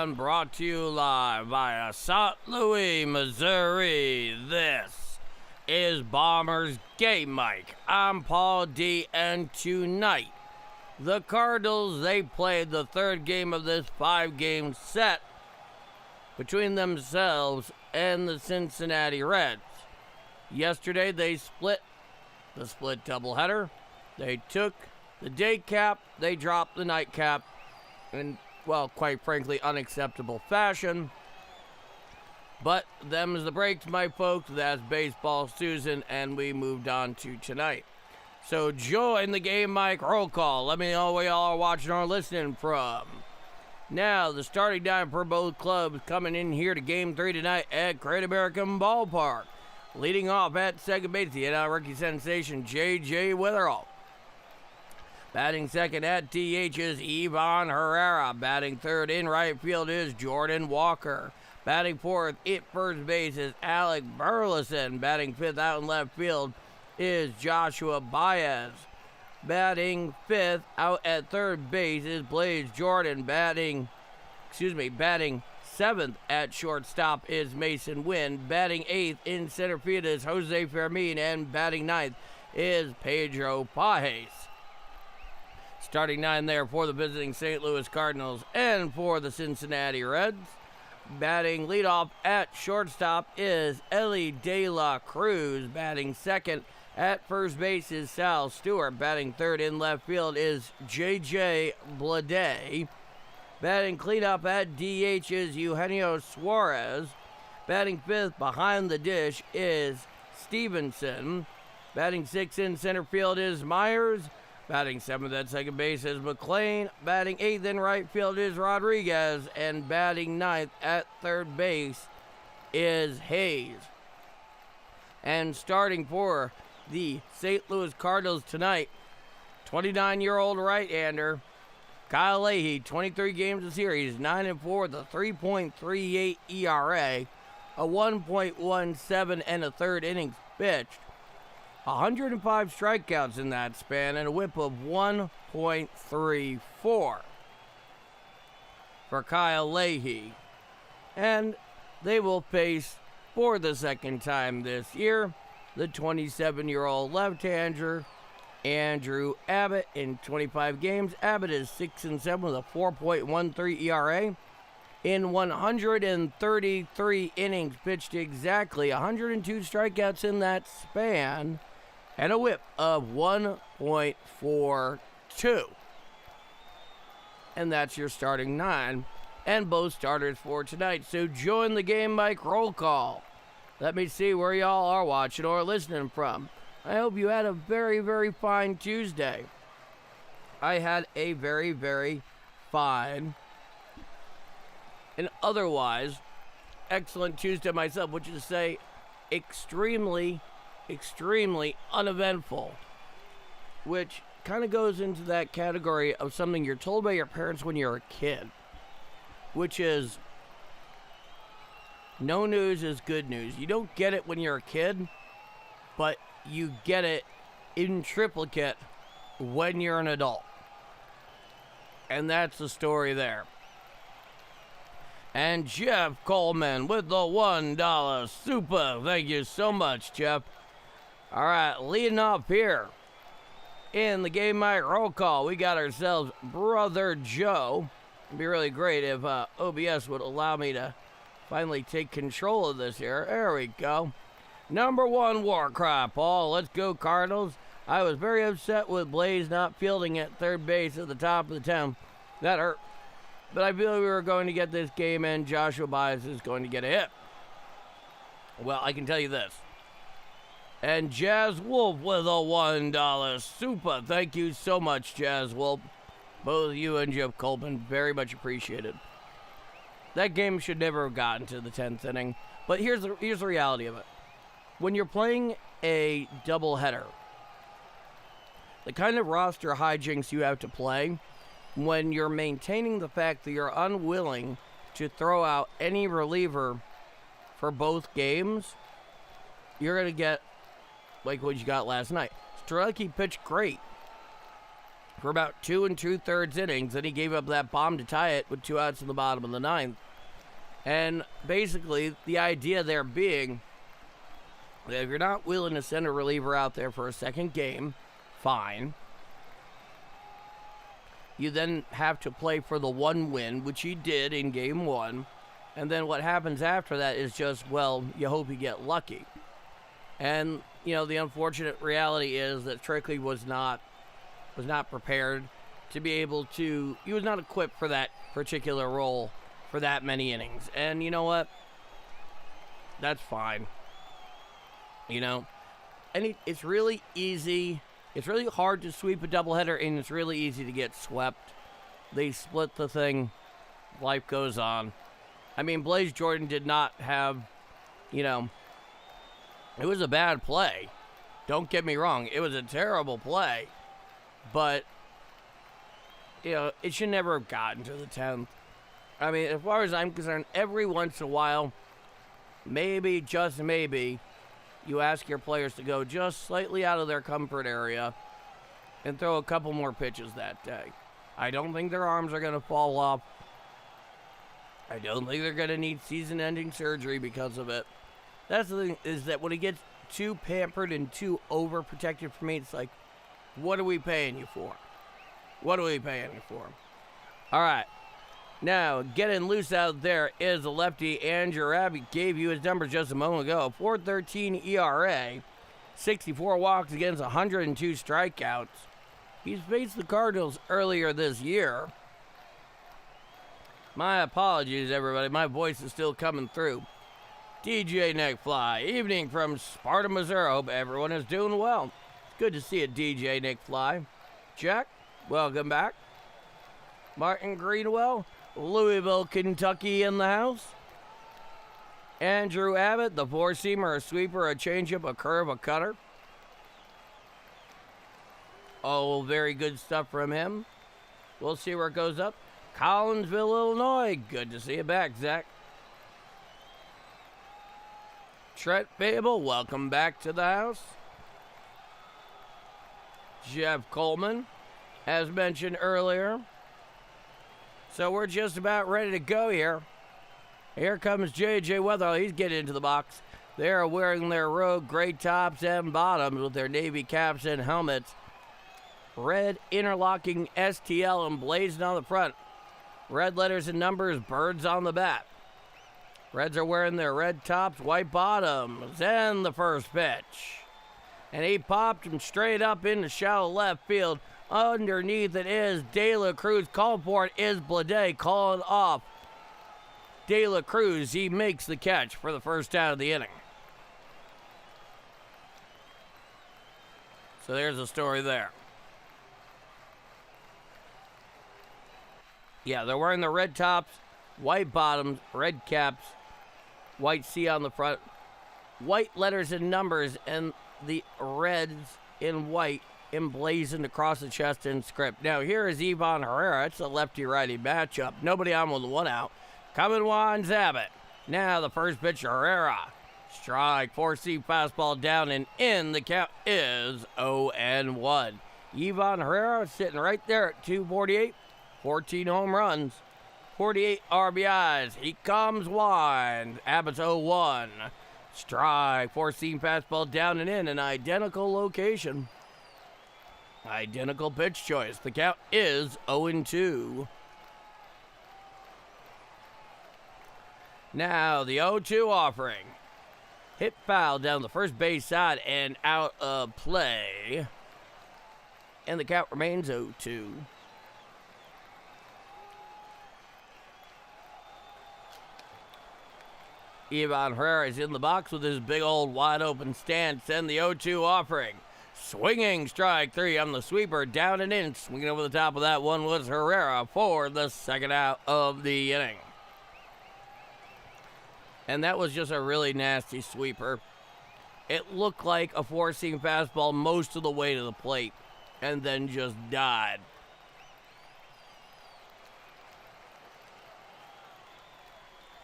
and brought to you live via St. Louis, Missouri. This is Bombers Game Mike. I'm Paul D, and tonight, the Cardinals, they played the third game of this 5-game set between themselves and the Cincinnati Reds. Yesterday, they split the split doubleheader. They took the day cap, they dropped the night cap in, well, quite frankly, unacceptable fashion. But them's the breaks, my folks. That's baseball, Susan, and we moved on to tonight. So join the Game Mike roll call. Let me know where y'all are watching or listening from. Now, the starting nine for both clubs coming in here to Game 3 tonight at Great American Ballpark. Leading off at second base, the NL rookie sensation, J.J. Witherall. Batting second at DH is Ivan Herrera. Batting third in right field is Jordan Walker. Batting fourth at first base is Alec Burleson. Batting fifth out in left field is Joshua Baez. Batting fifth out at third base is Blaze Jordan. Batting seventh at shortstop is Mason Wynn. Batting eighth in center field is Jose Fermin. And batting ninth is Pedro Pajes. Starting nine there for the visiting St. Louis Cardinals and for the Cincinnati Reds. Batting leadoff at shortstop is Ellie De La Cruz. Batting second at first base is Sal Stewart. Batting third in left field is J.J. Bleday. Batting cleanup at DH is Eugenio Suarez. Batting fifth behind the dish is Stevenson. Batting sixth in center field is Myers. Batting seventh at second base is McLean. Batting eighth in right field is Rodriguez. And batting ninth at third base is Hayes. And starting for the St. Louis Cardinals tonight, 29-year-old right-hander Kyle Leahy, 23 games of series, 9-4 with a 3.38 ERA, a 1.17 and a third innings pitched. 105 strikeouts in that span and a whip of 1.34 for Kyle Leahy. And they will face, for the second time this year, the 27-year-old left-hander Andrew Abbott. In 25 games, Abbott is 6-7 with a 4.13 ERA. In 133 innings pitched, exactly 102 strikeouts in that span, and a whip of 1.42. And that's your starting nine, and both starters for tonight. So join the Game Mike roll call. Let me see where y'all are watching or listening from. I hope you had a very, very fine Tuesday. I had a very, very fine and otherwise excellent Tuesday myself, which is to say extremely uneventful, which kind of goes into that category of something you're told by your parents when you're a kid, which is no news is good news. You don't get it when you're a kid, but you get it in triplicate when you're an adult. And that's the story there. And Jeff Coleman with the $1 super. Thank you so much, Jeff. All right, leading off here in the Game Mike roll call, we got ourselves Brother Joe. It'd be really great if OBS would allow me to finally take control of this here. There we go. Number one war cry, Paul. Let's go, Cardinals. I was very upset with Blaze not fielding at third base at the top of the 10th. That hurt. But I feel we were going to get this game in. Joshua Baez is going to get a hit. Well, I can tell you this. And Jazz Wolf with a $1 super. Thank you so much, Jazz Wolf. Both you and Jeff Coleman, very much appreciated. That game should never have gotten to the 10th inning. But here's the reality of it. When you're playing a doubleheader, the kind of roster hijinks you have to play, when you're maintaining the fact that you're unwilling to throw out any reliever for both games, you're going to get like what you got last night. Strelke pitched great. for about 2 2/3 innings, and he gave up that bomb to tie it with 2 outs in the bottom of the 9th. And basically, the idea there being that if you're not willing to send a reliever out there for a second game, fine. You then have to play for the one win, which he did in game 1. And then what happens after that is just, well, you hope you get lucky. And, you know, the unfortunate reality is that Trickley was not prepared to be able to, he was not equipped for that particular role for that many innings. And you know what? That's fine. You know, and it's really easy. It's really hard to sweep a doubleheader, and it's really easy to get swept. They split the thing. Life goes on. I mean, Blaze Jordan did not have, you know, it was a bad play. Don't get me wrong. It was a terrible play. But, you know, it should never have gotten to the 10th. I mean, as far as I'm concerned, every once in a while, maybe, just maybe, you ask your players to go just slightly out of their comfort area and throw a couple more pitches that day. I don't think their arms are going to fall off. I don't think they're going to need season-ending surgery because of it. That's the thing, is that when it gets too pampered and too overprotected for me, it's like, what are we paying you for? What are we paying you for? All right. Now, getting loose out there is the lefty Andrew Abbott. Gave you his numbers just a moment ago. 4.13 ERA, 64 walks against 102 strikeouts. He's faced the Cardinals earlier this year. My apologies, everybody. My voice is still coming through. DJ Nickfly, evening from Sparta, Missouri. Hope everyone is doing well. Good to see you, DJ Nickfly. Jack, welcome back. Martin Greenwell, Louisville, Kentucky in the house. Andrew Abbott, the four-seamer, a sweeper, a changeup, a curve, a cutter. Oh, very good stuff from him. We'll see where it goes up. Collinsville, Illinois. Good to see you back, Zach. Trent Fable, welcome back to the house. Jeff Coleman, as mentioned earlier. So we're just about ready to go here. Here comes J.J. Weatherall. He's getting into the box. They are wearing their rogue gray tops and bottoms with their navy caps and helmets. Red interlocking STL emblazoned on the front. Red letters and numbers, birds on the bat. Reds are wearing their red tops, white bottoms, and the first pitch. And he popped him straight up into shallow left field. Underneath it is De La Cruz. Called for it is Blade calling off De La Cruz. He makes the catch for the first out of the inning. So there's the story there. Yeah, they're wearing the red tops, white bottoms, red caps, white C on the front, white letters and numbers, and the Reds in white emblazoned across the chest in script. Now here is Ivan Herrera. It's a lefty-righty matchup. Nobody on with one out. Coming winds Abbott. Now the first pitch, Herrera. Strike, 4-seam fastball down and in. The count is 0-1. Ivan Herrera sitting right there at 248. 14 home runs, 48 RBIs. He comes wide. Abbott's 0-1. Strike, 4-seam fastball down and in, an identical location. Identical pitch choice. The count is 0-2. Now the 0-2 offering. Hit foul down the first base side and out of play. And the count remains 0-2. Ivan Herrera is in the box with his big old wide open stance and the 0-2 offering. Swinging strike 3 on the sweeper, down and in. Swinging over the top of that one was Herrera for the second out of the inning. And that was just a really nasty sweeper. It looked like a 4-seam fastball most of the way to the plate and then just died.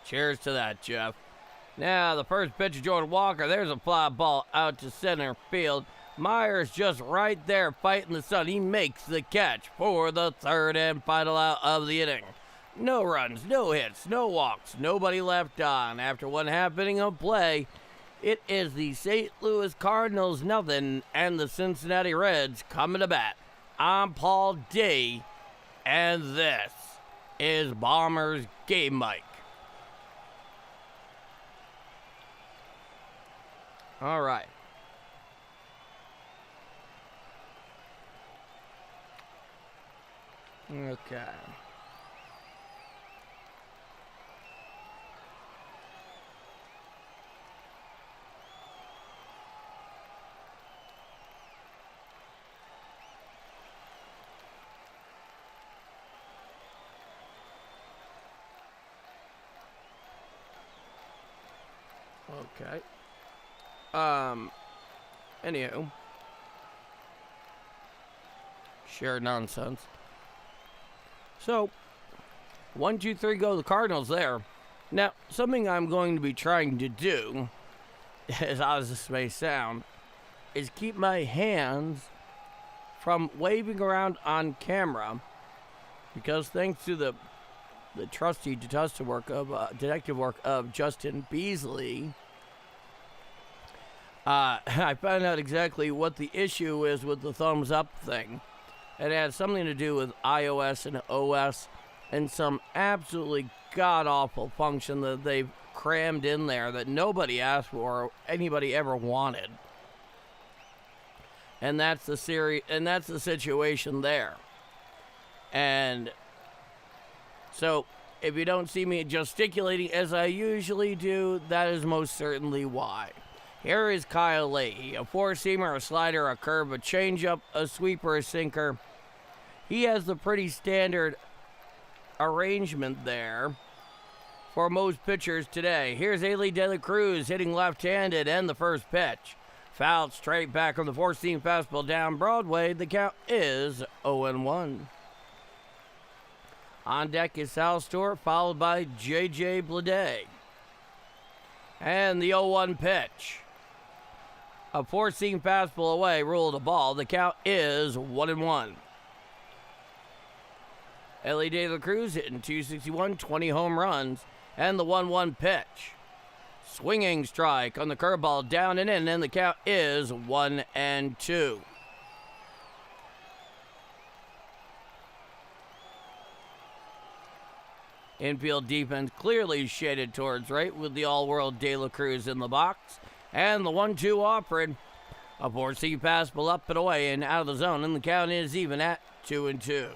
Cheers to that, Jeff. Now, the first pitch of Jordan Walker. There's a fly ball out to center field. Myers just right there fighting the sun. He makes the catch for the third and final out of the inning. No runs, no hits, no walks, nobody left on. After 1/2 inning of play, it is the St. Louis Cardinals nothing and the Cincinnati Reds coming to bat. I'm Paul D, and this is Bombers Game Mic. All right. Okay. Okay. Anywho. Sheer nonsense. So, 1, 2, 3 go the Cardinals there. Now, something I'm going to be trying to do, as odd as this may sound, is keep my hands from waving around on camera, because thanks to the trusty detective work of Justin Beasley, I found out exactly what the issue is with the thumbs up thing. It has something to do with iOS and OS and some absolutely god-awful function that they've crammed in there that nobody asked for or anybody ever wanted. And that's the situation there. And so if you don't see me gesticulating as I usually do, that is most certainly why. Here is Kyle Leahy, a four-seamer, a slider, a curve, a changeup, a sweeper, a sinker. He has the pretty standard arrangement there for most pitchers today. Here's Elly De La Cruz hitting left-handed and the first pitch. Fouled straight back from the four-seam fastball down Broadway. The count is 0-1. On deck is Sal Stewart, followed by J.J. Bleday. And the 0-1 pitch. A four-seam fastball away, ruled a ball. The count is 1-1. Elly De La Cruz hitting .261, 20 home runs, and the 1-1 pitch. Swinging strike on the curveball, down and in, and the count is 1-2. Infield defense clearly shaded towards right with the all-world De La Cruz in the box. And the 1-2 offered. A four-seam fastball up and away and out of the zone, and the count is even at 2-2.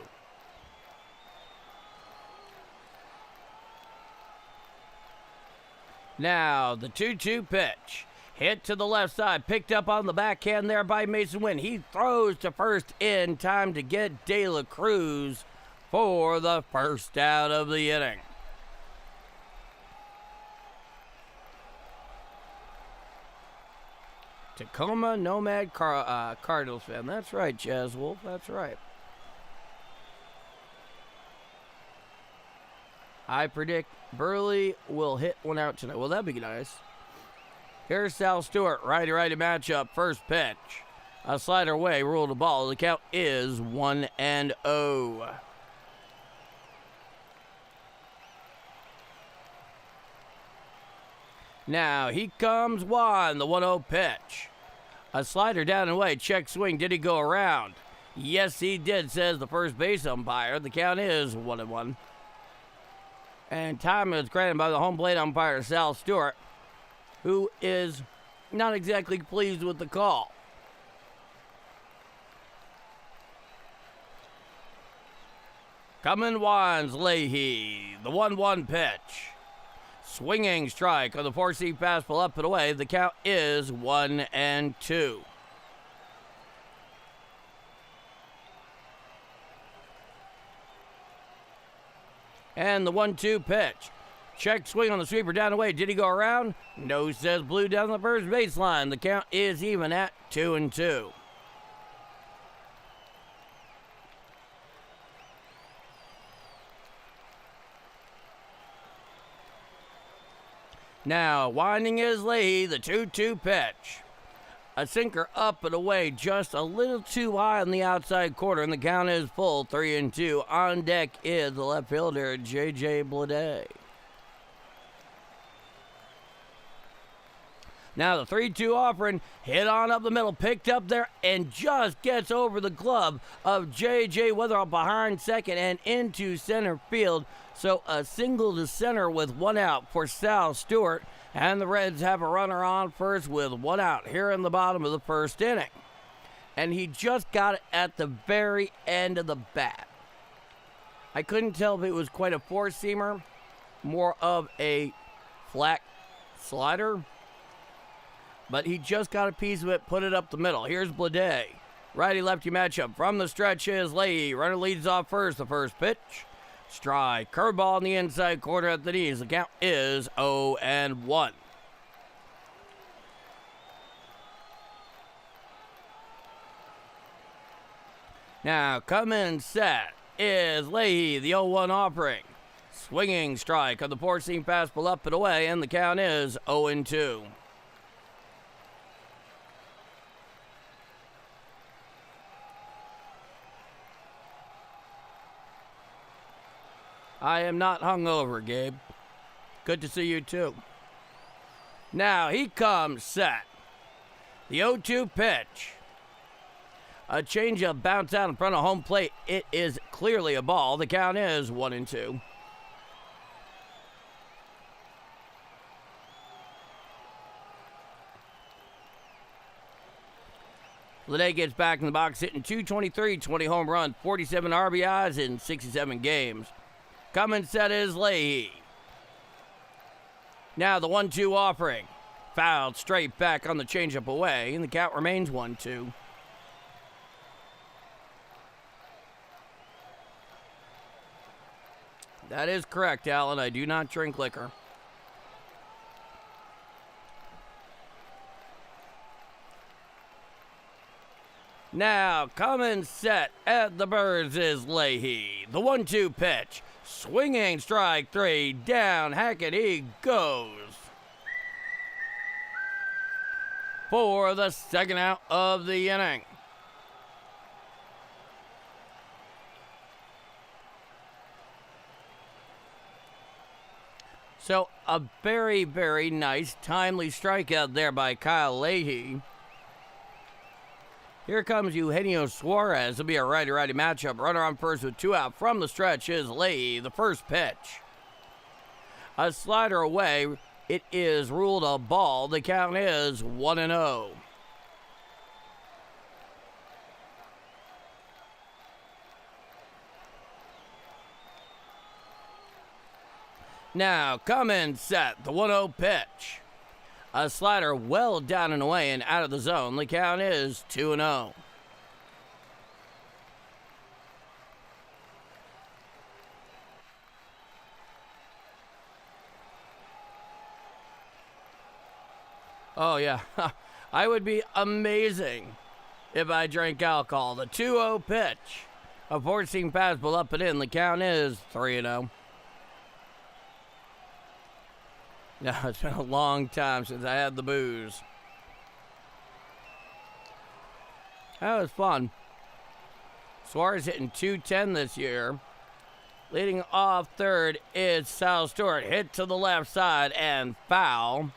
Now, the 2-2 pitch. Hit to the left side, picked up on the backhand there by Mason Wynn. He throws to first in time to get De La Cruz for the first out of the inning. Tacoma Nomad Cardinals fan. That's right, Jazz Wolf. That's right. I predict Burley will hit one out tonight. Well, that'd be nice. Here's Sal Stewart. Righty-righty matchup. First pitch. A slider away. Ruled a ball. The count is 1-0. Now, he comes Juan, the 1-0 pitch. A slider down and away, check swing, did he go around? Yes, he did, says the first base umpire. The count is 1-1. And time is granted by the home plate umpire, Sal Stewart, who is not exactly pleased with the call. Coming Juan's Leahy, the 1-1 pitch. Swinging strike on the four-seam fastball up and away. The count is 1-2. And the 1-2 pitch. Check swing on the sweeper down and away. Did he go around? No, says Blue down the first baseline. The count is even at 2-2. Now, winding his Leahy, the 2-2 pitch. A sinker up and away, just a little too high on the outside corner, and the count is full, 3-2. On deck is the left fielder, J.J. Bleday. Now the 3-2 offering, hit on up the middle, picked up there, and just gets over the glove of J.J. Weatherall behind second and into center field. So a single to center with one out for Sal Stewart, and the Reds have a runner on first with one out here in the bottom of the first inning. And he just got it at the very end of the bat. I couldn't tell if it was quite a four-seamer, more of a flat slider, but he just got a piece of it, put it up the middle. Here's Bleday. Righty-lefty matchup. From the stretch is Leahy. Runner leads off first. The first pitch. Strike. Curveball on the inside corner at the knees. The count is 0-1. Now, coming set is Leahy, the 0-1 offering. Swinging strike on the four-seam fastball up and away, and the count is 0-2. I am not hungover, Gabe. Good to see you, too. Now, he comes set. The 0-2 pitch. A changeup bounce out in front of home plate. It is clearly a ball. The count is 1-2. Bleday gets back in the box, hitting .223, 20 home runs, 47 RBIs in 67 games. Coming set is Leahy. Now the 1-2 offering. Fouled straight back on the changeup away, and the count remains 1-2. That is correct, Alan. I do not drink liquor. Now, coming set at the Birds is Leahy. The 1-2 pitch. Swinging strike three. Down Hackett he goes. For the second out of the inning. So a very, very nice timely strikeout there by Kyle Leahy. Here comes Eugenio Suarez. It'll be a righty-righty matchup. Runner on first with two out. From the stretch is Leahy. The first pitch. A slider away. It is ruled a ball. The count is 1-0. Now, come in set. The 1-0 pitch. A slider well down and away and out of the zone. The count is 2-0. Oh, yeah. I would be amazing if I drank alcohol. The 2-0 pitch. A four-seam fastball up and in. The count is 3-0. No, it's been a long time since I had the booze. That was fun. Suarez hitting .210 this year. Leading off third is Sal Stewart. Hit to the left side and foul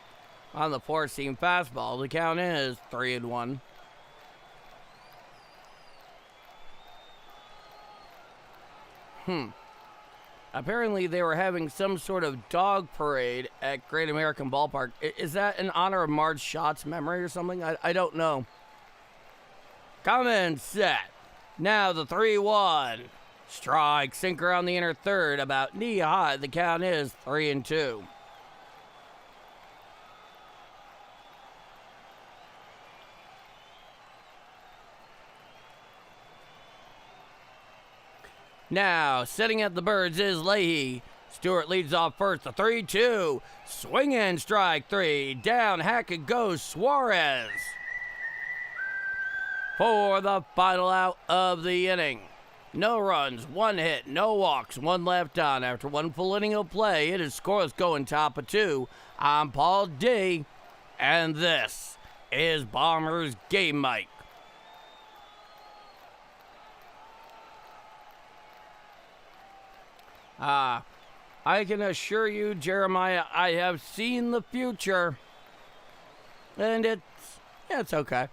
on the four-seam fastball. The count is 3-1. Apparently they were having some sort of dog parade at Great American Ballpark. Is that in honor of Marge Schott's memory or something? I don't know. Coming set. Now the 3-1. Strike, sinker on the inner third, about knee high. The count is 3-2. Now, sitting at the Birds is Leahy. Stewart leads off first, the 3-2. Swinging strike three. Down Hackett goes Suarez. For the final out of the inning. No runs, one hit, no walks, one left on. After one full inning of play, it is scoreless going top of two. I'm Paul D, and this is Bombers Game Mike. I can assure you, Jeremiah, I have seen the future. And it's okay.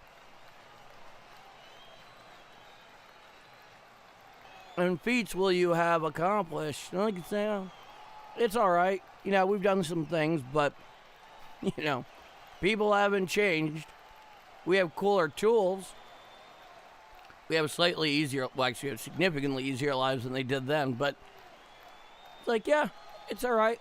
And feats will you have accomplished? And I can say, oh, it's all right. You know, we've done some things, but, you know, people haven't changed. We have cooler tools. We have slightly easier, well, actually, we have significantly easier lives than they did then, but it's like, yeah, it's all right.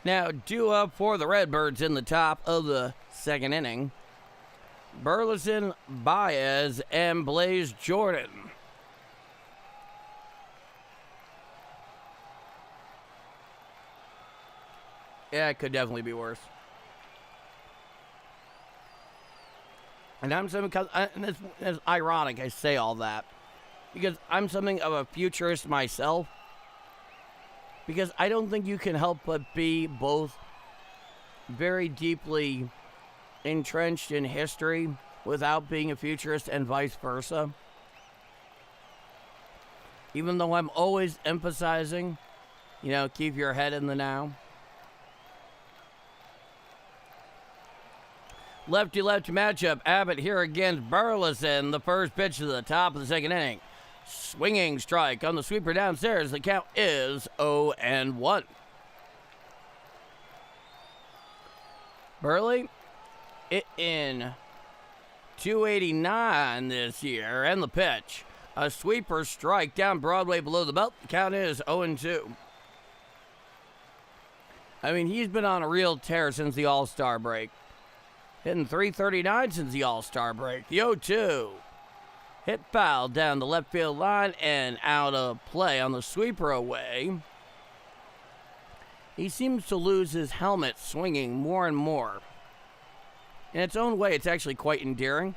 Now, due up for the Redbirds in the top of the second inning, Burleson, Baez, and Blaze Jordan. Yeah, it could definitely be worse. And it's ironic I say all that, because I'm something of a futurist myself. Because I don't think you can help but be both very deeply entrenched in history without being a futurist and vice versa. Even though I'm always emphasizing, you know, keep your head in the now. Lefty-lefty matchup. Abbott here against Burleson. The first pitch to the top of the second inning. Swinging strike on the sweeper downstairs. The count is 0-1. Burley in 289 this year. And the pitch. A sweeper strike down Broadway below the belt. The count is 0-2. I mean, he's been on a real tear since the All-Star break. Hitting .339 since the All-Star break. The 0-2. Hit foul down the left field line and out of play on the sweeper away. He seems to lose his helmet swinging more and more. In its own way, it's actually quite endearing.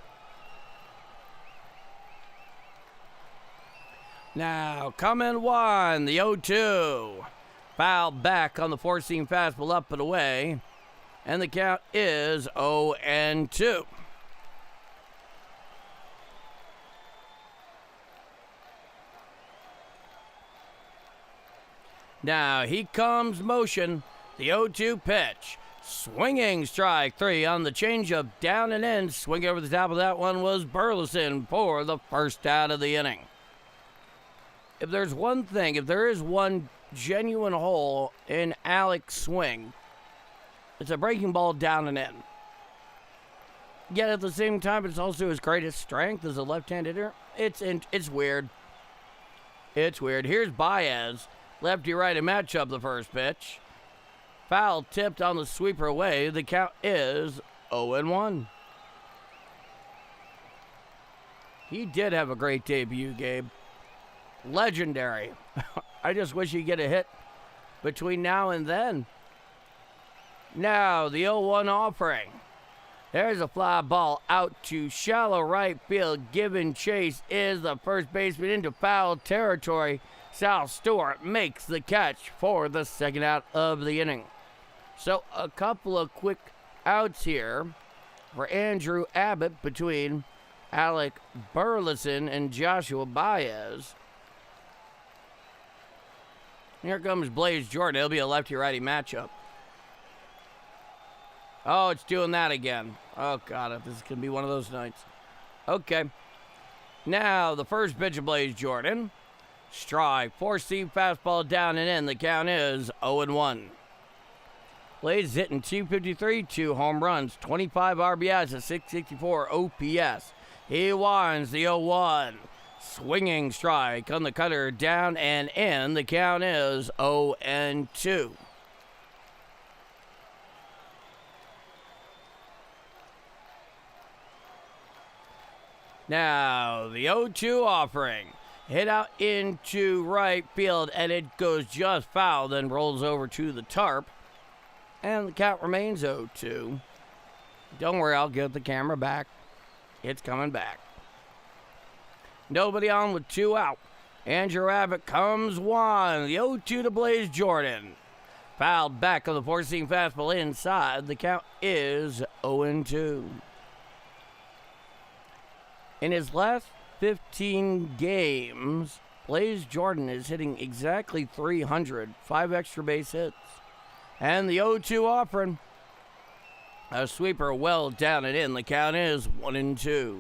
Now, coming one, the 0-2. Foul back on the four-seam fastball up and away. And the count is 0-2. Now, he comes motion. The 0-2 pitch. Swinging strike three on the changeup down and in. Swing over the top of that one was Burleson for the first out of the inning. If there's one thing, if there is one genuine hole in Alec's swing, it's a breaking ball down and in. Yet at the same time, it's also his greatest strength as a left-handed hitter. It's weird. It's weird. Here's Baez. Lefty-righty matchup, the first pitch. Foul tipped on the sweeper away. The count is 0-1. He did have a great debut, Gabe. Legendary. I just wish he'd get a hit between now and then. Now, the 0-1 offering. There's a fly ball out to shallow right field. Given chase is the first baseman into foul territory. Sal Stewart makes the catch for the second out of the inning. So a couple of quick outs here for Andrew Abbott between Alec Burleson and Joshua Baez. Here comes Blaze Jordan. It'll be a lefty-righty matchup. Oh, it's doing that again. Oh, God, this is going to be one of those nights. Okay. Now, the first pitch of Blaze Jordan. Strike. Four-seam fastball down and in. The count is 0-1. Blaze hitting .253, 2 home runs, 25 RBIs, a .664 OPS. He winds the 0-1. Swinging strike on the cutter down and in. The count is 0-2. Now, the 0-2 offering. Hit out into right field, and it goes just foul, then rolls over to the tarp. And the count remains 0-2. Don't worry, I'll get the camera back. It's coming back. Nobody on with 2 out. Andrew Abbott comes one. The 0-2 to Blaze Jordan. Fouled back on the four-seam fastball inside. The count is 0-2. In his last 15 games, Blaze Jordan is hitting exactly 300, 5 extra base hits. And the 0-2 offering. A sweeper well down and in. The count is 1-2.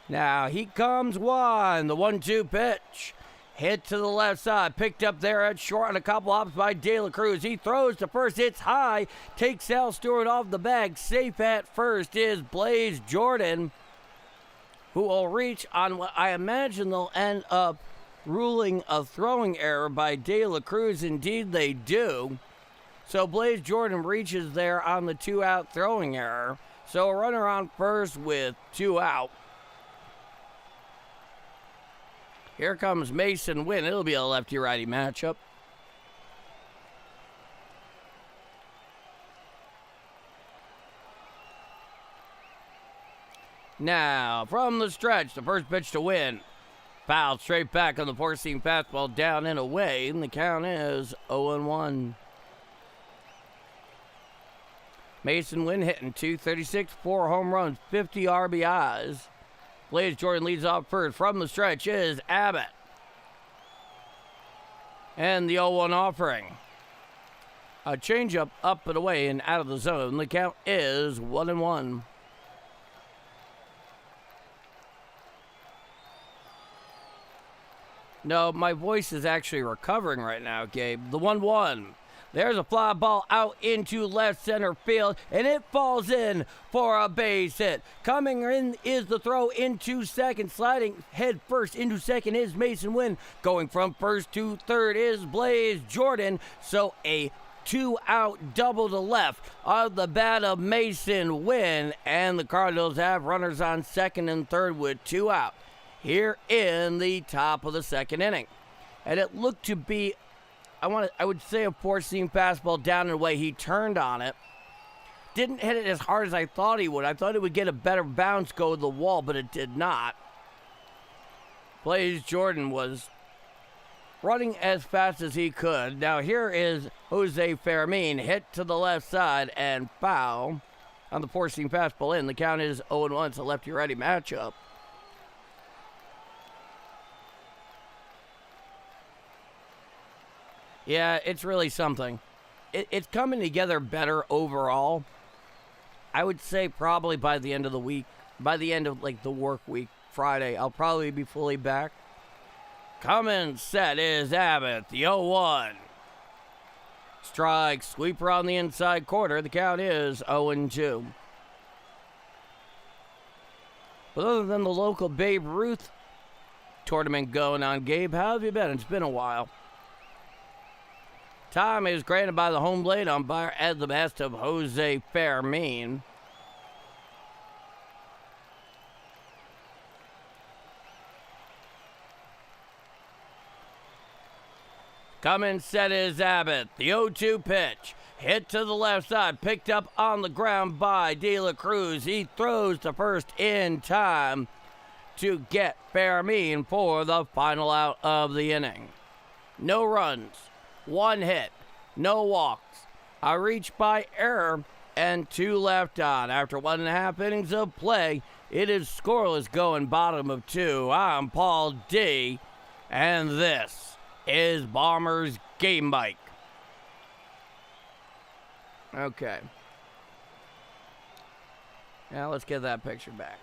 Now he comes one. The 1-2 pitch. Hit to the left side. Picked up there at short on a couple hops by De La Cruz. He throws to first. Hits high. Takes Al Stewart off the bag. Safe at first is Blaze Jordan, who will reach on what I imagine they'll end up ruling a throwing error by De La Cruz. Indeed they do. So Blaze Jordan reaches there on the 2-out throwing error. So a runner on first with 2 out. Here comes Mason Wynn. It'll be a lefty-righty matchup. Now, from the stretch, the first pitch to Wynn. Fouled straight back on the four-seam fastball, down and away, and the count is 0-1. Mason Wynn hitting .236, 4 home runs, 50 RBIs. Blaze Jordan leads off first. From the stretch is Abbott. And the 0-1 offering. A changeup up and away and out of the zone. The count is 1-1. No, my voice is actually recovering right now, Gabe. The 1-1. There's a fly ball out into left center field, and it falls in for a base hit. Coming in is the throw into second. Sliding head first into second is Mason Wynn. Going from first to third is Blaze Jordan. So a 2-out double to left of the bat of Mason Wynn. And the Cardinals have runners on second and third with 2 out here in the top of the second inning. And it looked to be, I would say, a four-seam fastball down and away. He turned on it. Didn't hit it as hard as I thought he would. I thought it would get a better bounce, go to the wall, but it did not. Blaze Jordan was running as fast as he could. Now here is Jose Fermin. Hit to the left side and foul on the four-seam fastball in. The count is 0-1. It's a lefty-righty matchup. Yeah, it's really something. It's coming together better overall. I would say probably by the end of the week, by the end of like the work week, Friday, I'll probably be fully back. Coming set is Abbott, the 0-1. Strike, sweeper on the inside corner. The count is 0-2. But other than the local Babe Ruth tournament going on, Gabe, how have you been? It's been a while. Time is granted by the home plate umpire at the best of Jose Fermin. Coming set is Abbott. The 0-2 pitch. Hit to the left side. Picked up on the ground by De La Cruz. He throws to first in time to get Fermin for the final out of the inning. No runs. 1 hit, no walks, a reach by error, and 2 left on. After 1.5 innings of play, it is scoreless going bottom of 2. I'm Paul D, and this is Bombers Game Mike. Okay. Now let's get that picture back.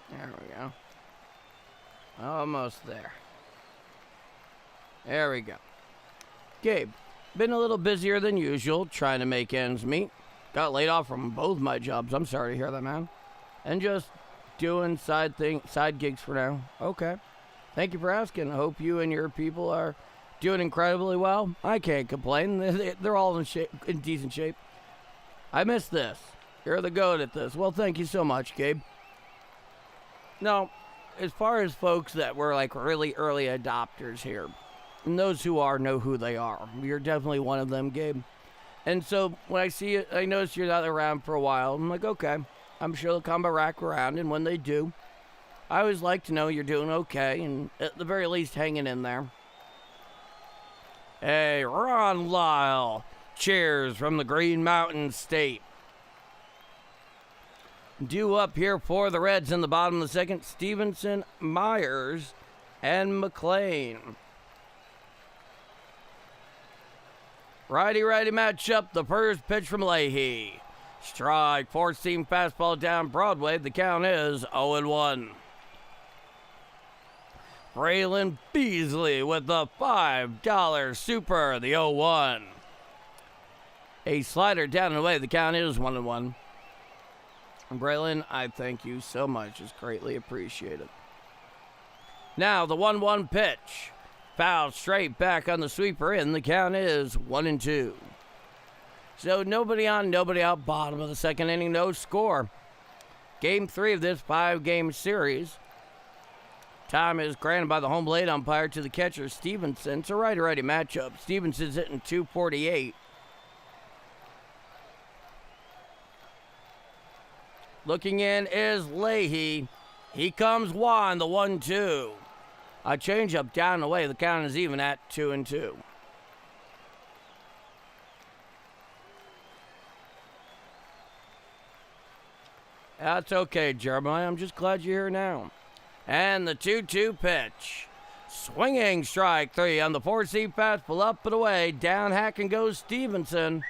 There we go. Almost there. There we go. Gabe, Been a little busier than usual, trying to make ends meet. Got laid off from both my jobs. I'm sorry to hear that, man. And just doing side gigs for now. Okay. Thank you for asking. I hope you and your people are doing incredibly well. I can't complain. They're all in decent shape. I missed this. You're the goat at this. Well, thank you so much, Gabe. Now, as far as folks that were like really early adopters here, and those who are know who they are. You're definitely one of them, Gabe. And so when I see it, I notice you're not around for a while. I'm like, okay, I'm sure they'll come back around. And when they do, I always like to know you're doing okay and at the very least hanging in there. Hey, Ron Lyle. Cheers from the Green Mountain State. Due up here for the Reds in the bottom of the second, Stevenson, Myers, and McLean. Righty-righty matchup, the first pitch from Leahy. Strike, four-seam fastball down Broadway. The count is 0-1. Braylon Beasley with the $5 super, the 0-1. A slider down and away. The count is 1-1. Braylon, I thank you so much. It's greatly appreciated. Now, the 1-1 pitch. Foul straight back on the sweeper, and the count is 1-2. So nobody on, nobody out, bottom of the second inning, no score. Game 3 of this 5-game series. Time is granted by the home plate umpire to the catcher, Stevenson. It's a righty-righty matchup. Stevenson's hitting .248. Looking in is Leahy. He comes one, the 1-2. A changeup down the way. The count is even at 2-2. That's okay, Jeremiah. I'm just glad you're here now. And the 2-2 pitch. Swinging strike three on the four-seam fastball up and away. Down hack and goes Stevenson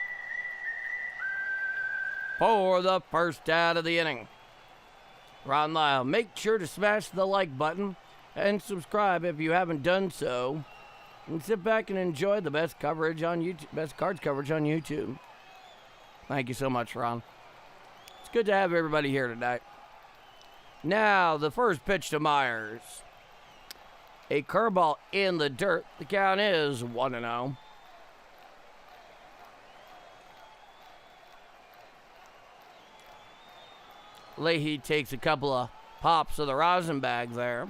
for the first out of the inning. Ron Lyle, make sure to smash the like button and subscribe if you haven't done so. And sit back and enjoy the best coverage on YouTube, best cards coverage on YouTube. Thank you so much, Ron. It's good to have everybody here tonight. Now, the first pitch to Myers. A curveball in the dirt. The count is 1-0. Leahy takes a couple of pops of the rosin bag there.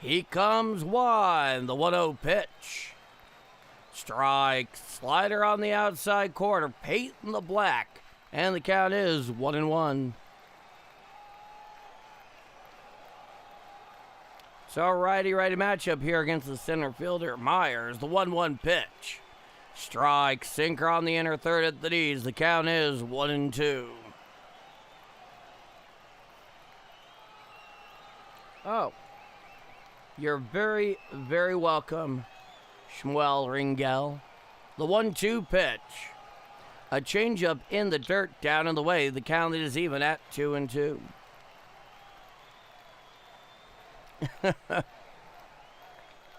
He comes one, the 1-0 pitch. Strike, slider on the outside corner, Peyton the Black, and the count is 1-1. So righty-righty matchup here against the center fielder, Myers, the 1-1 pitch. Strike, sinker on the inner third at the knees. The count is 1-2. Oh. You're very, very welcome, Shmuel Ringel. The 1-2 pitch. A changeup in the dirt down in the way. The count is even at 2-2.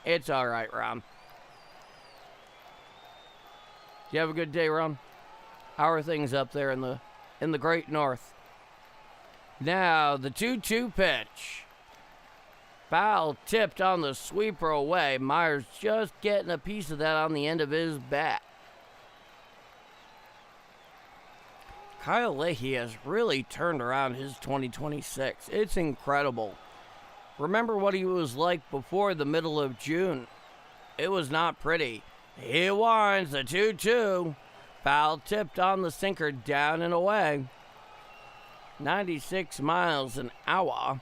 It's all right, Ron. You have a good day, Ron. How are things up there in the Great North? Now, the 2-2 pitch. Foul tipped on the sweeper away. Myers just getting a piece of that on the end of his bat. Kyle Leahy has really turned around his 2026. It's incredible. Remember what he was like before the middle of June. It was not pretty. He winds the 2-2. Foul tipped on the sinker down and away. 96 miles an hour.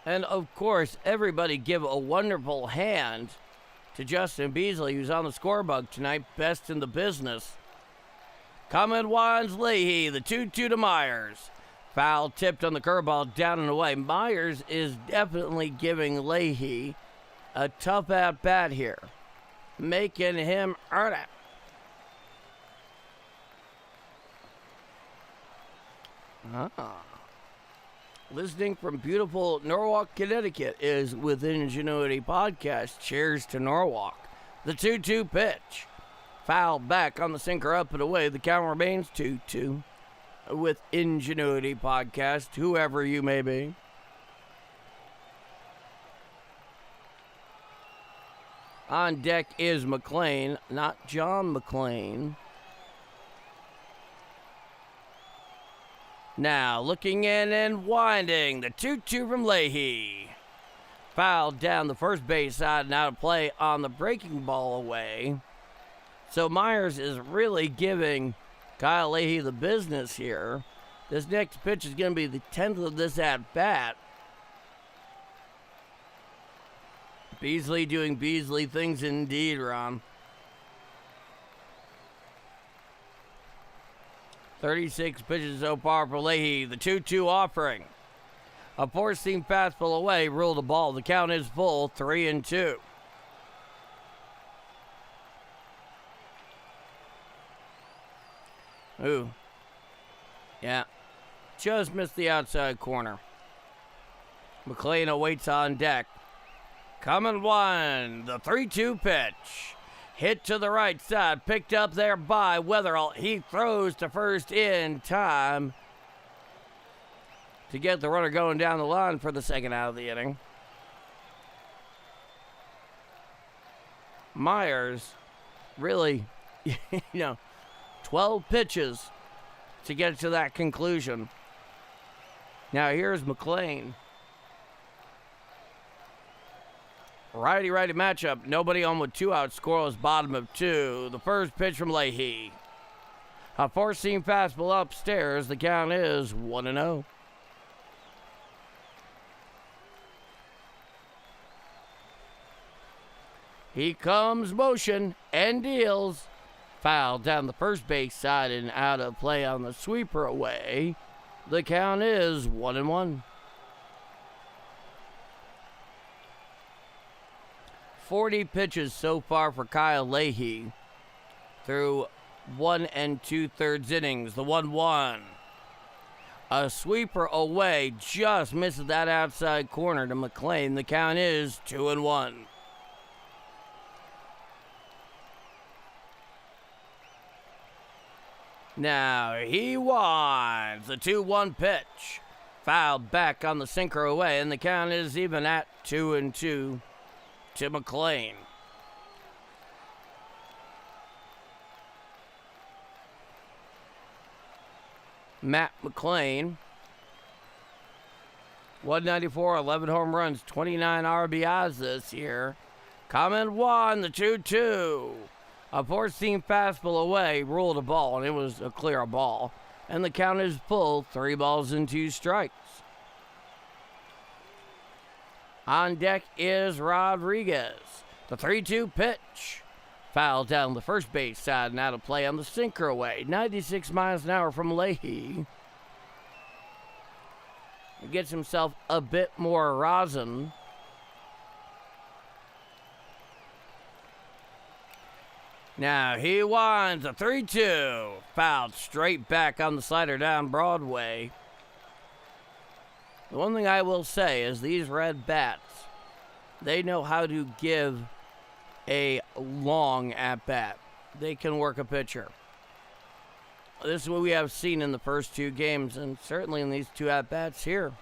And of course, everybody give a wonderful hand to Justin Beasley, who's on the scorebug tonight, best in the business. Coming winds Leahy, the 2-2 to Myers. Foul tipped on the curveball down and away. Myers is definitely giving Leahy a tough at-bat here, making him earn it. listening from beautiful Norwalk, Connecticut, is with Ingenuity Podcast. Cheers to Norwalk. The 2-2 pitch. Foul back on the sinker, up and away. The count remains 2-2 with Ingenuity Podcast, whoever you may be. On deck is McLean, not John McLean. Now, looking in and winding, the 2-2 from Leahy. Fouled down the first base side and out of play on the breaking ball away. So Myers is really giving Kyle Leahy the business here. This next pitch is going to be the 10th of this at-bat. Beasley doing Beasley things indeed, Ron. 36 pitches so far for Leahy. The 2-2 offering. A four-seam fastball away, ruled the ball. The count is full, 3-2. Ooh. Yeah. Just missed the outside corner. McLean awaits on deck. Coming one. The 3-2 pitch. Hit to the right side. Picked up there by Weatherall. He throws to first in time to get the runner going down the line for the second out of the inning. Myers really, 12 pitches to get to that conclusion. Now here's McLean. Righty-righty matchup. Nobody on with 2 outs. Scoreless, bottom of 2. The first pitch from Leahy. A four-seam fastball upstairs. The count is 1-0. He comes motion and deals. Foul down the first base side and out of play on the sweeper away. The count is 1-1. 40 pitches so far for Kyle Leahy through 1 2/3 innings. The 1-1. A sweeper away, just misses that outside corner to McLean. The count is 2-1. Now he winds. The 2-1 pitch. Fouled back on the sinker away, and the count is even at 2-2 to McLean. Matt McLean. 194, 11 home runs, 29 RBIs this year. Coming one, the 2-2. A four-seam fastball away, ruled a ball, and it was a clear ball. And the count is full, 3 balls and 2 strikes. On deck is Rodriguez. The 3-2 pitch. Foul down the first base side and out of play on the sinker away. 96 miles an hour from Leahy. He gets himself a bit more rosin. Now he winds a 3-2. Fouled straight back on the slider down Broadway. The one thing I will say is these red bats, they know how to give a long at-bat. They can work a pitcher. This is what we have seen in the first 2 games, and certainly in these 2 at-bats here.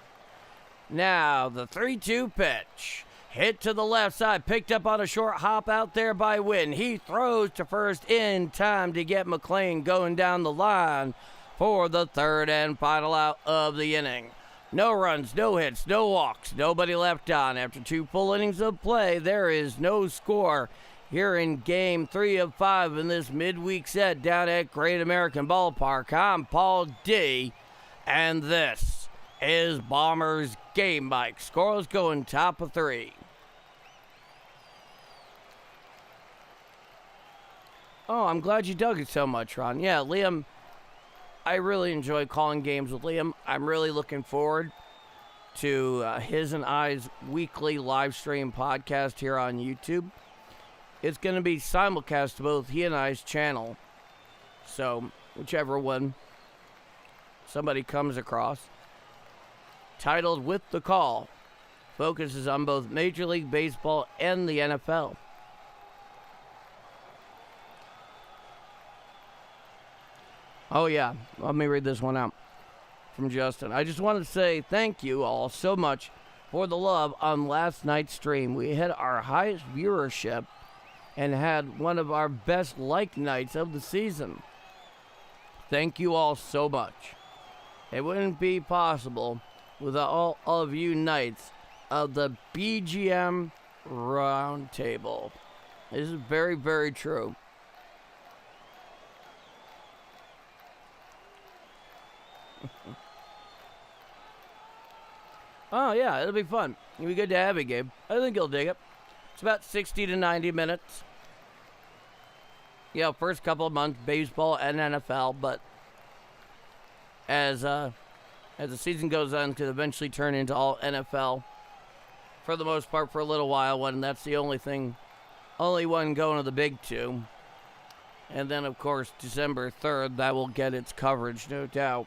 Now, the 3-2 pitch. Hit to the left side, picked up on a short hop out there by Wynn. He throws to first in time to get McLean going down the line for the third and final out of the inning. No runs, no hits, no walks, nobody left on. After 2 full innings of play, there is no score here in Game 3 of 5 in this midweek set down at Great American Ballpark. I'm Paul D, and this is Bombers Game Mike. Scoreless going top of 3. Oh, I'm glad you dug it so much, Ron. Yeah, Liam, I really enjoy calling games with Liam. I'm really looking forward to his and I's weekly live stream podcast here on YouTube. It's going to be simulcast to both he and I's channel. So, whichever one somebody comes across. titled With the Call, focuses on both Major League Baseball and the NFL. Oh yeah, let me read this one out from Justin. I just want to say thank you all so much for the love on last night's stream. We hit our highest viewership and had one of our best like nights of the season. Thank you all so much. It wouldn't be possible without all of you knights of the BGM Roundtable. This is very, very true. Oh, yeah, it'll be fun. It'll be good to have you, Gabe. I think you'll dig it. It's about 60 to 90 minutes. Yeah, first couple of months, baseball and NFL, but as the season goes on, it could eventually turn into all NFL for the most part for a little while, when that's the only one going to the big two. And then, of course, December 3rd, that will get its coverage, no doubt.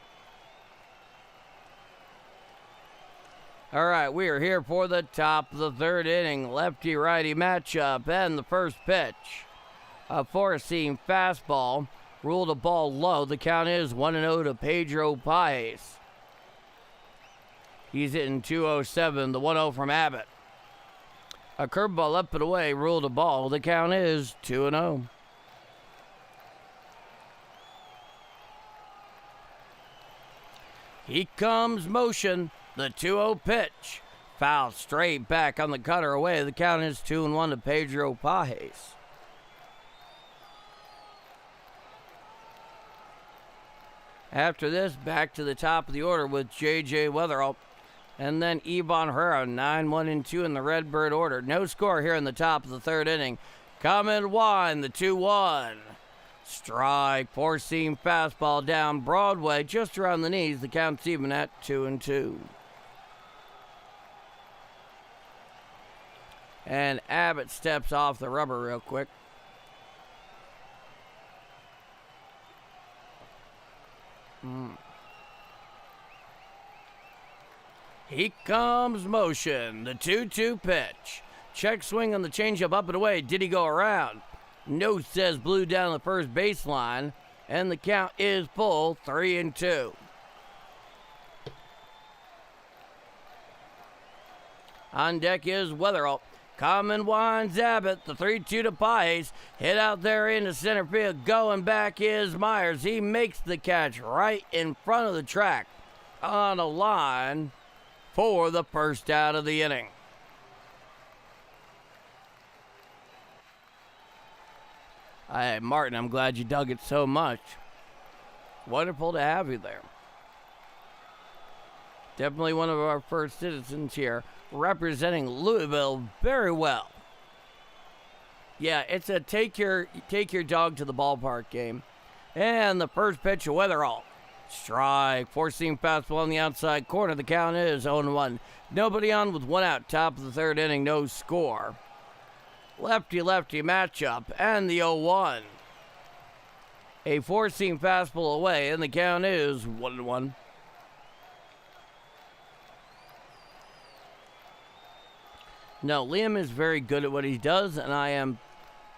All right, we are here for the top of the third inning, lefty-righty matchup, and the first pitch. A four-seam fastball ruled a ball low. The count is 1-0 to Pedro Paez. He's hitting 207, the 1-0 from Abbott. A curveball up and away ruled a ball. The count is 2-0. Here comes motion. The 2-0 pitch. Foul straight back on the cutter away. The count is 2-1 to Pedro Paez. After this, back to the top of the order with J.J. Weatherall. And then Ivan Herrera, 9-1-2 in the Redbird order. No score here in the top of the third inning. Coming one, the 2-1. Strike, four-seam fastball down Broadway, just around the knees. The count's even at 2-2. And Abbott steps off the rubber real quick. Here comes motion. The 2-2 pitch. Check swing on the changeup up and away. Did he go around? No, says Blue down the first baseline. And the count is full, 3-2. On deck is Weatherall. Common winds Abbott, the 3-2 to Paez. Hit out there into center field. Going back is Myers. He makes the catch right in front of the track on a line for the first out of the inning. Hey, Martin, I'm glad you dug it so much. Wonderful to have you there. Definitely one of our first citizens here, representing Louisville very well. Yeah, it's a take your dog to the ballpark game. And the first pitch of Weatherall. Strike, four-seam fastball on the outside corner. The count is 0-1. Nobody on with one out. Top of the third inning, no score. Lefty-lefty matchup, and the 0-1. A four-seam fastball away, and the count is 1-1. No, Liam is very good at what he does, and I am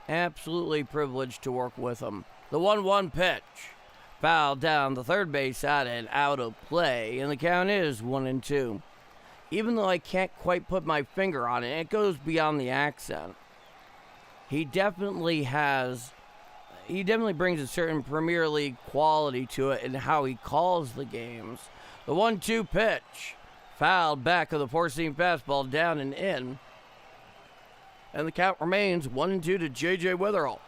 absolutely privileged to work with him. The 1-1 pitch. Foul down the third base side and out of play, and the count is 1-2. Even though I can't quite put my finger on it, it goes beyond the accent. He definitely brings a certain Premier League quality to it in how he calls the games. The 1-2 pitch. Fouled back of the four-seam fastball down and in. And the count remains 1-2 to J.J. Weatherall.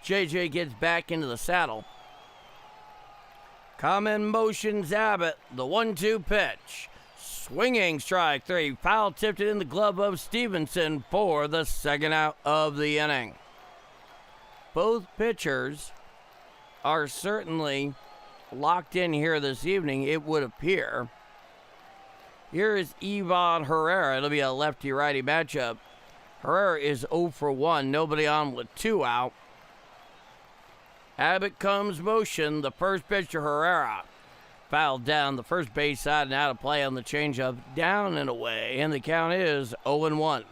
J.J. gets back into the saddle. Common motions Abbott. The 1-2 pitch. Swinging strike three. Foul tipped it in the glove of Stevenson for the second out of the inning. Both pitchers are certainly locked in here this evening, it would appear. Here is Ivan Herrera. It'll be a lefty-righty matchup. Herrera is 0 for 1. Nobody on with two out. Abbott comes motion. The first pitch to Herrera. Fouled down the first base side and out of play on the changeup. Down and away. And the count is 0-1.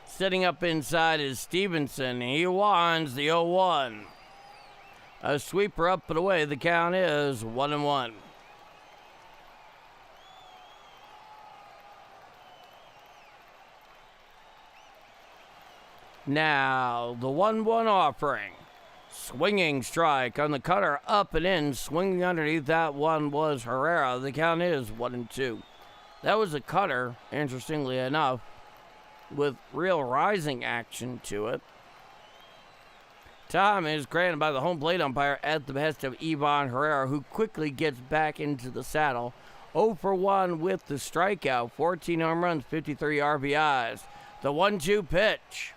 Sitting up inside is Stevenson. He winds the 0-1. A sweeper up and away. The count is 1-1. Now, the 1-1 offering. Swinging strike on the cutter, up and in. Swinging underneath that one was Herrera. The count is 1-2. That was a cutter, interestingly enough, with real rising action to it. Time is granted by the home plate umpire at the behest of Ivan Herrera, who quickly gets back into the saddle. 0 for 1 with the strikeout. 14 home runs, 53 RBIs. The 1-2 pitch.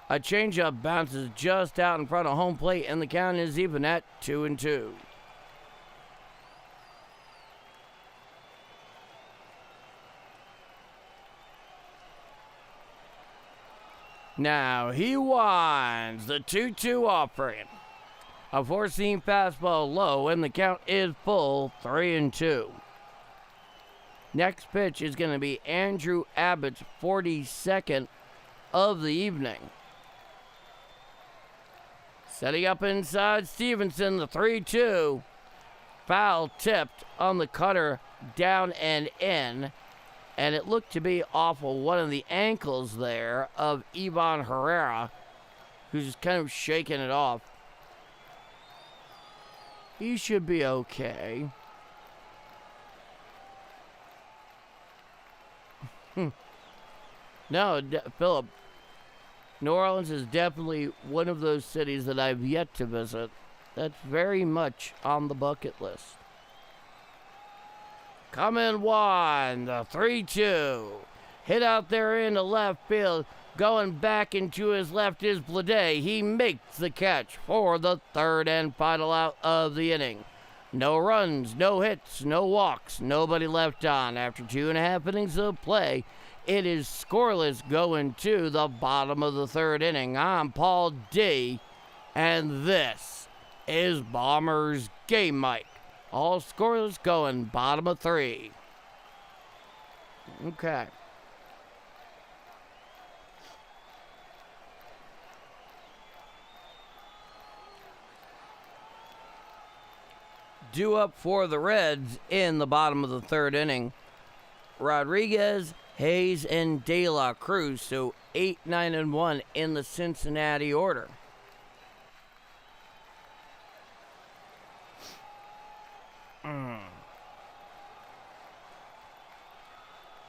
A changeup bounces just out in front of home plate, and the count is even at 2-2. Now he winds the 2-2 offering. A four-seam fastball low, and the count is full, 3-2. Next pitch is going to be Andrew Abbott's 42nd of the evening. Setting up inside Stevenson, the 3-2. Foul tipped on the cutter, down and in. And it looked to be off of one of the ankles there of Ivan Herrera, who's just kind of shaking it off. He should be okay. No, Philip, New Orleans is definitely one of those cities that I've yet to visit. That's very much on the bucket list. Coming one, the 3-2. Hit out there into left field. Going back into his left is Blade. He makes the catch for the third and final out of the inning. No runs, no hits, no walks, nobody left on. After 2.5 innings of play, it is scoreless going to the bottom of the third inning. I'm Paul D, and this is Bombers Game Mike. All scoreless going, bottom of 3. Okay. Due up for the Reds in the bottom of the third inning. Rodriguez, Hayes, and De La Cruz, so 8, 9, and 1 in the Cincinnati order.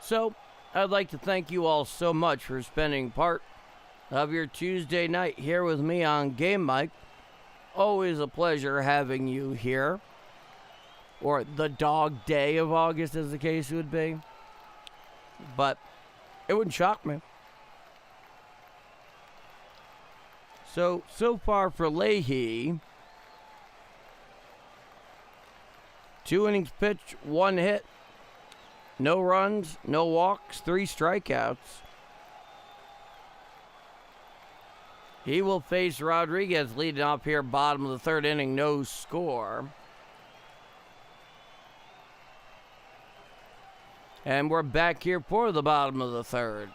So, I'd like to thank you all so much for spending part of your Tuesday night here with me on Game Mike. Always a pleasure having you here. Or the dog day of August, as the case would be. But it wouldn't shock me. So far for Leahy, 2 innings pitched, 1 hit, no runs, no walks, 3 strikeouts. He will face Rodriguez leading off here, bottom of the third inning, no score. And we're back here for the bottom of the third.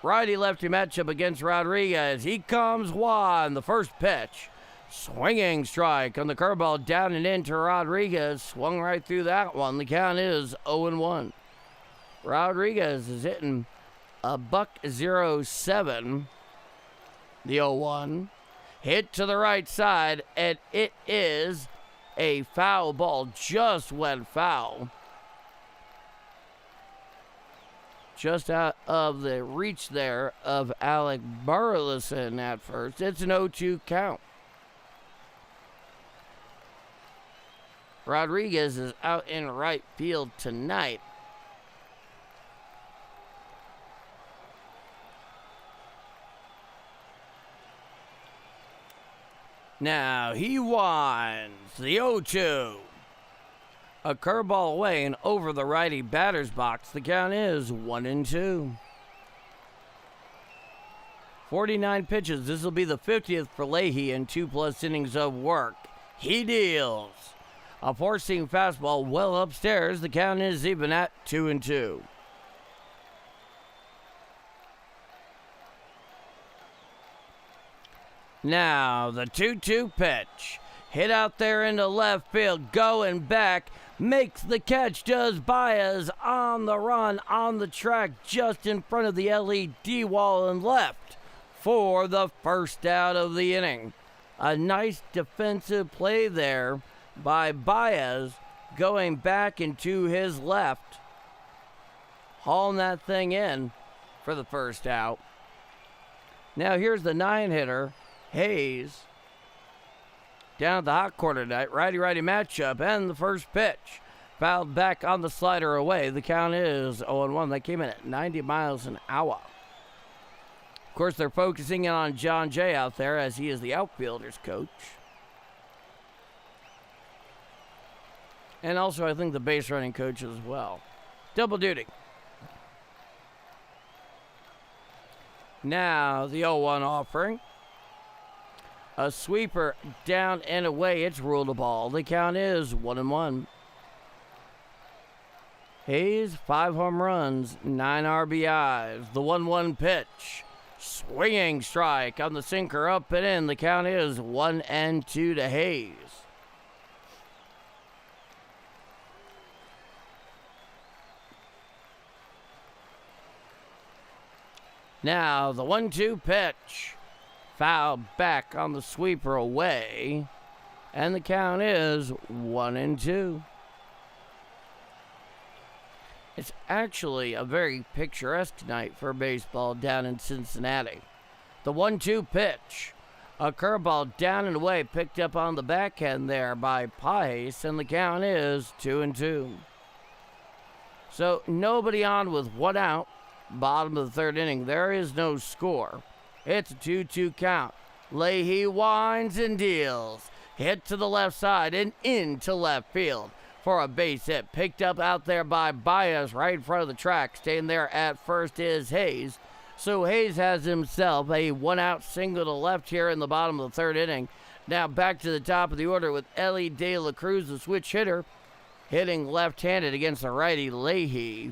Righty-lefty matchup against Rodriguez. He comes one. The first pitch. Swinging strike on the curveball down and into Rodriguez. Swung right through that one. The count is 0-1. Rodriguez is hitting a .07. The 0-1. Hit to the right side, and it is a foul ball. Just went foul. Just out of the reach there of Alec Burleson at first. It's an 0-2 count. Rodriguez is out in right field tonight. Now he winds the 0-2. A curveball away and over the righty batter's box. The count is 1-2. 49 pitches. This will be the 50th for Leahy in 2+ innings of work. He deals a four-seam fastball well upstairs. The count is even at 2-2. Now the 2-2 pitch. Hit out there into left field. Going back. Makes the catch. Does Baez on the run on the track just in front of the LED wall and left for the first out of the inning. A nice defensive play there by Baez going back into his left. Hauling that thing in for the first out. Now here's the 9-hitter. Hayes down at the hot corner tonight, righty-righty matchup, and the first pitch fouled back on the slider away. The count is 0-1. That came in at 90 miles an hour. Of course, they're focusing in on John Jay out there as he is the outfielders coach. And also, I think the base running coach as well. Double duty. Now, the 0-1 offering. A sweeper down and away. It's ruled a ball. The count is 1-1. Hayes, 5 home runs, 9 RBIs. The 1-1 pitch. Swinging strike on the sinker up and in. The count is 1-2 to Hayes. Now the 1-2 pitch. Foul back on the sweeper away. And the count is 1-2. It's actually a very picturesque night for baseball down in Cincinnati. The 1-2 pitch. A curveball down and away, picked up on the backhand there by Pace, and the count is 2-2. So nobody on with 1 out. Bottom of the third inning. There is no score. It's a 2-2 count. Leahy winds and deals. Hit to the left side and into left field for a base hit. Picked up out there by Baez right in front of the track. Staying there at first is Hayes. So Hayes has himself a 1-out single to left here in the bottom of the third inning. Now back to the top of the order with Ellie De La Cruz, the switch hitter, hitting left-handed against the righty Leahy.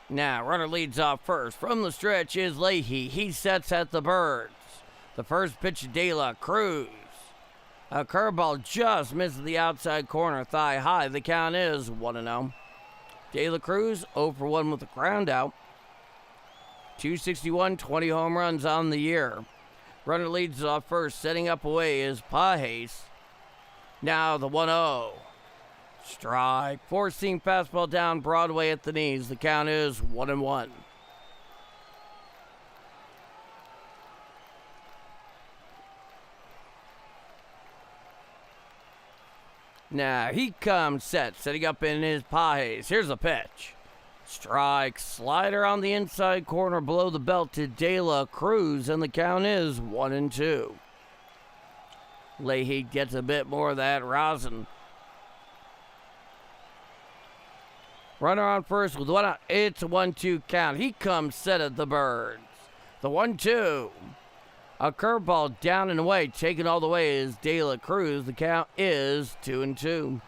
Now, runner leads off first. From the stretch is Leahy. He sets at the Birds. The first pitch to De La Cruz. A curveball just misses the outside corner, thigh high. The count is 1-0. De La Cruz 0 for 1 with a ground out. 261, 20 home runs on the year. Runner leads off first. Setting up away is Pace. Now the 1-0. Strike. Four-seam fastball down Broadway at the knees. The count is 1-1. Now he comes set, setting up in his Pace. Here's a pitch. Strike. Slider on the inside corner below the belt to De La Cruz, and the count is 1-2. Leahy gets a bit more of that rosin. Runner on first with 1 out. It's a 1-2 count. He comes set at the Birds. The 1-2. A curveball down and away. Taken all the way is De La Cruz. The count is 2-2.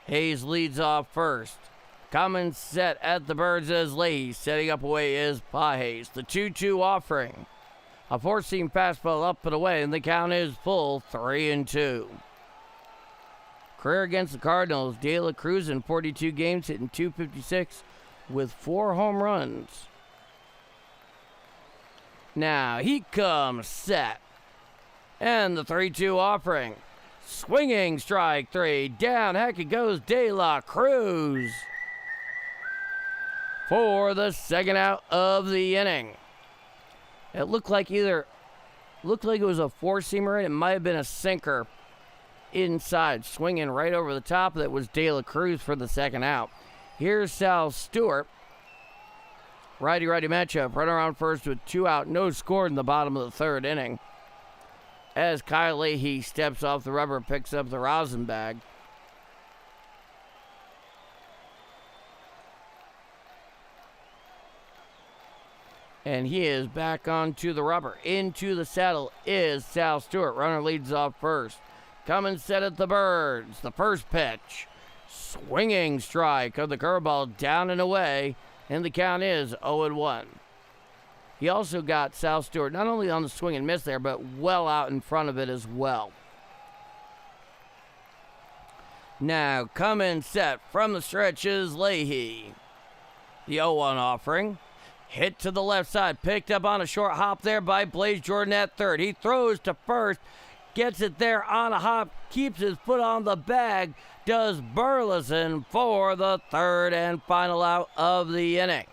Hayes leads off first. Coming set at the Birds as Leahy. Setting up away is Pace. The 2-2 offering. A four-seam fastball up and away, and the count is full, 3-2. Career against the Cardinals, De La Cruz in 42 games, hitting .256 with 4 home runs. Now he comes set. And the 3-2 offering. Swinging strike 3. Down, heck it goes De La Cruz for the second out of the inning. It looked like it was a four-seamer, and it might have been a sinker inside, swinging right over the top of it was De La Cruz for the second out. Here's Sal Stewart. Righty-righty matchup. Runner on first with 2 out. No score in the bottom of the 3rd inning. As Kyle Leahy steps off the rubber, picks up the rosin bag. And he is back onto the rubber. Into the saddle is Sal Stewart. Runner leads off first. Coming set at the Birds. The first pitch. Swinging strike of the curveball down and away. And the count is 0-1. He also got Sal Stewart not only on the swing and miss there, but well out in front of it as well. Now, coming set from the stretch is Leahy. The 0-1 offering. Hit to the left side. Picked up on a short hop there by Blaze Jordan at third. He throws to first. Gets it there on a hop. Keeps his foot on the bag. Does Burleson for the 3rd and final out of the inning.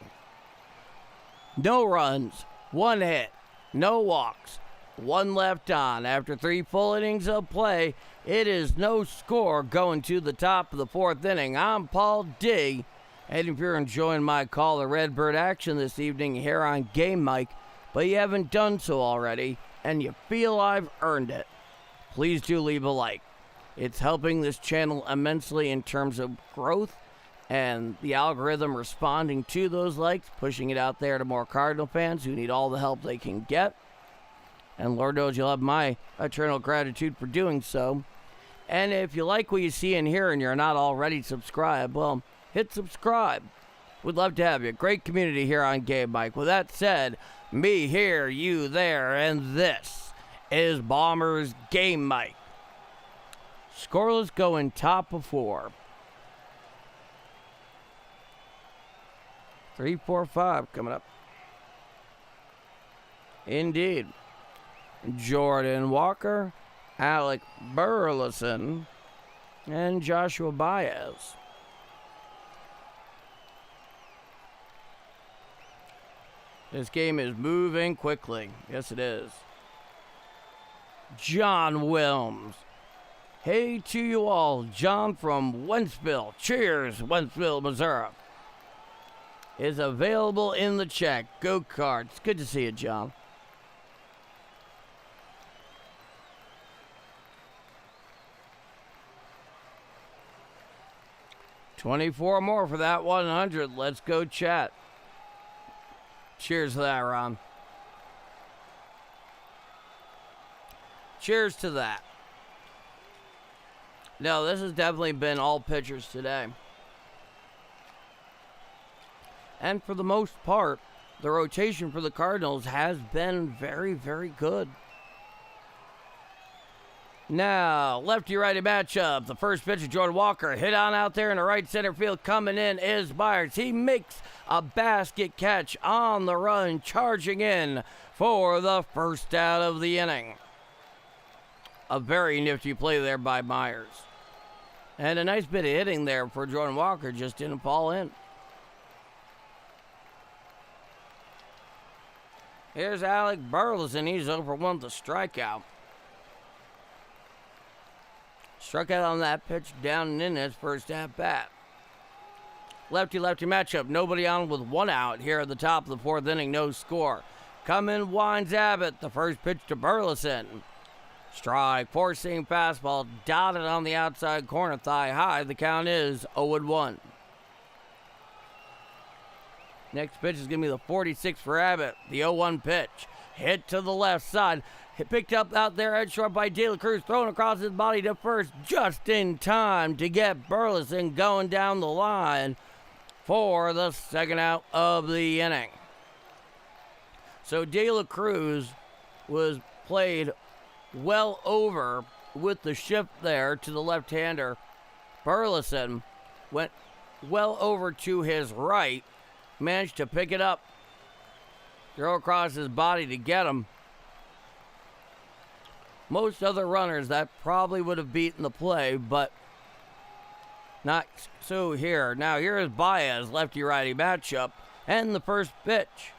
No runs, 1 hit, no walks, 1 left on. After 3 full innings of play, it is no score going to the top of the 4th inning. I'm Paul D. And if you're enjoying my call of Redbird action this evening here on Game Mike, but you haven't done so already, and you feel I've earned it, please do leave a like. It's helping this channel immensely in terms of growth and the algorithm responding to those likes, pushing it out there to more Cardinal fans who need all the help they can get. And Lord knows you'll have my eternal gratitude for doing so. And if you like what you see and hear and you're not already subscribed, well, hit subscribe. We'd love to have you. Great community here on Game Mike. With that said, me here, you there, and this is Bombers Game Mike. Scoreless going top of 4. 3, 4, 5 coming up. Indeed. Jordan Walker, Alec Burleson, and Joshua Baez. This game is moving quickly. Yes, it is. John Wilms. Hey to you all. John from Wentzville. Cheers, Wentzville, Missouri. Is available in the chat. Go Cards. Good to see you, John. $24 more for that 100. Let's go chat. Cheers to that, Ron. Cheers to that. No, this has definitely been all pitchers today. And for the most part, the rotation for the Cardinals has been very, very good. Now, lefty-righty matchup. The first pitch of Jordan Walker. Hit on out there in the right center field. Coming in is Byers. He makes a basket catch on the run, charging in for the first out of the inning. A very nifty play there by Myers. And a nice bit of hitting there for Jordan Walker. Just didn't fall in. Here's Alec Burleson. He's over 1 with a strikeout. Struck out on that pitch down and in his first at-bat. Lefty-lefty matchup. Nobody on with 1 out here at the top of the 4th inning. No score. Coming winds Abbott. The first pitch to Burleson. Strike. Four-seam fastball. Dotted on the outside corner. Thigh high. The count is 0-1. Next pitch is going to be the 46 for Abbott. The 0-1 pitch. Hit to the left side. Picked up out there at short by De La Cruz. Thrown across his body to first. Just in time to get Burleson going down the line for the second out of the inning. So De La Cruz was played well over with the shift there to the left-hander. Burleson went well over to his right. Managed to pick it up. Throw across his body to get him. Most other runners, that probably would have beaten the play, but not so here. Now here is Baez, lefty-righty matchup, and the first pitch.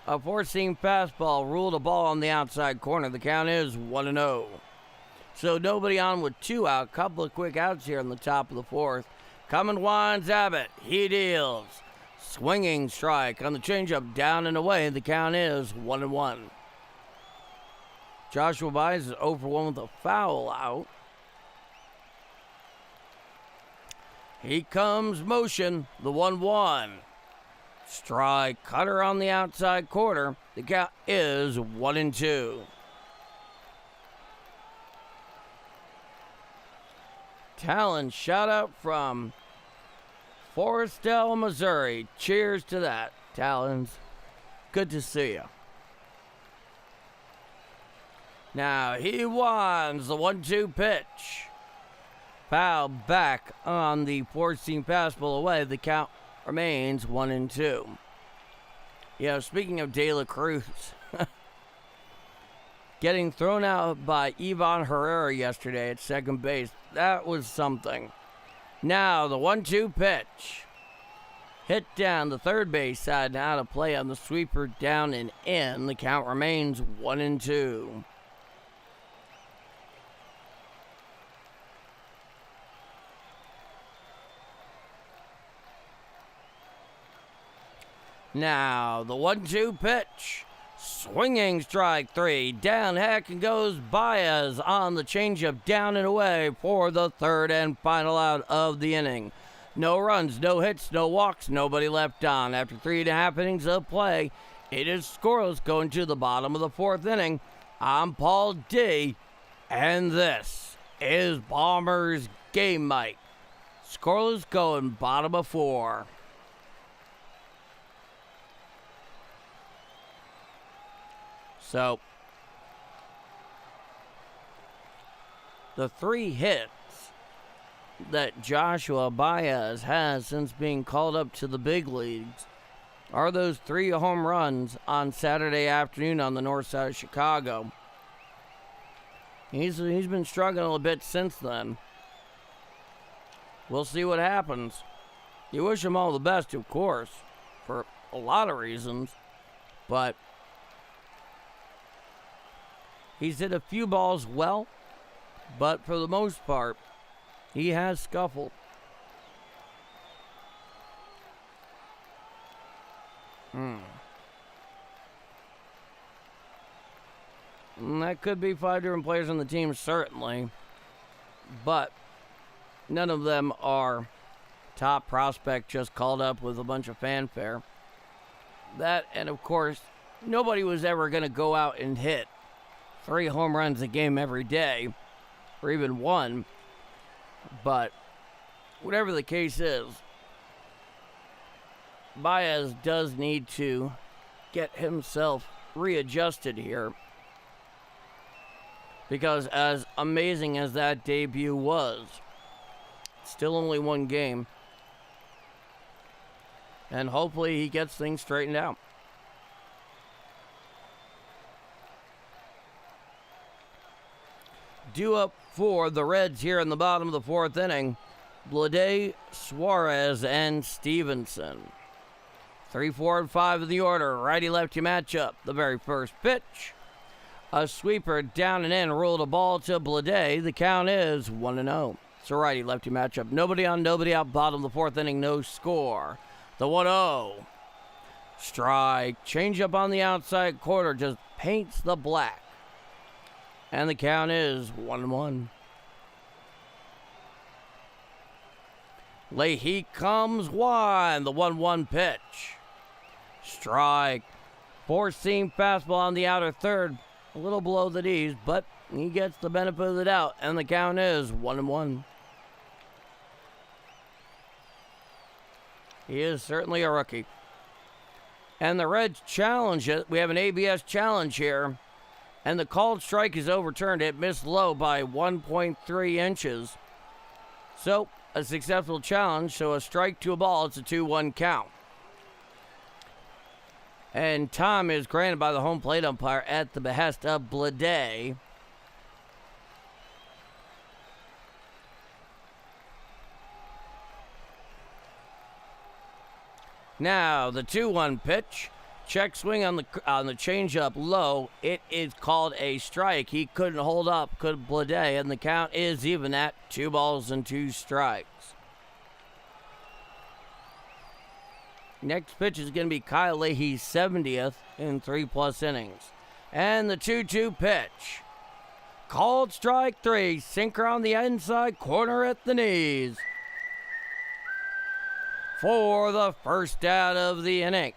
A four-seam fastball ruled a ball on the outside corner. The count is 1-0. So nobody on with 2 out. Couple of quick outs here in the top of the 4th. Coming winds Abbott. He deals. Swinging strike on the changeup, down and away. The count is 1-1. Joshua Baez is 0 for 1 with a foul out. He comes motion, the 1-1. Strike cutter on the outside corner. The count is 1-2. Talon shout out from Forestville, Missouri. Cheers to that, Talons. Good to see you. Now he winds the 1-2 pitch. Foul back on the 4-seam fastball away. The count remains 1-2. Yeah, speaking of De La Cruz, getting thrown out by Ivan Herrera yesterday at second base, that was something. Now the 1-2 pitch. Hit down the third base side, now to play on the sweeper down and in. The count remains 1-2. Now, the 1-2 pitch. Swinging strike 3. Down heck and goes Baez on the changeup, down and away for the third and final out of the inning. No runs, no hits, no walks, nobody left on. After 3.5 innings of play, it is scoreless going to the bottom of the 4th inning. I'm Paul D, and this is Bombers Game Mike. Scoreless going bottom of 4. So, the 3 hits that Joshua Baez has since being called up to the big leagues are those 3 home runs on Saturday afternoon on the north side of Chicago. He's been struggling a bit since then. We'll see what happens. You wish him all the best, of course, for a lot of reasons, but he's hit a few balls well, but for the most part, he has scuffled. That could be 5 different players on the team, certainly, but none of them are top prospect just called up with a bunch of fanfare. That, and of course, nobody was ever going to go out and hit 3 home runs a game every day, or even 1. But whatever the case is, Baez does need to get himself readjusted here, because as amazing as that debut was, still only 1 game, and hopefully he gets things straightened out. Due up for the Reds here in the bottom of the 4th inning, Blade, Suarez, and Stevenson. 3, 4, and 5 of the order. Righty-lefty matchup. The very first pitch. A sweeper down and in. Ruled a ball to Blade. The count is 1-0. It's a righty-lefty matchup. Nobody on, nobody out. Bottom of the 4th inning. No score. The 1-0. Strike. Changeup on the outside corner. Just paints the black. And the count is 1-1. Leahy comes wide. The 1-1 pitch. Strike. 4-seam fastball on the outer third. A little below the knees, but he gets the benefit of the doubt. And the count is 1-1. He is certainly a rookie. And the Reds challenge it. We have an ABS challenge here. And the called strike is overturned. It missed low by 1.3 inches. So, a successful challenge. So, a strike to a ball. It's a 2-1 count. And time is granted by the home plate umpire at the behest of Blade. Now, the 2-1 pitch. Check swing on the changeup low. It is called a strike. He couldn't hold up, couldn't play, and the count is even at 2 balls and 2 strikes. Next pitch is going to be Kyle Leahy's 70th in 3+ innings. And the 2-2 pitch. Called strike 3. Sinker on the inside corner at the knees. For the first out of the inning.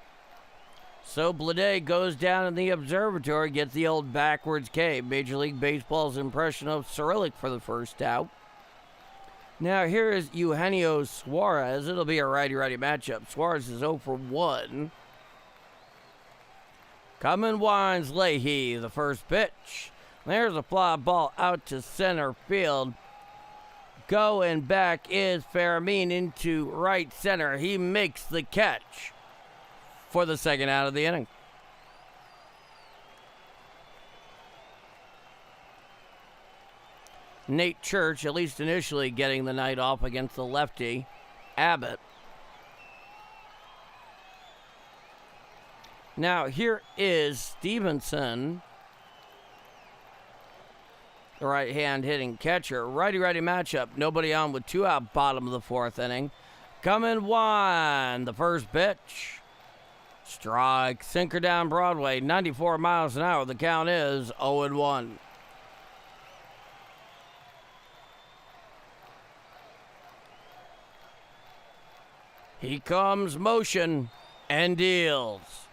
So Blade goes down in the observatory, gets the old backwards K. Major League Baseball's impression of Cyrillic for the first out. Now here is Eugenio Suarez. It'll be a righty-righty matchup. Suarez is 0 for 1. Coming winds Leahy, the first pitch. There's a fly ball out to center field. Going back is Fermin into right center. He makes the catch for the second out of the inning. Nate Church, at least initially, getting the night off against the lefty, Abbott. Now, here is Stevenson, the right-hand hitting catcher. Righty-righty matchup. Nobody on with 2 out, bottom of the 4th inning. Coming one, the first pitch. Strike, sinker down Broadway, 94 miles an hour. The count is 0-1. He comes motion and deals.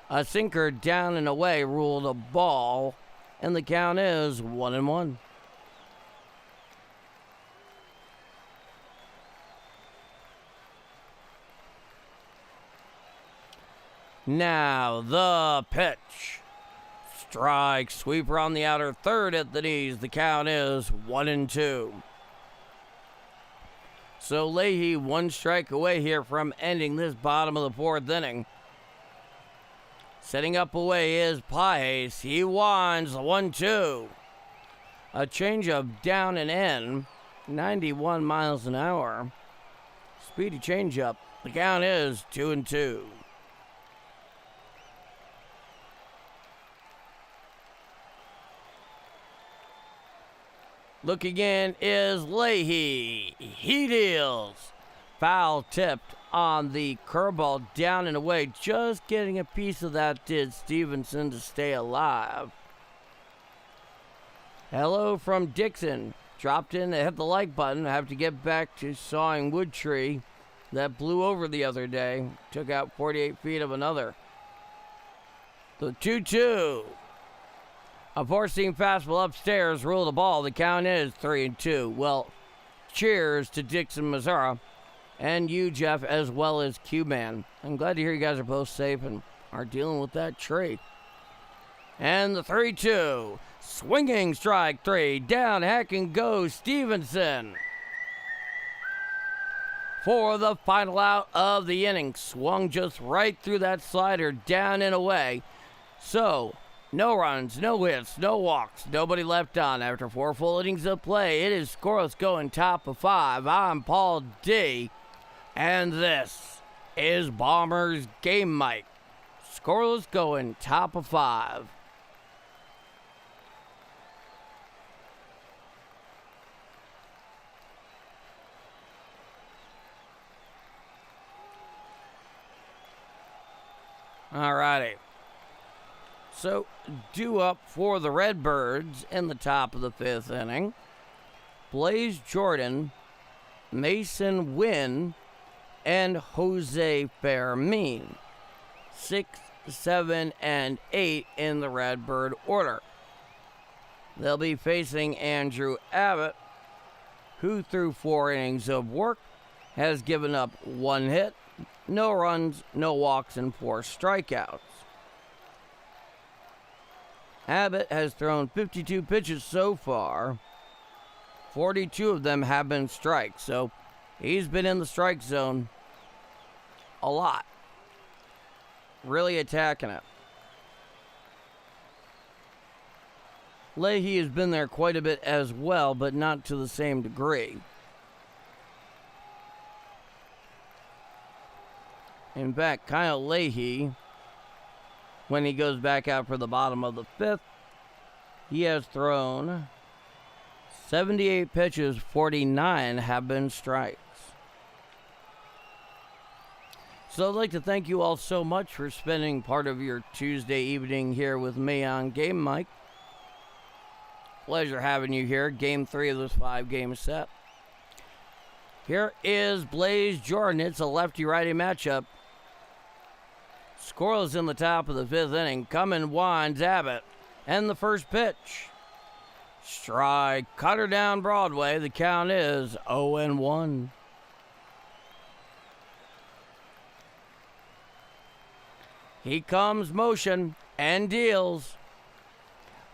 A sinker down and away ruled a ball, and the count is 1-1. Now the pitch. Strike, sweeper on the outer third at the knees. The count is 1-2. So Leahy 1 strike away here from ending this bottom of the 4th inning. Setting up away is Paes. He winds the 1-2. A changeup down and in, 91 miles an hour. Speedy changeup. The count is 2-2. Looking in is Leahy. He deals. Foul tipped on the curveball down and away. Just getting a piece of that did Stevenson to stay alive. Hello from Dixon. Dropped in to hit the like button. I have to get back to sawing wood tree that blew over the other day. Took out 48 feet of another. The 2-2. A four-seam fastball upstairs ruled the ball. The count is 3-2. Well, cheers to Dixon, Missouri, and you, Jeff, as well as Q-Man. I'm glad to hear you guys are both safe and are dealing with that tree. And the 3-2. Swinging strike 3. Down, heck, and goes Stevenson. For the final out of the inning. Swung just right through that slider, down and away. So, no runs, no hits, no walks, nobody left on after 4 full innings of play. It is scoreless going top of 5. I'm Paul D, and this is Bombers Game Mic. Scoreless going top of 5. Alrighty. So, due up for the Redbirds in the top of the 5th inning. Blaze Jordan, Mason Wynn, and Jose Fermin. 6, 7, and 8 in the Redbird order. They'll be facing Andrew Abbott, who through 4 innings of work has given up 1 hit, no runs, no walks, and 4 strikeouts. Abbott has thrown 52 pitches so far. 42 of them have been strikes, so he's been in the strike zone a lot. Really attacking it. Leahy has been there quite a bit as well, but not to the same degree. In fact, Kyle Leahy when he goes back out for the bottom of the fifth. He has thrown 78 pitches, 49 have been strikes. So I'd like to thank you all so much for spending part of your Tuesday evening here with me on Game Mike. Pleasure having you here. Game 3 of this 5-game set. Here is Blaze Jordan. It's a lefty-righty matchup. Scoreless in the top of the 5th inning. Coming winds Abbott. And the first pitch. Strike. Cutter down Broadway. The count is 0-1. He comes motion and deals.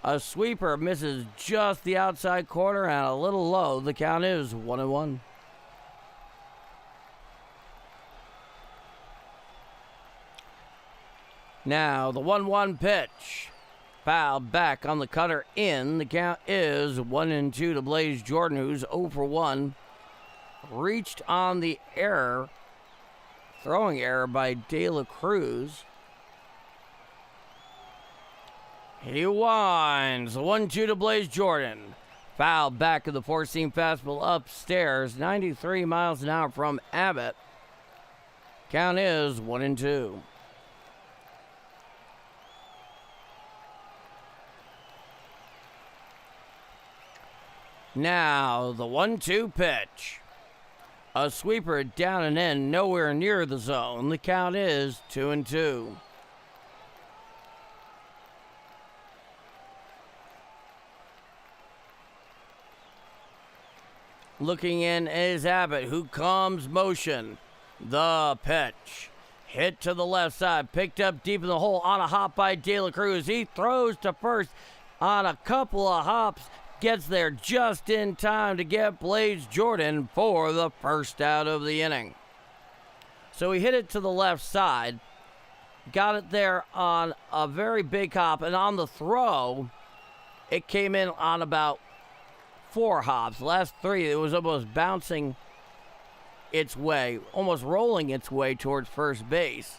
A sweeper misses just the outside corner and a little low. The count is 1-1. Now the 1-1 pitch. Foul back on the cutter in. The count is 1-2 to Blaze Jordan, who's 0 for 1. Reached on the error. Throwing error by De La Cruz. He winds. 1-2 to Blaze Jordan. Foul back of the four-seam fastball upstairs. 93 miles an hour from Abbott. Count is 1-2. Now the 1-2 pitch. A sweeper down and in, nowhere near the zone. The count is 2-2. Looking in is Abbott, who comes motion. The pitch. Hit to the left side. Picked up deep in the hole on a hop by De La Cruz. He throws to first on a couple of hops. Gets there just in time to get Blaze Jordan for the first out of the inning. So he hit it to the left side. Got it there on a very big hop. And on the throw, it came in on about 4 hops. The last 3, it was almost bouncing its way, almost rolling its way towards first base.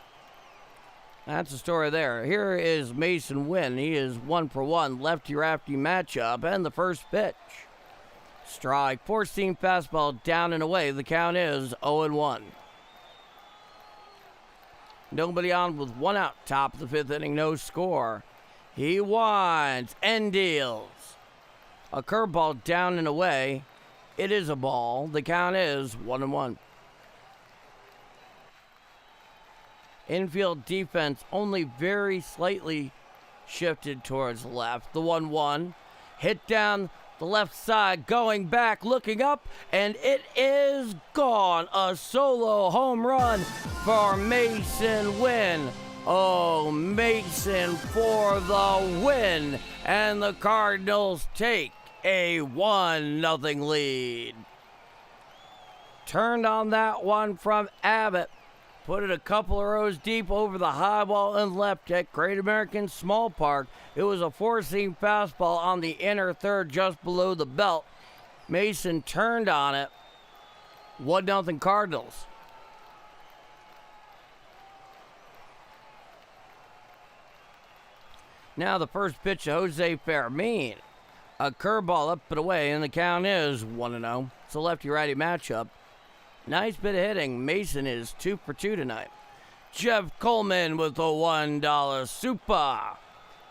That's the story there. Here is Mason Wynn. He is 1 for 1, lefty-righty matchup, and the first pitch. Strike, four-seam fastball down and away. The count is 0-1. Nobody on with 1 out, top of the 5th inning, no score. He winds and deals. A curveball down and away. It is a ball. The count is 1-1. Infield defense only very slightly shifted towards left. The 1-1. Hit down the left side, going back, looking up, and it is gone. A solo home run for Mason Wynn. Oh, Mason for the win. And the Cardinals take a 1-0 lead. Turned on that one from Abbott. Put it a couple of rows deep over the high wall and left at Great American Ballpark. It was a four-seam fastball on the inner third just below the belt. Mason turned on it. 1-0 Cardinals. Now the first pitch to Jose Fermin. A curveball up and away, and the count is 1-0. It's a lefty-righty matchup. Nice bit of hitting. Mason is 2 for 2 tonight. Jeff Coleman with a $1 super.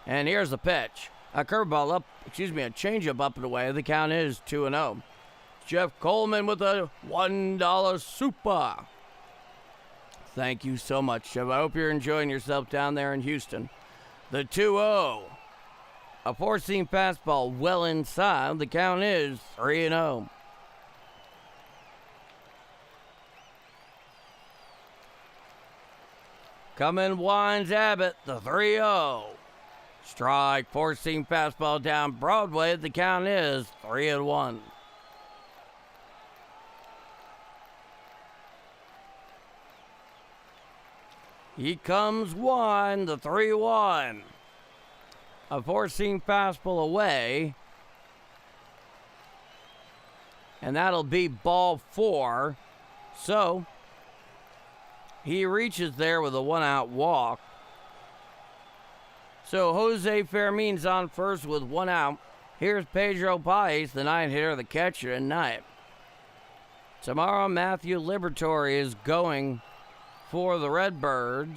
And here's the pitch. A curveball a changeup up and away. The count is 2-0. Jeff Coleman with a $1 super. Thank you so much, Jeff. I hope you're enjoying yourself down there in Houston. The 2-0. A four-seam fastball well inside. The count is 3-0. Coming winds Abbott, the 3-0. Strike, four-seam fastball down Broadway. The count is 3-1. He comes one, the 3-1. A four-seam fastball away. And that'll be ball 4. So he reaches there with a 1-out walk. So Jose Fermin's on first with 1 out. Here's Pedro Paez, the 9-hitter, the catcher tonight. Tomorrow, Matthew Liberatore is going for the Redbirds.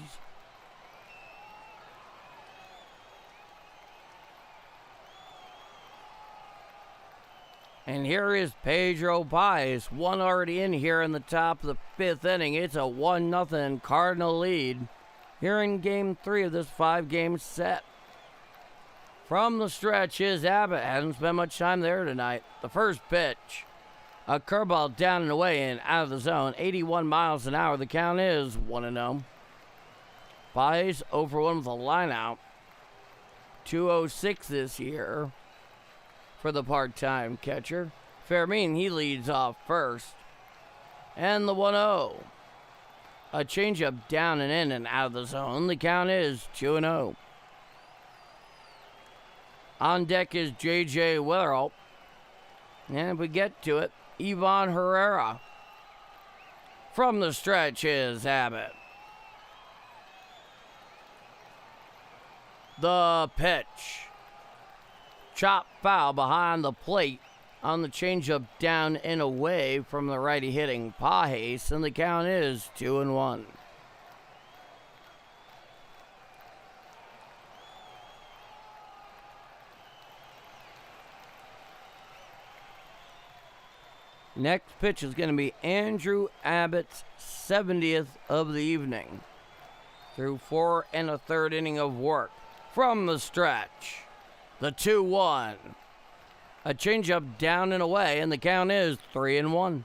And here is Pedro Paez, one already in here in the top of the 5th inning. It's a 1-0 Cardinal lead here in Game 3 of this 5-game set. From the stretch is Abbott. Hasn't spent much time there tonight. The first pitch, a curveball down and away and out of the zone. 81 miles an hour. The count is 1-0. Paez 0 for 1 with a line out. 206 this year for the part-time catcher. Fermin, he leads off first. And the 1-0. A changeup down and in and out of the zone. The count is 2-0. On deck is J.J. Weatherall. And if we get to it, Ivan Herrera. From the stretch is Abbott. The pitch. Chop foul behind the plate on the changeup down and away from the righty hitting Paez, and the count is 2-1. Next pitch is going to be Andrew Abbott's 70th of the evening. Through 4 1/3 inning of work. From the stretch, the 2-1. A changeup down and away, and the count is 3-1.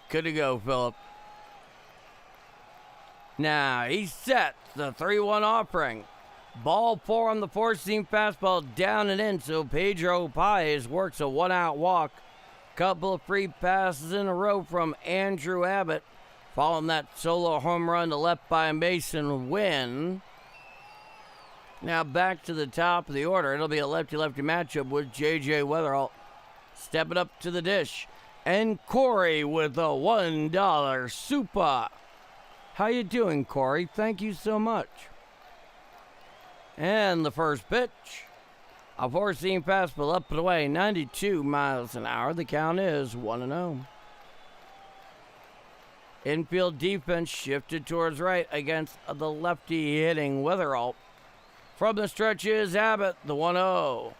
Good to go, Phillip. Now he's set. The 3-1 offering. Ball 4 on the 4-seam fastball down and in, so Pedro Paez works a 1-out walk. Couple of free passes in a row from Andrew Abbott, following that solo home run to left by Mason Wynn. Now back to the top of the order. It'll be a lefty-lefty matchup with J.J. Weatherall stepping up to the dish. And Corey with a $1 super. How you doing, Corey? Thank you so much. And the first pitch. A 4-seam fastball up and away, 92 miles an hour. The count is 1-0. Infield defense shifted towards right against the lefty hitting Weatherall. From the stretch is Abbott, the 1-0.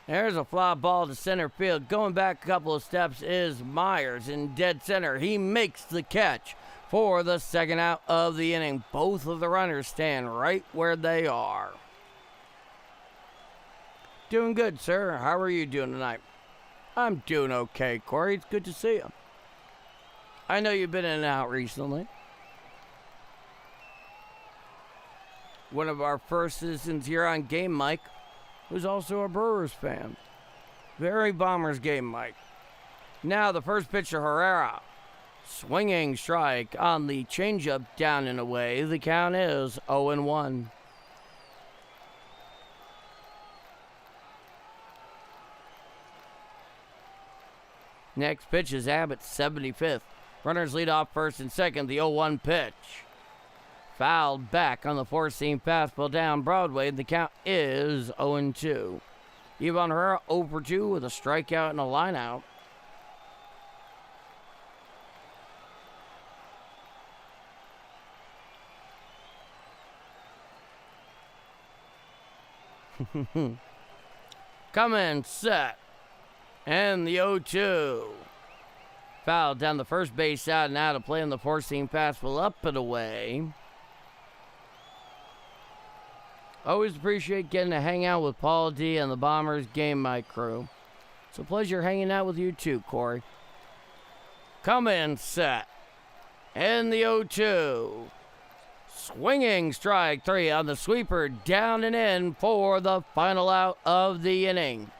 There's a fly ball to center field. Going back a couple of steps is Myers in dead center. He makes the catch for the second out of the inning. Both of the runners stand right where they are. Doing good, sir. How are you doing tonight? I'm doing okay, Corey. It's good to see you. I know you've been in and out recently. One of our first citizens here on Game Mike, who's also a Brewers fan. Very Bombers game, Mike. Now the first pitch to Herrera. Swinging strike on the changeup down and away. The count is 0-1. Next pitch is Abbott's 75th. Runners lead off first and second. The 0-1 pitch. Fouled back on the 4-seam fastball down Broadway. The count is 0-2. Ivan Herrera 0 for 2 with a strikeout and a lineout. Come in, set. And the 0-2. Fouled down the first base side and out of play on the 4-seam fastball up and away. Always appreciate getting to hang out with Paul D and the Bombers Game Mike crew. It's a pleasure hanging out with you too, Corey. Come in, set. And the 0-2. Swinging strike 3 on the sweeper down and in for the final out of the inning.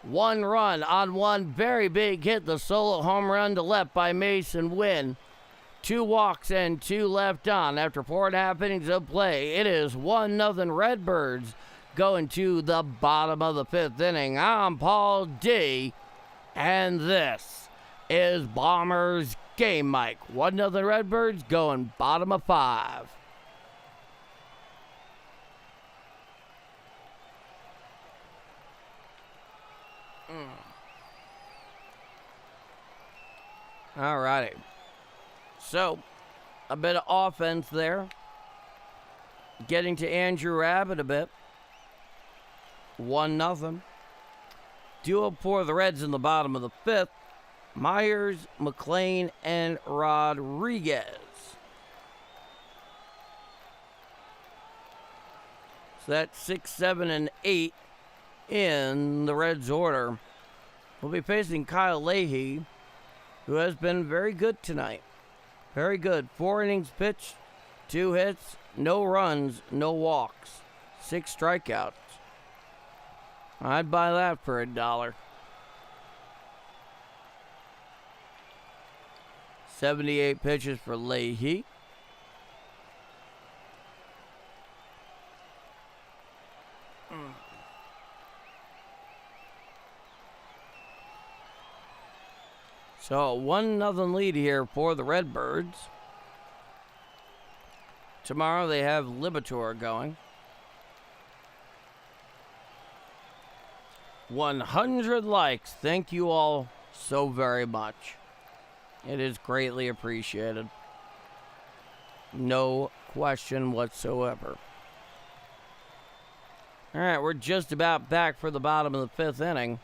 1 run on 1 very big hit, the solo home run to left by Mason Wynn. 2 walks and 2 left on after 4.5 innings of play. It is 1-0 Redbirds going to the bottom of the 5th inning. I'm Paul D, and this is Bombers Game Mike. 1-0 Redbirds going bottom of 5. All righty. So, a bit of offense there. Getting to Andrew Abbott a bit. 1-0. Due up for the Reds in the bottom of the 5th. Myers, McLean, and Rodriguez. So that's 6, 7, and 8 in the Reds order. We'll be facing Kyle Leahy, who has been very good tonight. Very good. 4 innings pitched, 2 hits, no runs, no walks, 6 strikeouts. I'd buy that for $1. 78 pitches for Leahy. So, a 1-0 lead here for the Redbirds. Tomorrow they have Libator going. 100 likes. Thank you all so very much. It is greatly appreciated. No question whatsoever. All right, we're just about back for the bottom of the 5th inning.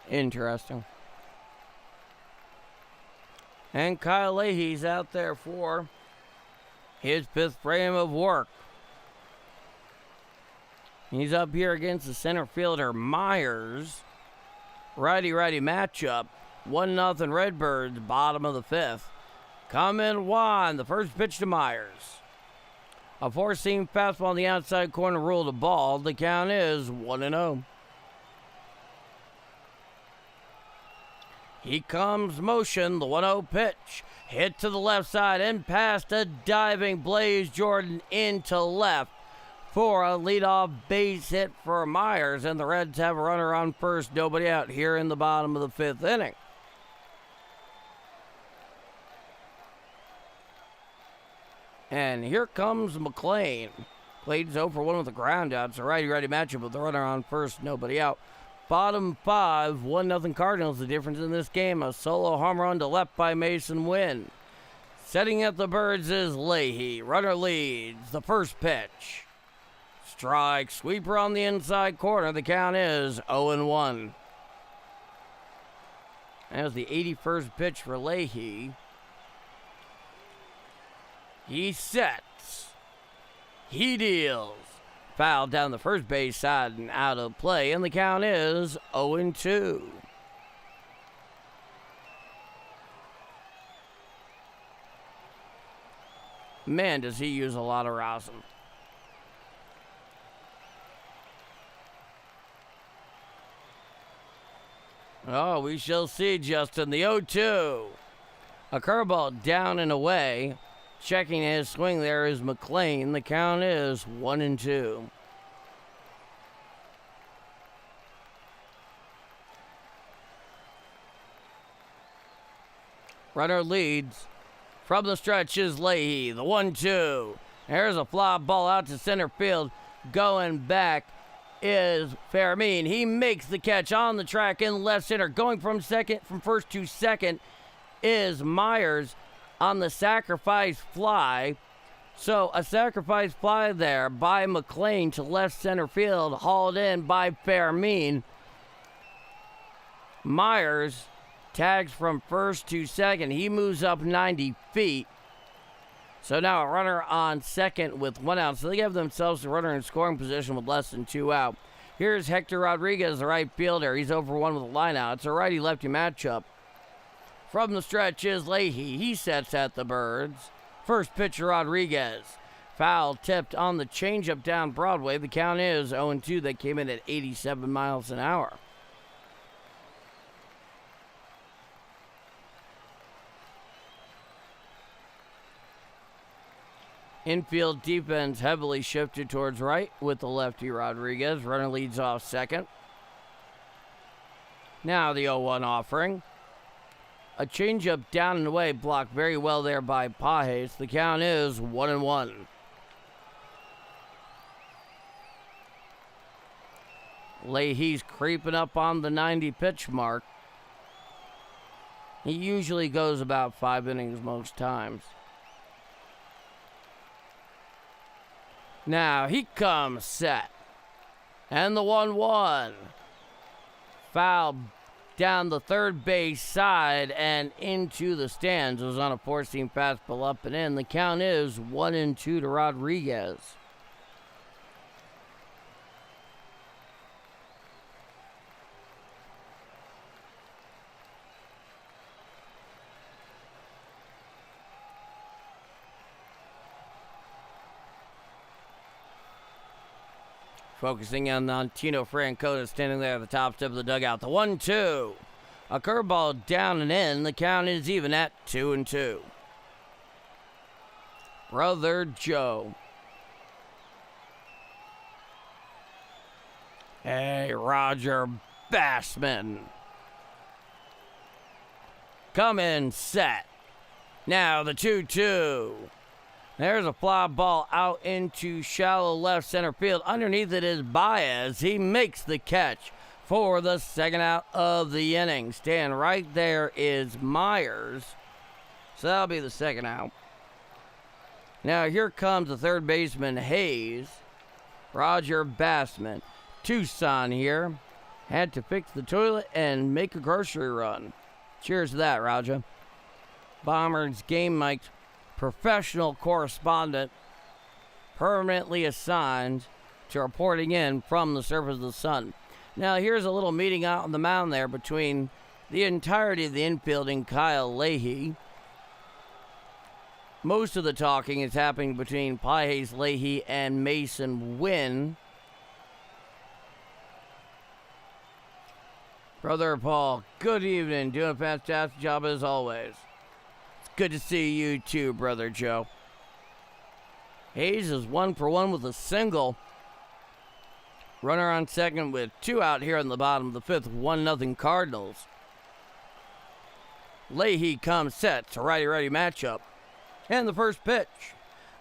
Interesting. And Kyle Leahy's out there for his 5th frame of work. He's up here against the center fielder Myers. Righty-righty matchup. 1-0 Redbirds, bottom of the 5th. Coming one, the first pitch to Myers. A 4-seam fastball on the outside corner ruled a ball. The count is 1-0. He comes motion, the 1-0 pitch. Hit to the left side and past a diving Blaze Jordan into left for a leadoff base hit for Myers. And the Reds have a runner on first, nobody out here in the bottom of the 5th inning. And here comes McLean. Played 0 for 1 with a ground out. It's a righty-righty matchup with the runner on first, nobody out. Bottom 5, 1-0 Cardinals. The difference in this game, a solo home run to left by Mason Wynn. Setting up the Birds is Leahy. Runner leads. The first pitch. Strike. Sweeper on the inside corner. The count is 0-1. That was the 81st pitch for Leahy. He sets. He deals. Foul down the first base side and out of play, and the count is 0-2. Man, does he use a lot of rosin. Oh, we shall see, Justin. The 0-2. A curveball down and away. Checking his swing there is McLean. The count is 1-2. Runner leads. From the stretch is Leahy. The 1-2. There's a fly ball out to center field. Going back is Fermin. He makes the catch on the track in left center. Going from first to second is Myers on the sacrifice fly. So a sacrifice fly there by McLean to left center field, hauled in by Fermin. Myers tags from first to second. He moves up 90 feet. So now a runner on second with 1 out. So they give themselves a runner in scoring position with less than 2 out. Here's Hector Rodriguez, the right fielder. He's over 1 with a line out. It's a righty-lefty matchup. From the stretch is Leahy. He sets at the Birds. First pitcher Rodriguez. Foul tipped on the changeup down Broadway. The count is 0-2. That came in at 87 miles an hour. Infield defense heavily shifted towards right with the lefty Rodriguez. Runner leads off second. Now the 0-1 offering. A changeup down and away, blocked very well there by Pages. The count is 1-1. Leahy's creeping up on the 90 pitch mark. He usually goes about 5 innings most times. Now he comes set. And the 1-1. Foul down the third base side and into the stands. It was on a four-seam fastball up and in. The count is 1-2 to Rodriguez. Focusing on Tino Francona standing there at the top step of the dugout. The 1-2. A curveball down and in. The count is even at 2-2. Brother Joe. Hey, Roger Bassman. Come in set. Now the 2-2. There's a fly ball out into shallow left center field. Underneath it is Baez. He makes the catch for the second out of the inning. Standing right there is Myers. So that'll be the second out. Now here comes the third baseman, Hayes. Roger Bassman. Tucson here. Had to fix the toilet and make a grocery run. Cheers to that, Roger. Bombers game mic. Professional correspondent permanently assigned to reporting in from the surface of the sun. Now here's a little meeting out on the mound there between the entirety of the infielding Kyle Leahy. Most of the talking is happening between Pages, Leahy, and Mason Wynn. Brother Paul, good evening. Doing a fantastic job as always. Good to see you too, Brother Joe. Hayes is 1 for 1 with a single. Runner on second with 2 out here in the bottom of the 5th. 1-0 Cardinals. Leahy comes set. It's a righty-righty matchup. And the first pitch.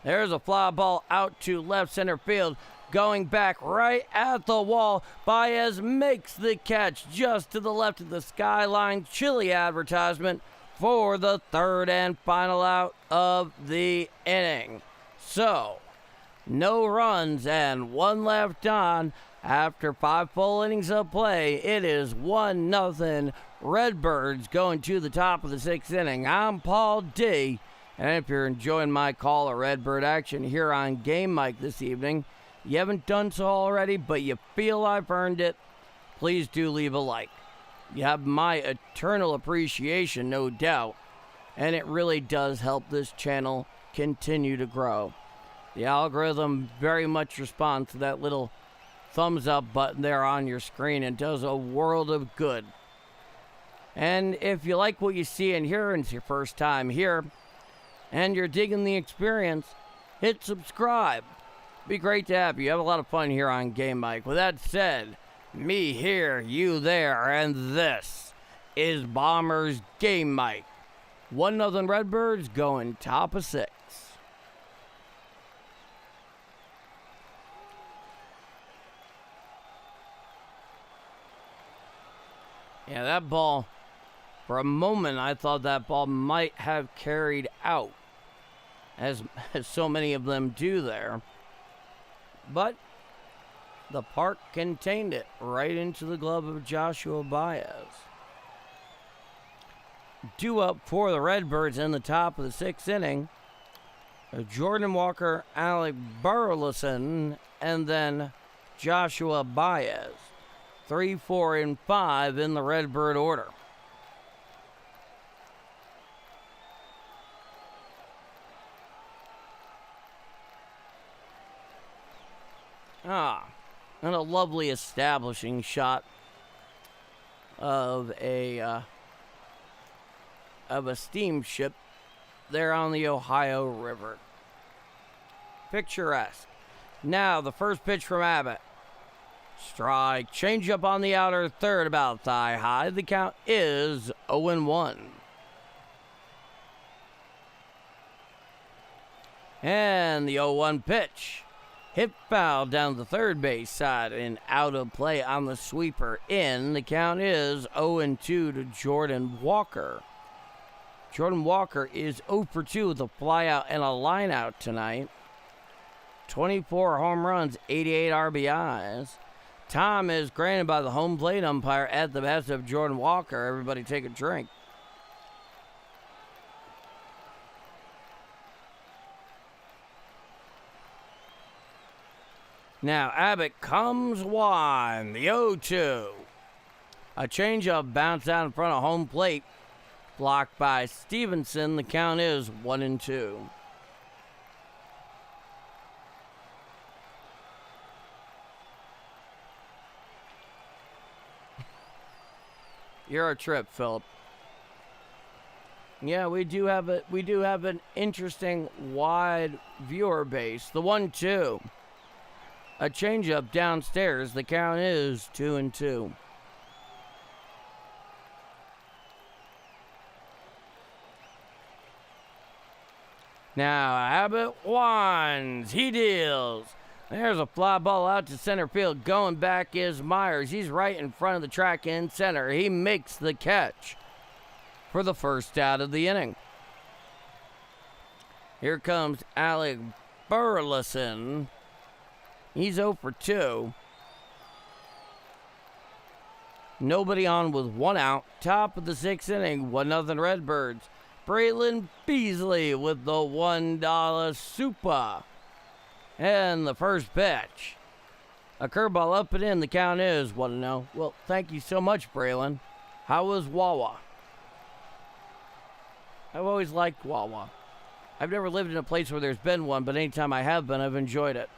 There's a fly ball out to left center field. Going back right at the wall. Baez makes the catch just to the left of the skyline. Chilly advertisement for the third and final out of the inning. So, no runs and 1 left on after 5 full innings of play. It is 1-0 Redbirds going to the top of the 6th inning. I'm Paul D. And if you're enjoying my call of Redbird action here on Game Mic this evening, you haven't done so already, but you feel I've earned it, please do leave a like. You have my eternal appreciation, no doubt, and it really does help this channel continue to grow. The algorithm very much responds to that little thumbs up button there on your screen and does a world of good. And if you like what you see and hear and it's your first time here and you're digging the experience, hit subscribe. Be great to have you. Have a lot of fun here on Game Mic. With that said, me here, you there, and this is Bombers Game Mic. 1-0 Redbirds going top of 6. Yeah, that ball, for a moment I thought that ball might have carried out, as so many of them do there. But the park contained it right into the glove of Joshua Baez. Due up for the Redbirds in the top of the 6th inning, Jordan Walker, Alec Burleson, and then Joshua Baez. 3, 4, and 5 in the Redbird order. And a lovely establishing shot of a steamship there on the Ohio River. Picturesque. Now the first pitch from Abbott. Strike. Changeup on the outer third, about thigh high. The count is 0-1. And the 0-1 pitch. Hit foul down the third base side and out of play on the sweeper in. The count is 0-2 to Jordan Walker. Jordan Walker is 0 for 2 with a flyout and a line out tonight. 24 home runs, 88 RBIs. Time is granted by the home plate umpire at the behest of Jordan Walker. Everybody take a drink. Now Abbott comes one, the 0-2. A changeup bounced out in front of home plate, blocked by Stevenson. The count is 1-2. You're a trip, Philip. Yeah, we do have an interesting wide viewer base. The 1-2. A changeup downstairs. The count is 2-2. Now Abbott winds. He deals. There's a fly ball out to center field. Going back is Myers. He's right in front of the track in center. He makes the catch for the first out of the inning. Here comes Alec Burleson. He's 0 for 2. Nobody on with 1 out. Top of the 6th inning. 1-0 Redbirds. Braylon Beasley with the $1 super. And the first pitch. A curveball up and in. The count is 1-0. Well, thank you so much, Braylon. How was Wawa? I've always liked Wawa. I've never lived in a place where there's been one, but anytime I have been, I've enjoyed it.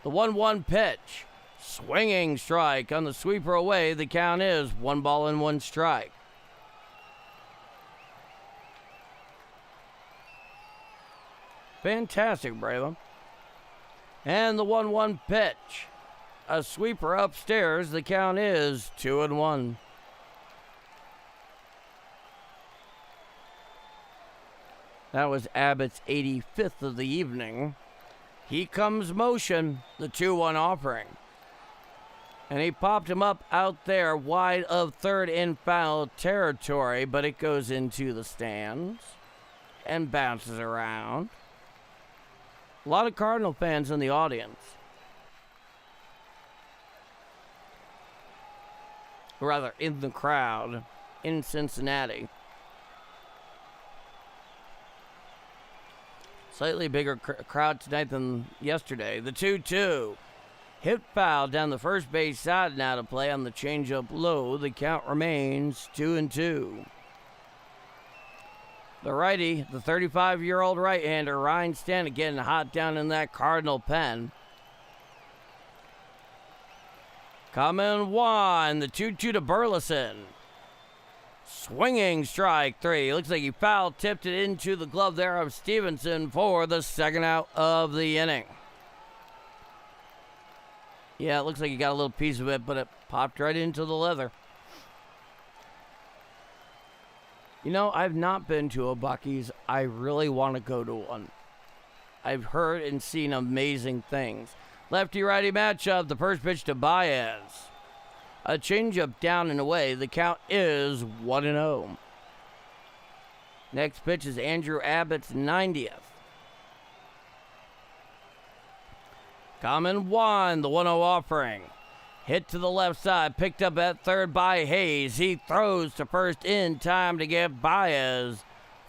The 1-1 pitch. Swinging strike on the sweeper away. The count is 1-1 strike. Fantastic, Braylon. And the 1-1 pitch. A sweeper upstairs. The count is 2-1. That was Abbott's 85th of the evening. He comes motion, the 2-1 offering. And he popped him up out there wide of third in foul territory, but it goes into the stands and bounces around. A lot of Cardinal fans in the audience. Or rather, in the crowd in Cincinnati. Slightly bigger crowd tonight than yesterday. The 2-2. Hit foul down the first base side and out of play on the changeup low. The count remains 2-2. The righty, the 35-year-old right-hander, Ryan Stanton, getting hot down in that Cardinal pen. Coming one, the 2-2 to Burleson. Swinging strike 3. Looks like he foul tipped it into the glove there of Stevenson for the second out of the inning. Yeah, it looks like he got a little piece of it, but it popped right into the leather. You know, I've not been to a Buc-ee's. I really want to go to one. I've heard and seen amazing things. Lefty-righty matchup, the first pitch to Baez. A changeup down and away. The count is 1-0. Next pitch is Andrew Abbott's 90th. Coming one, the 1-0 offering. Hit to the left side, picked up at third by Hayes. He throws to first in time to get Baez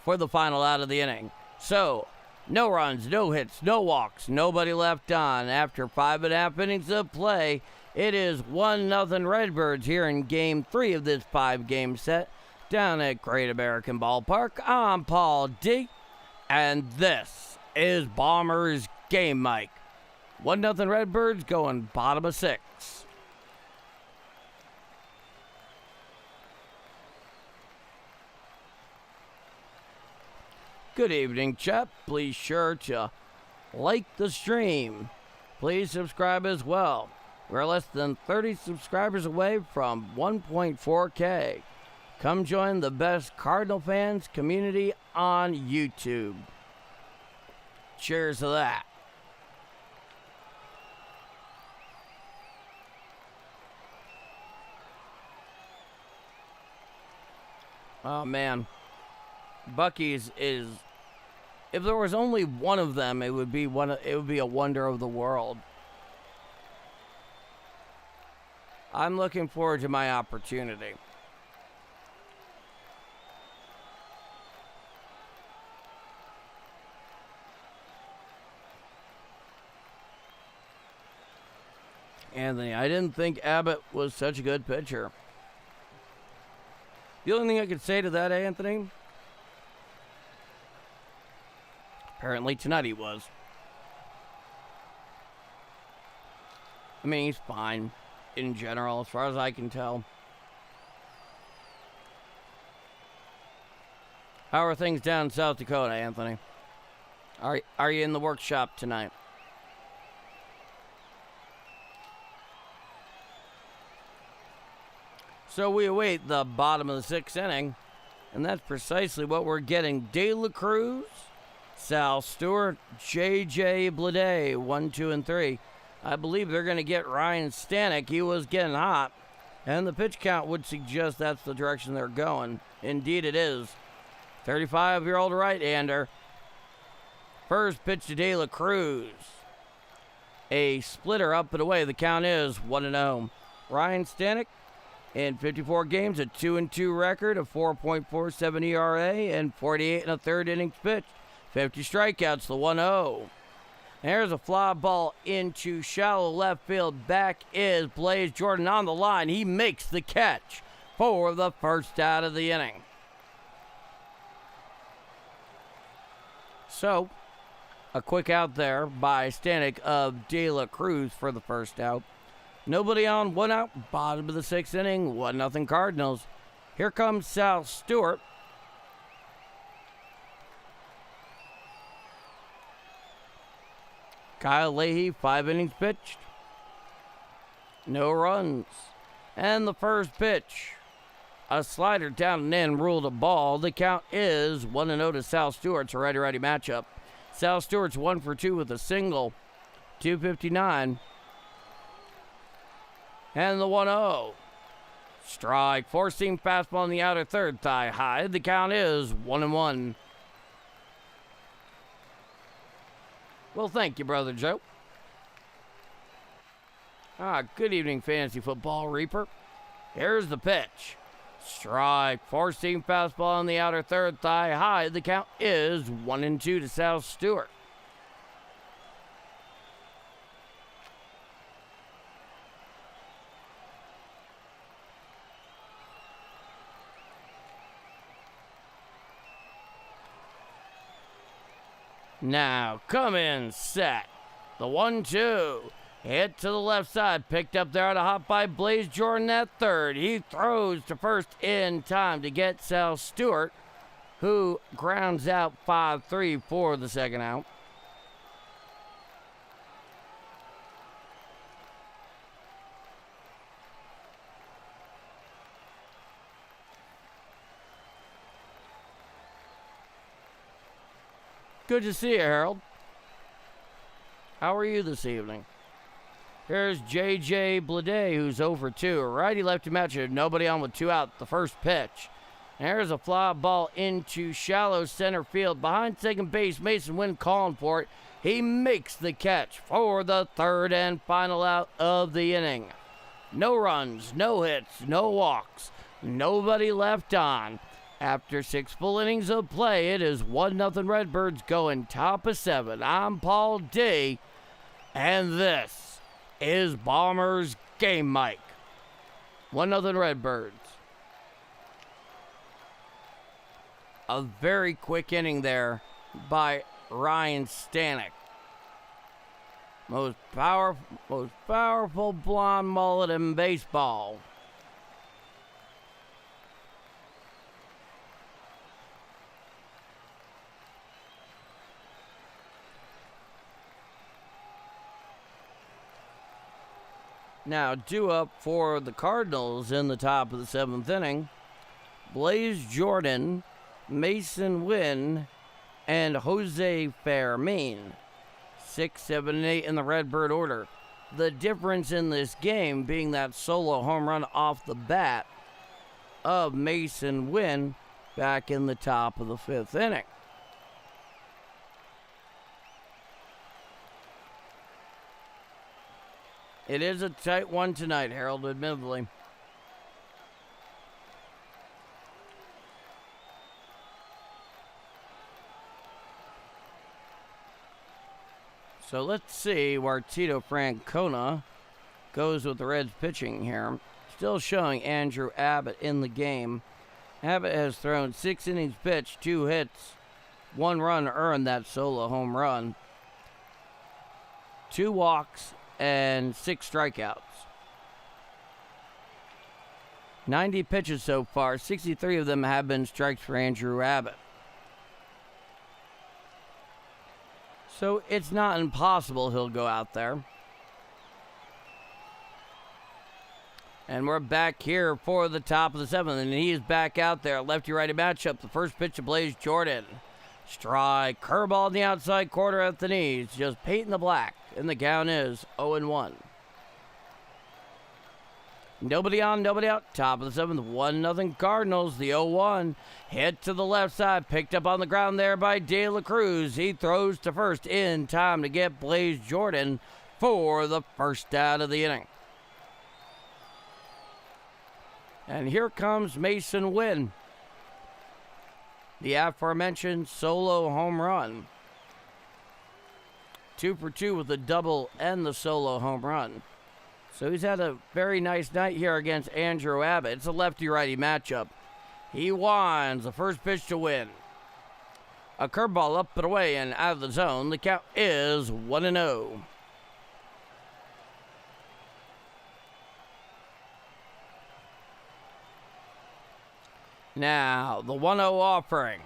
for the final out of the inning. So, no runs, no hits, no walks, nobody left on. After 5.5 innings of play, it is 1-0 Redbirds here in Game 3 of this 5-game set down at Great American Ballpark. I'm Paul D, and this is Bombers Game Mic. 1-0 Redbirds going bottom of 6. Good evening, chat. Please sure to like the stream. Please subscribe as well. We're less than 30 subscribers away from 1.4K. Come join the best Cardinal fans community on YouTube. Cheers to that. Oh man, Buc-ee's is. If there was only one of them, it would be a wonder of the world. I'm looking forward to my opportunity. Anthony, I didn't think Abbott was such a good pitcher. The only thing I could say to that, Anthony, apparently tonight he was. I mean, he's fine in general, as far as I can tell. How are things down in South Dakota, Anthony? Are you in the workshop tonight? So we await the bottom of the sixth inning, and that's precisely what we're getting. De La Cruz, Sal Stewart, J.J. Bleday, 1, 2, and 3. I believe they're going to get Ryan Stanek. He was getting hot, and the pitch count would suggest that's the direction they're going. Indeed it is. 35-year-old right-hander. First pitch to De La Cruz. A splitter up and away. The count is 1-0. Ryan Stanek, in 54 games, a 2-2 record, a 4.47 ERA, and 48 1/3 innings pitched. 50 strikeouts, the 1-0. There's a fly ball into shallow left field. Back is Blaze Jordan on the line. He makes the catch for the first out of the inning. So, a quick out there by Stanek of De La Cruz for the first out. Nobody on, 1 out, bottom of the sixth inning, 1-0 Cardinals. Here comes Sal Stewart. Kyle Leahy, 5 innings pitched. No runs. And the first pitch, a slider down and in, ruled a ball. The count is 1-0 to Sal Stewart. It's a righty-righty matchup. Sal Stewart's 1 for 2 with a single, 259. And the 1-0. Strike. Four-seam fastball on the outer third, thigh high. The count is 1-1. Well, thank you, Brother Joe. Good evening, Fantasy Football Reaper. Here's the pitch. Strike. Four-seam fastball on the outer third, thigh high. The count is 1-2 to Sal Stewart. Now, come in, set. The 1-2. Hit to the left side. Picked up there on a hop by Blaze Jordan at third. He throws to first in time to get Sal Stewart, who grounds out 5-3 for the second out. Good to see you, Harold. How are you this evening? Here's J.J. Bleday, who's over 2. Righty-lefty matchup. Nobody on with 2 out. The first pitch. There's a fly ball into shallow center field. Behind second base, Mason Wynn calling for it. He makes the catch for the third and final out of the inning. No runs, no hits, no walks. Nobody left on. After 6 full innings of play, it is 1-0 Redbirds going top of 7. I'm Paul D, and this is Bombers Game Mic. 1-0 Redbirds. A very quick inning there by Ryan Stanek. Most powerful blonde mullet in baseball. Now, due up for the Cardinals in the top of the 7th inning, Blaze Jordan, Mason Wynn, and Jose Fermin. 6, 7, and 8 in the Redbird order. The difference in this game being that solo home run off the bat of Mason Wynn back in the top of the 5th inning. It is a tight one tonight, Harold, admittedly. So let's see where Tito Francona goes with the Reds pitching here. Still showing Andrew Abbott in the game. Abbott has thrown 6 innings pitched, 2 hits, 1 run earned, that solo home run, 2 walks, and 6 strikeouts. 90 pitches so far, 63 of them have been strikes for Andrew Abbott. So it's not impossible he'll go out there. And we're back here for the top of the 7th, and he is back out there. Lefty-righty matchup. The first pitch to Blaze Jordan. Strike, curveball in the outside corner at the knees. Just painting the black. And the count is 0-1. Nobody on, nobody out. Top of the 7th, 1-0 Cardinals. The 0-1 hit to the left side. Picked up on the ground there by De La Cruz. He throws to first in time to get Blaze Jordan for the first out of the inning. And here comes Mason Wynn. The aforementioned solo home run. 2 for 2 with the double and the solo home run. So he's had a very nice night here against Andrew Abbott. It's a lefty-righty matchup. He winds the first pitch to Wynn. A curveball up and away and out of the zone. The count is 1-0. Now, the 1-0 offering.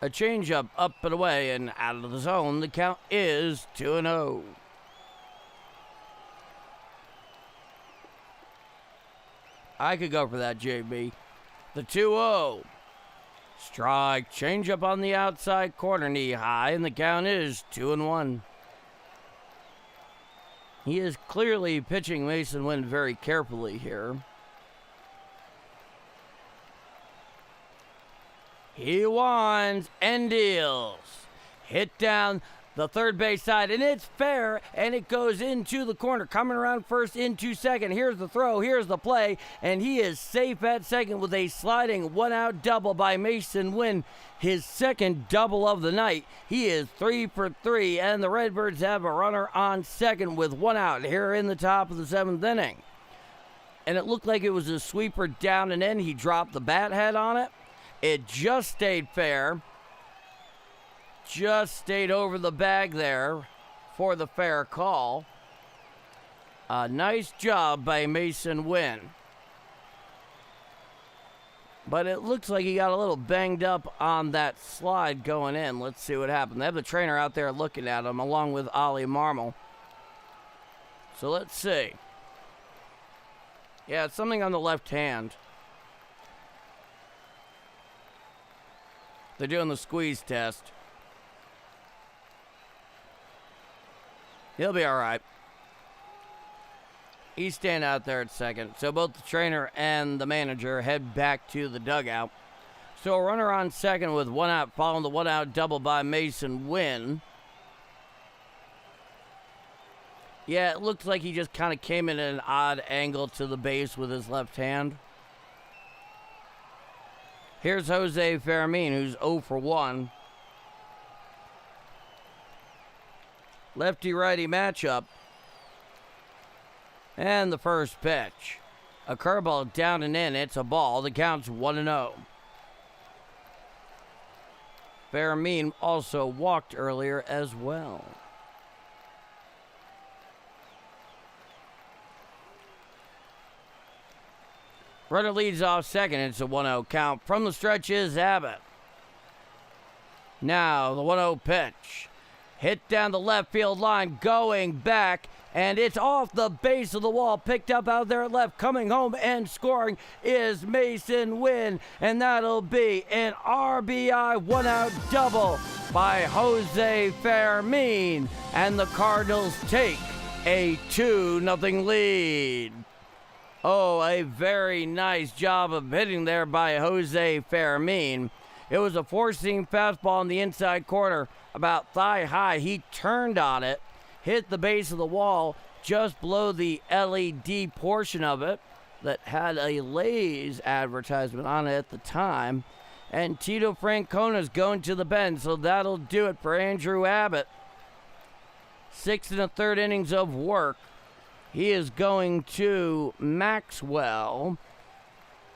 A changeup up and away and out of the zone. The count is 2-0. I could go for that, JB. The 2-0. Strike, changeup on the outside corner, knee high, and the count is 2-1. He is clearly pitching Mason Wynn very carefully here. He winds and deals. Hit down the third base side, and it's fair, and it goes into the corner. Coming around first into second. Here's the throw, here's the play, and he is safe at second with a sliding 1-out double by Mason Wynn. His second double of the night. He is 3 for 3, and the Redbirds have a runner on second with 1 out here in the top of the 7th inning. And it looked like it was a sweeper down and in. He dropped the bat head on it. It just stayed fair. Just stayed over the bag there for the fair call. A nice job by Mason Wynn. But it looks like he got a little banged up on that slide going in. Let's see what happened. They have the trainer out there looking at him along with Ollie Marmol. So let's see. Yeah, it's something on the left hand. They're doing the squeeze test. He'll be all right. He's staying out there at second. So both the trainer and the manager head back to the dugout. So a runner on second with 1 out, following the 1-out double by Mason Wynn. Yeah, it looks like he just kind of came in at an odd angle to the base with his left hand. Here's Jose Fermin, who's 0 for 1. Lefty-righty matchup. And the first pitch. A curveball down and in. It's a ball. The count's 1-0. Fermin also walked earlier as well. Runner leads off second. It's a 1-0 count. From the stretch is Abbott. Now the 1-0 pitch. Hit down the left field line. Going back And it's off the base of the wall, picked up out there at left. Coming home and scoring is Mason Wynn. And that'll be an RBI one-out double by Jose Fermin. And the Cardinals take a 2-0 lead. Oh, a very nice job of hitting there by Jose Fermin. It was a four-seam fastball in the inside corner, about thigh high. He turned on it, hit the base of the wall just below the LED portion of it that had a Lay's advertisement on it at the time. And Tito Francona's going to the bench, so that'll do it for Andrew Abbott. 6 1/3 innings of work. He is going to Maxwell.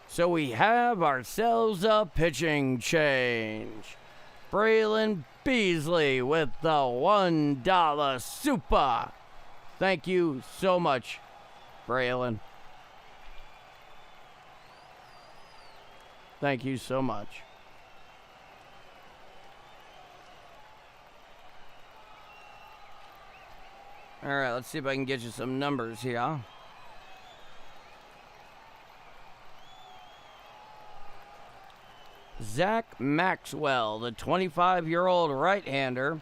So we have ourselves a pitching change. Braylon Beasley with the $1 super. Thank you so much, Braylon. Thank you so much. All right, let's see if I can get you some numbers here. Zach Maxwell, the 25-year-old right-hander,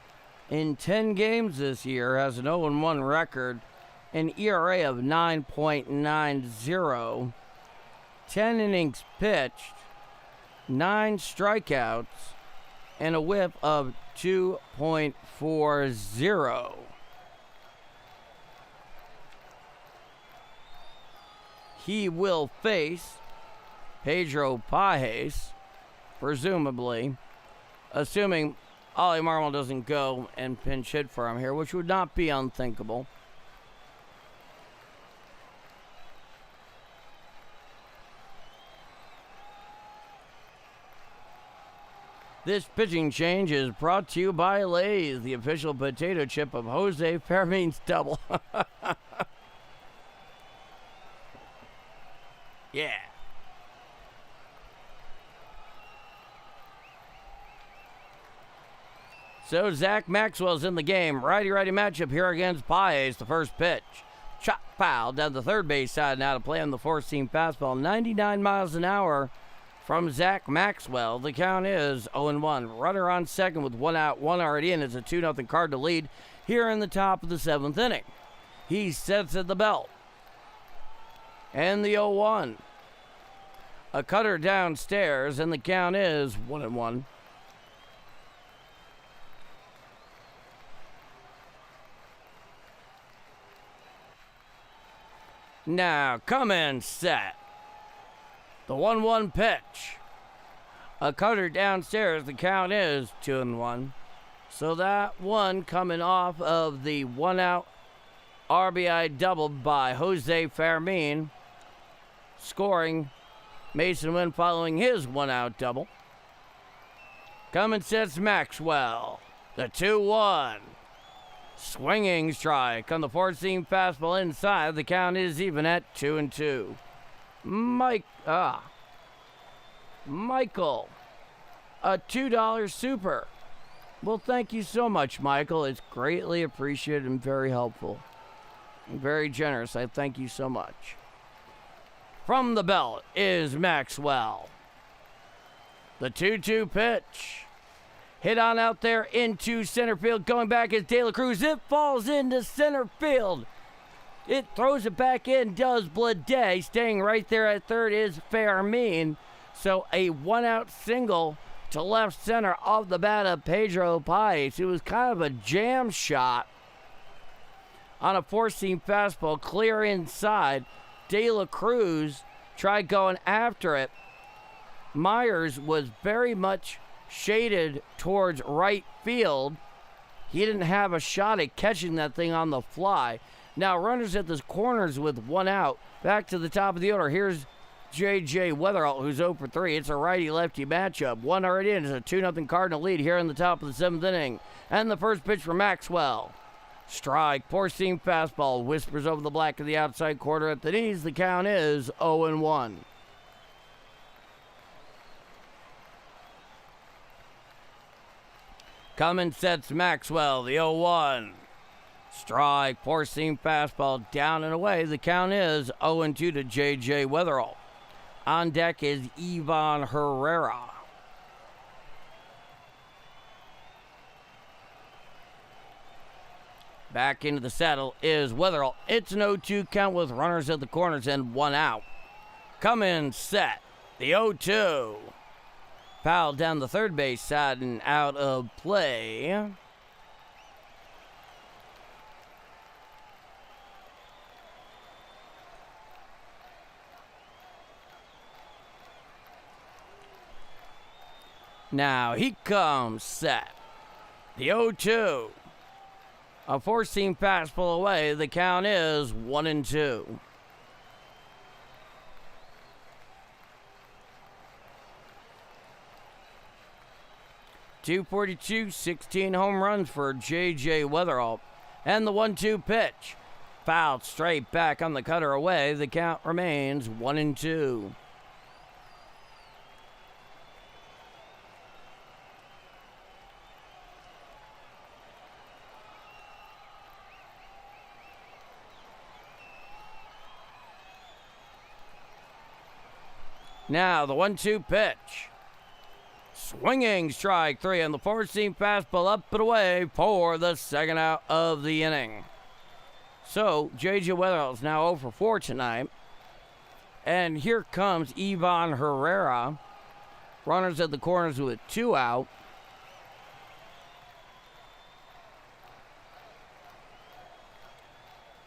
in 10 games this year has an 0-1 record, an ERA of 9.90, 10 innings pitched, 9 strikeouts, and a whip of 2.40. He will face Pedro Pajes, presumably, assuming Ollie Marmol doesn't go and pinch hit for him here, which would not be unthinkable. This pitching change is brought to you by Lay's, the official potato chip of Jose Fermin's double. Yeah. So Zach Maxwell's in the game. Righty-righty matchup here against Paez. The first pitch. Chop foul down the third base side now to play on the four-seam fastball. 99 miles an hour from Zach Maxwell. The count is 0-1. Runner on second with one out, one already in. It's a 2-0 Cardinal lead here in the top of the seventh inning. He sets at the belt. And the 0-1. A cutter downstairs, and the count is 1-1. Now, come in set. The 1-1 pitch. A cutter downstairs, the count is 2-1. So that one coming off of the one-out RBI double by Jose Fermin, scoring Mason Wynn following his one-out double. Coming sets Maxwell. The 2-1. Swinging strike on the four-seam fastball inside. The count is even at 2-2. Michael, a $2 super. Well, thank you so much, Michael. It's greatly appreciated and very helpful. And very generous. I thank you so much. From the belt is Maxwell. The 2-2 pitch. Hit on out there into center field. Going back is De La Cruz. It falls into center field. It throws it back in, does Blade. Staying right there at third is Fermin. So a one-out single to left center off the bat of Pedro Paez. It was kind of a jam shot on a four-seam fastball, clear inside. De La Cruz tried going after it. Myers was very much shaded towards right field. He didn't have a shot at catching that thing on the fly. Now runners at the corners with one out. Back to the top of the order. Here's J.J. Weatherall, who's 0 for 3. It's a righty-lefty matchup. One already in. It's a 2-0 Cardinal lead here in the top of the seventh inning. And the first pitch for Maxwell. Strike, four-seam fastball, whispers over the black of the outside quarter at the knees. The count is 0-1. Coming sets Maxwell, the 0-1. Strike, four-seam fastball down and away. The count is 0-2 to J.J. Wetherell. On deck is Ivan Herrera. Back into the saddle is Wetherell. It's an 0-2 count with runners at the corners and one out. Come in, set. The 0-2. Foul down the third base side and out of play. Now he comes, set. The 0-2. A four-seam fastball away. The count is 1-2. .242, 16 home runs for J.J. Wetherell. And the 1-2 pitch. Fouled straight back on the cutter away. The count remains 1-2. Now the 1-2 pitch. Swinging strike three on the four-seam fastball up and away for the second out of the inning. So J.J. Wetherell is now 0 for 4 tonight. And here comes Ivan Herrera. Runners at the corners with two out.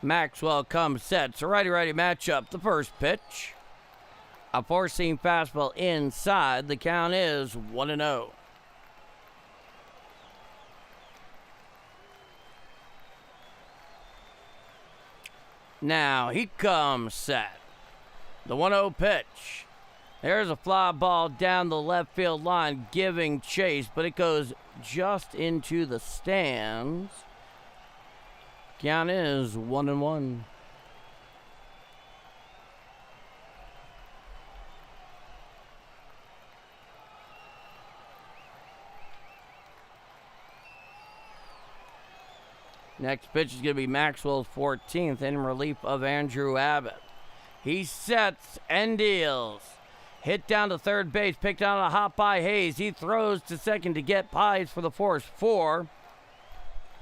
Maxwell comes set. It's a righty-righty matchup. The first pitch. A four-seam fastball inside. The count is 1-0. Now he comes set. The 1-0 pitch. There's a fly ball down the left field line giving chase, but it goes just into the stands. Count is 1-1. Next pitch is going to be Maxwell's 14th in relief of Andrew Abbott. He sets and deals. Hit down to third base, picked on a hop by Hayes. He throws to second to get Pies for the force for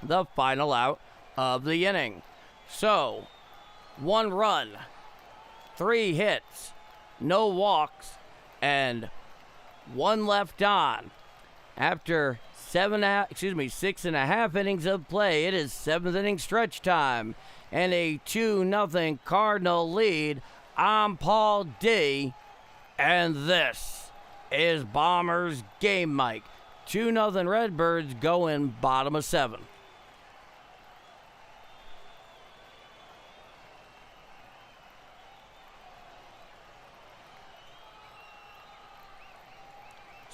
the final out of the inning. So, 1 run, 3 hits, no walks, and 1 left on. After 6.5 innings of play, it is 7th inning stretch time and a 2-0 Cardinal lead. I'm Paul D, and this is Bombers Game Mike. 2-0 Redbirds going bottom of 7.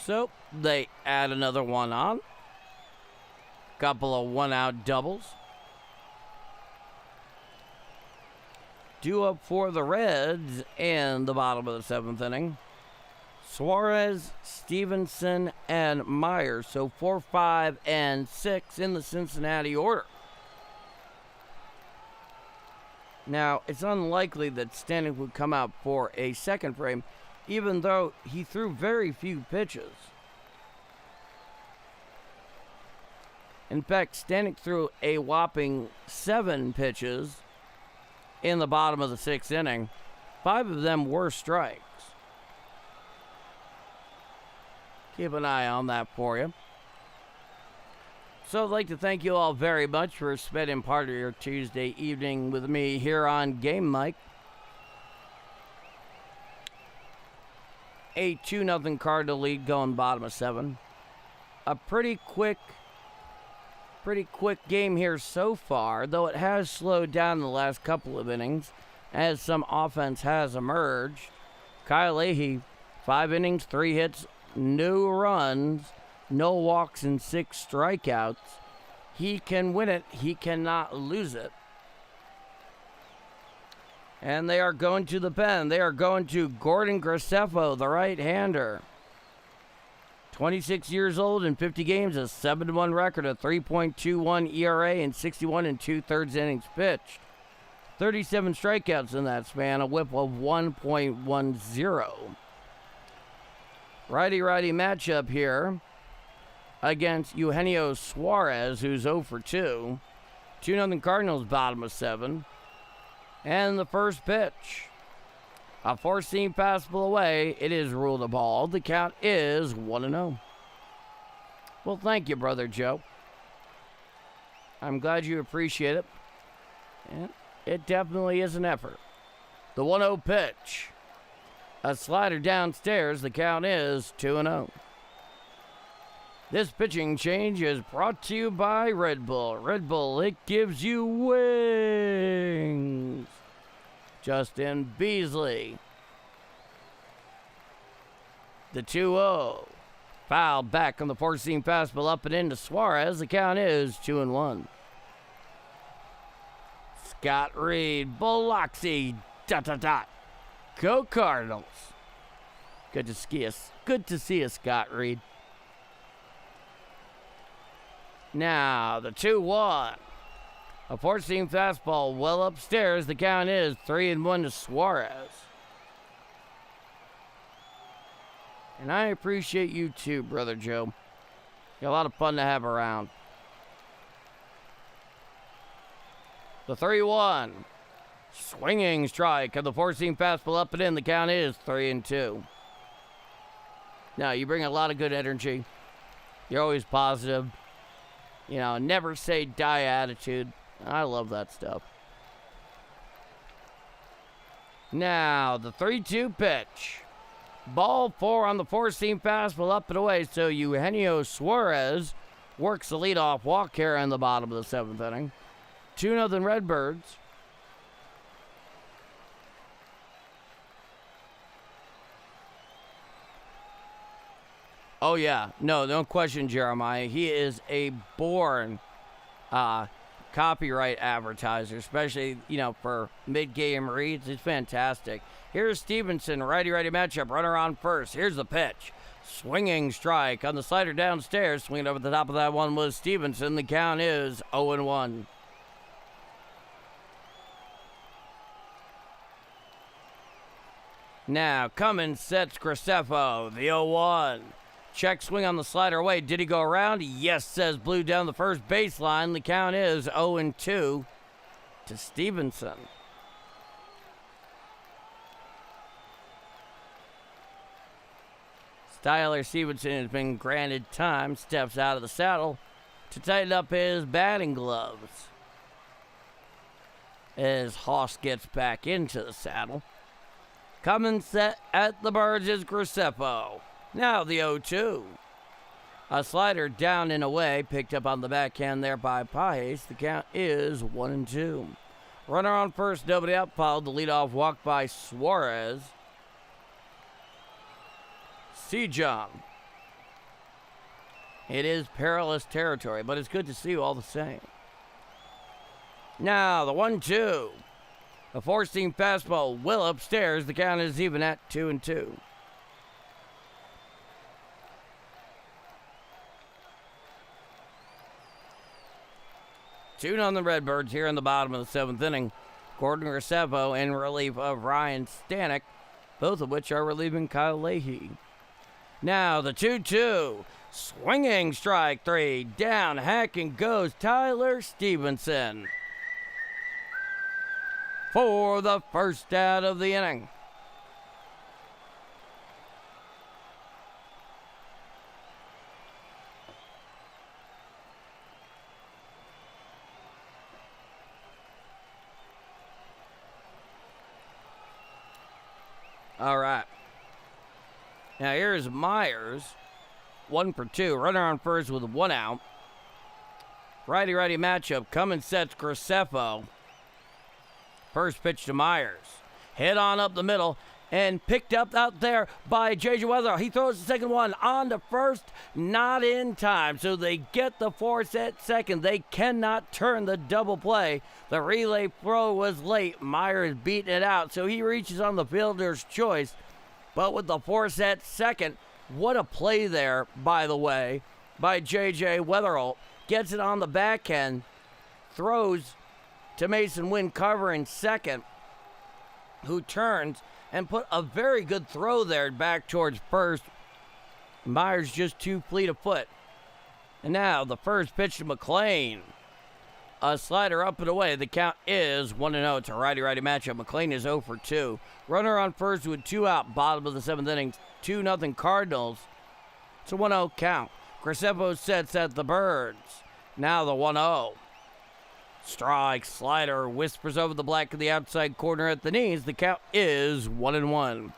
So they add another one on. Couple of one-out doubles. Due up for the Reds in the bottom of the 7th inning. Suarez, Stevenson, and Myers. So 4, 5, and 6 in the Cincinnati order. Now, it's unlikely that Stanek would come out for a second frame, even though he threw very few pitches. In fact, Stanek threw a whopping 7 pitches in the bottom of the 6th inning. 5 of them were strikes. Keep an eye on that for you. So I'd like to thank you all very much for spending part of your Tuesday evening with me here on Game Mike. A 2-0 Cardinal lead going bottom of 7. A pretty quick game here so far, though it has slowed down in the last couple of innings as some offense has emerged. Kyle Leahy, 5 innings, 3 hits, no runs, no walks, and 6 strikeouts. He can win it. He cannot lose it. And they are going to the pen. They are going to Gordon Graceffo, the right-hander. 26 years old and 50 games, a 7-1 record, a 3.21 ERA, and 61 2/3 innings pitched. 37 strikeouts in that span, a whip of 1.10. Righty-righty matchup here against Eugenio Suarez, who's 0 for 2. 2-0 Cardinals, bottom of 7. And the first pitch. A four-seam fastball away. It is ruled a ball. The count is 1-0. Well, thank you, Brother Joe. I'm glad you appreciate it. And it definitely is an effort. The 1-0 pitch. A slider downstairs. The count is 2-0. This pitching change is brought to you by Red Bull. Red Bull, it gives you wings. Justin Beasley. The 2-0. Fouled back on the four-seam fastball up and into Suarez. The count is 2-1. Scott Reed, Biloxi, ... Go Cardinals. Good to see us. Good to see us, Scott Reed. Now, the 2-1. A four-seam fastball well upstairs. The count is 3-1 to Suarez. And I appreciate you too, Brother Joe. You're a lot of fun to have around. The 3-1. Swinging strike of the four-seam fastball up and in. The count is 3-2. Now, you bring a lot of good energy. You're always positive. You know, never say die attitude. I love that stuff. Now, the 3-2 pitch. Ball 4 on the four-seam fastball up and away. So Eugenio Suarez works the leadoff walk here in the bottom of the 7th inning. 2-0 Redbirds. Oh, yeah. No question, Jeremiah. He is a born copyright advertiser, especially, for mid-game reads. It's fantastic. Here's Stevenson, righty-righty matchup, runner on first. Here's the pitch. Swinging strike on the slider downstairs. Swinging over the top of that one was Stevenson. The count is 0-1. Now, Cummins sets Graceffo, the 0-1. Check swing on the slider away. Did he go around? Yes, says Blue down the first baseline. The count is 0-2 to Stevenson. Tyler Stevenson has been granted time. Steps out of the saddle to tighten up his batting gloves. As Hoss gets back into the saddle. Coming set at the birds is Graceffo. Now the 0-2. A slider down and away, picked up on the backhand there by Paez. The count is 1-2. Runner on first, nobody out, followed the leadoff walk by Suarez. Sejon. It is perilous territory, but it's good to see you all the same. Now the 1-2. A four-seam fastball well upstairs. The count is even at 2-2. Two on the Redbirds here in the bottom of the 7th inning. Gordon Graceffo in relief of Ryan Stanek, both of which are relieving Kyle Leahy. Now the 2-2. Swinging strike 3. Down, hacking goes Tyler Stevenson for the first out of the inning. All right. Now here's Myers. 1 for 2. Runner on first with 1 out. Righty-righty matchup. Cummins sets Graceffo. First pitch to Myers. Hit on up the middle and picked up out there by J.J. Weatherall. He throws the second one on to first. Not in time. So they get the force at second. They cannot turn the double play. The relay throw was late. Myers beating it out. So he reaches on the fielder's choice. But with the force at second, What a play there, by the way, by J.J. Weatherall. Gets it on the back end, throws to Mason Wynn covering second, who turns and put a very good throw there back towards first. Myers just too fleet of foot. And now the first pitch to McLean. A slider up and away. The count is 1-0. It's a righty-righty matchup. McLean is 0 for 2. Runner on first with 2 out. Bottom of the 7th inning. 2-0 Cardinals. It's a 1-0 count. Gracefo sets at the Birds. Now the 1-0. Strike, slider, whispers over the black of the outside corner at the knees. The count is 1-1.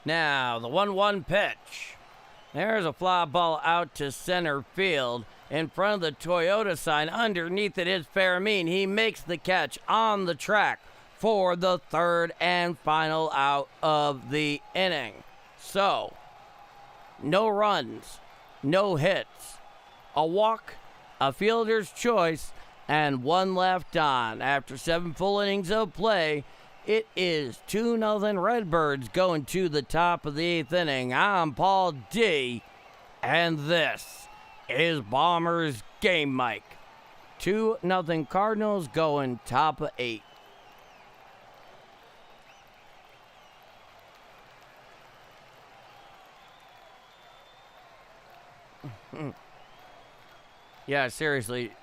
Now, the 1-1 pitch. There's a fly ball out to center field. In front of the Toyota sign, underneath it is Fairmean. He makes the catch on the track for the third and final out of the inning. So, no runs, no hits, a walk, a fielder's choice, and 1 left on. After 7 full innings of play, it is 2-0 Redbirds going to the top of the 8th inning. I'm Paul D, and this is Bombers Game Mic. 2-0 Cardinals going top of 8. Yeah, seriously,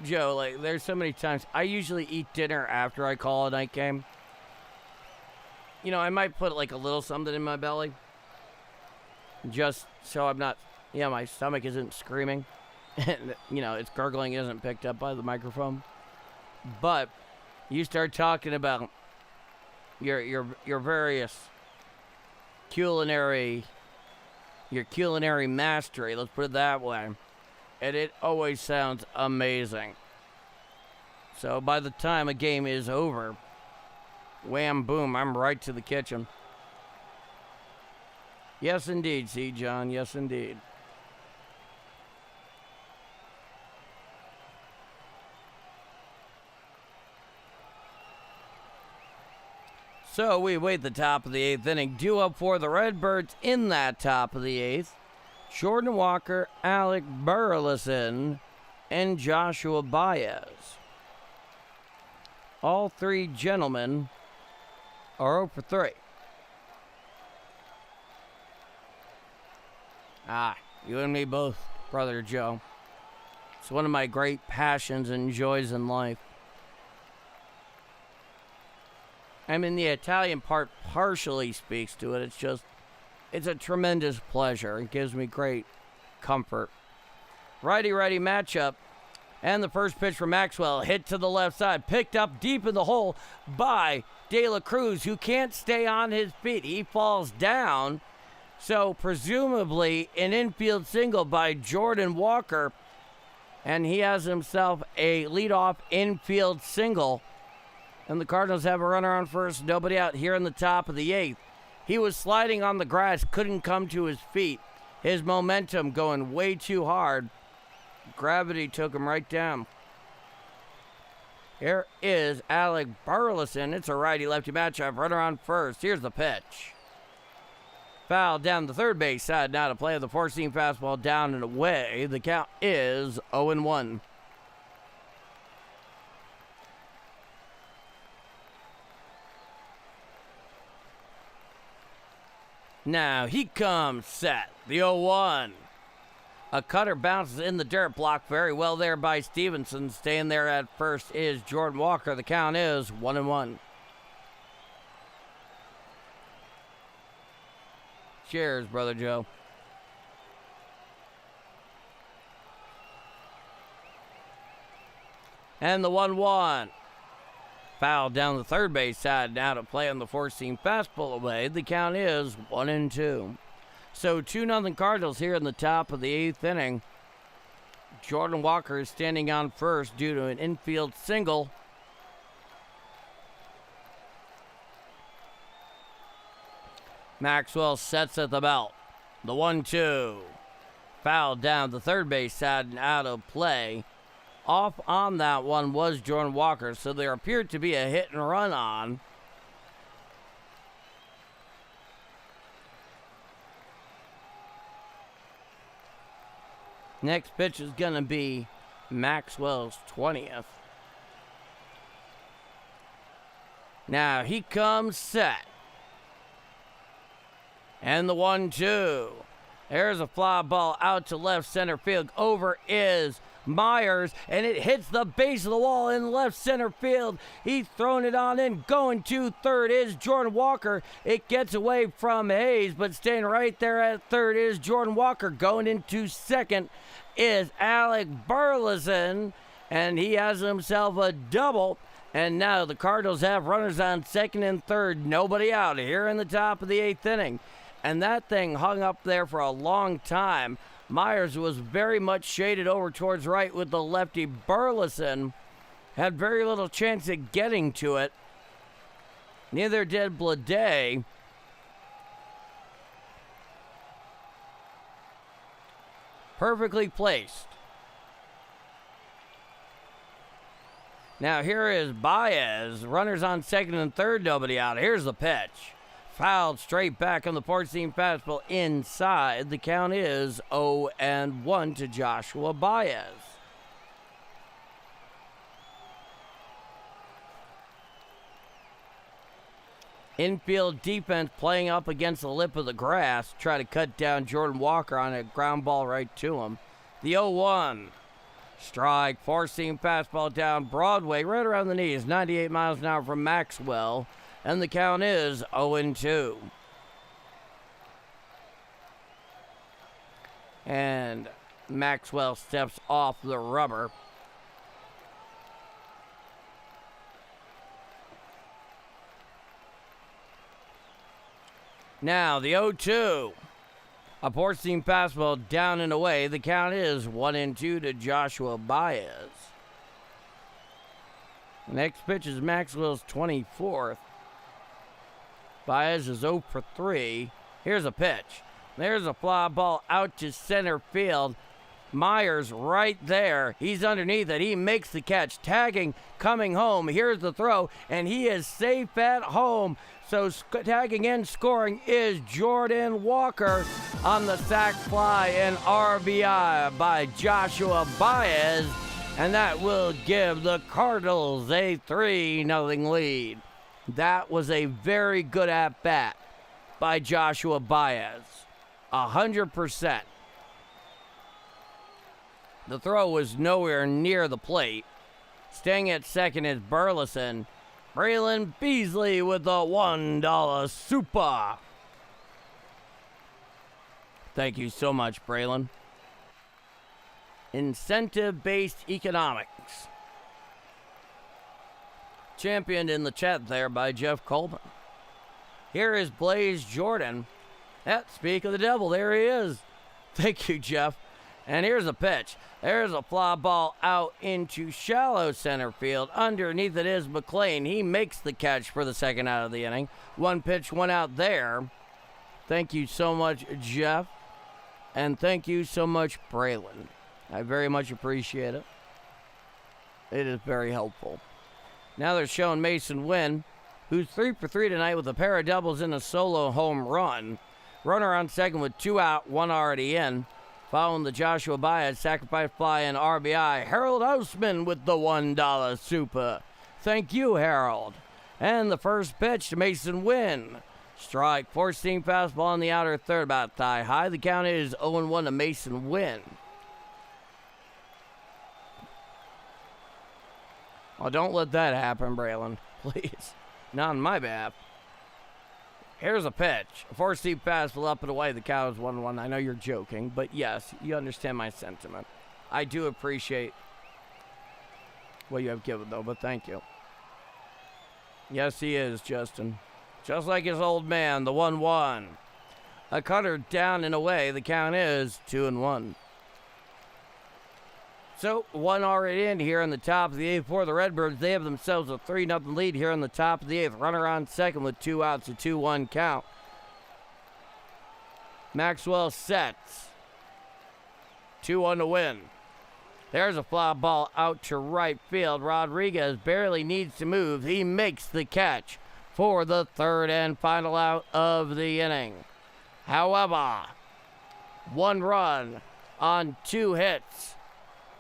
Joe, like, there's so many times I usually eat dinner after I call a night game. You know, I might put like a little something in my belly just so I'm not, my stomach isn't screaming and, its gurgling isn't picked up by the microphone. But you start talking about your various culinary mastery, let's put it that way, and it always sounds amazing. So by the time a game is over, wham, boom, I'm right to the kitchen. Yes, indeed, see, John, yes, indeed. So we wait the top of the 8th inning. Due up for the Redbirds in that top of the 8th. Jordan Walker, Alec Burleson, and Joshua Baez. All 3 gentlemen are 0 for 3. You and me both, Brother Joe. It's one of my great passions and joys in life. I mean, the Italian part partially speaks to it. It's a tremendous pleasure. It gives me great comfort. Righty-righty matchup. And the first pitch from Maxwell, hit to the left side, picked up deep in the hole by De La Cruz, who can't stay on his feet. He falls down. So presumably an infield single by Jordan Walker. And he has himself a leadoff infield single. And the Cardinals have a runner on first, nobody out here in the top of the 8th. He was sliding on the grass, couldn't come to his feet. His momentum going way too hard. Gravity took him right down. Here is Alec Burleson. It's a righty-lefty matchup. Runner on first. Here's the pitch. Foul down the third base side. Now to play the four-seam fastball down and away. The count is 0-1. Now he comes set. The 0-1. A cutter bounces in the dirt, blocked very well there by Stevenson. Staying there at first is Jordan Walker. The count is 1-1. Cheers, Brother Joe. And the 1-1. Foul down the third base side. Now to play on the four-seam fastball away. The count is 1-2. So 2-0 Cardinals here in the top of the 8th inning. Jordan Walker is standing on first due to an infield single. Maxwell sets at the belt. The 1-2. Foul down the third base side and out of play. Off on that one was Jordan Walker, so there appeared to be a hit and run on. Next pitch is going to be Maxwell's 20th. Now he comes set. And the 1-2. There's a fly ball out to left center field. Over is Myers, and it hits the base of the wall in left center field. He's thrown it on in. Going to third is Jordan Walker. It gets away from Hayes, but staying right there at third is Jordan Walker. Going into second is Alec Burleson, and he has himself a double. And now the Cardinals have runners on second and third. Nobody out here in the top of the 8th inning. And that thing hung up there for a long time. Myers was very much shaded over towards right with the lefty. Burleson had very little chance of getting to it. Neither did Blade. Perfectly placed. Now here is Baez. Runners on second and third, nobody out. Here's the pitch. Fouled straight back on the four-seam fastball inside. The count is 0-1 to Joshua Baez. Infield defense playing up against the lip of the grass. Try to cut down Jordan Walker on a ground ball right to him. The 0-1. Strike, four-seam fastball down Broadway, right around the knees. 98 miles an hour from Maxwell. And the count is 0-2. And Maxwell steps off the rubber. Now the 0-2. A four-seam fastball down and away. The count is 1-2 to Joshua Baez. Next pitch is Maxwell's 24th. Baez is 0 for 3. Here's a pitch. There's a fly ball out to center field. Myers right there. He's underneath it. He makes the catch. Tagging, coming home. Here's the throw, and he is safe at home. So tagging in, scoring is Jordan Walker on the sac fly and RBI by Joshua Baez. And that will give the Cardinals a 3-0 lead. That was a very good at-bat by Joshua Baez. 100%. The throw was nowhere near the plate. Staying at second is Burleson. Braylon Beasley with the $1 super. Thank you so much, Braylon. Incentive-based economics. Championed in the chat there by Jeff Coleman. Here is Blaze Jordan. Speak of the devil, there he is. Thank you, Jeff. And here's a pitch. There's a fly ball out into shallow center field. Underneath it is McLean. He makes the catch for the second out of the inning. One pitch, one out there. Thank you so much, Jeff. And thank you so much, Braylon. I very much appreciate it. It is very helpful. Now they're showing Mason Wynn, who's 3 for 3 tonight with a pair of doubles and a solo home run. Runner on second with 2 out, 1 already in. Following the Joshua Baez sacrifice fly and RBI, Harold Houseman with the $1 super. Thank you, Harold. And the first pitch to Mason Wynn. Strike, four-seam fastball on the outer third, about thigh high. The count is 0-1 to Mason Wynn. Oh, don't let that happen, Braylon. Please. Not on my behalf. Here's a pitch. A four-seam fastball up and away. The count is 1-1. I know you're joking, but yes, you understand my sentiment. I do appreciate what you have given, though, but thank you. Yes, he is, Justin. Just like his old man, the 1-1. A cutter down and away. The count is 2-1. So, one already in here in the top of the 8th for the Redbirds. They have themselves a 3-0 lead here in the top of the 8th. Runner on second with 2 outs, a 2-1 count. Maxwell sets. 2-1 to win. There's a fly ball out to right field. Rodriguez barely needs to move. He makes the catch for the third and final out of the inning. However, 1 run on 2 hits,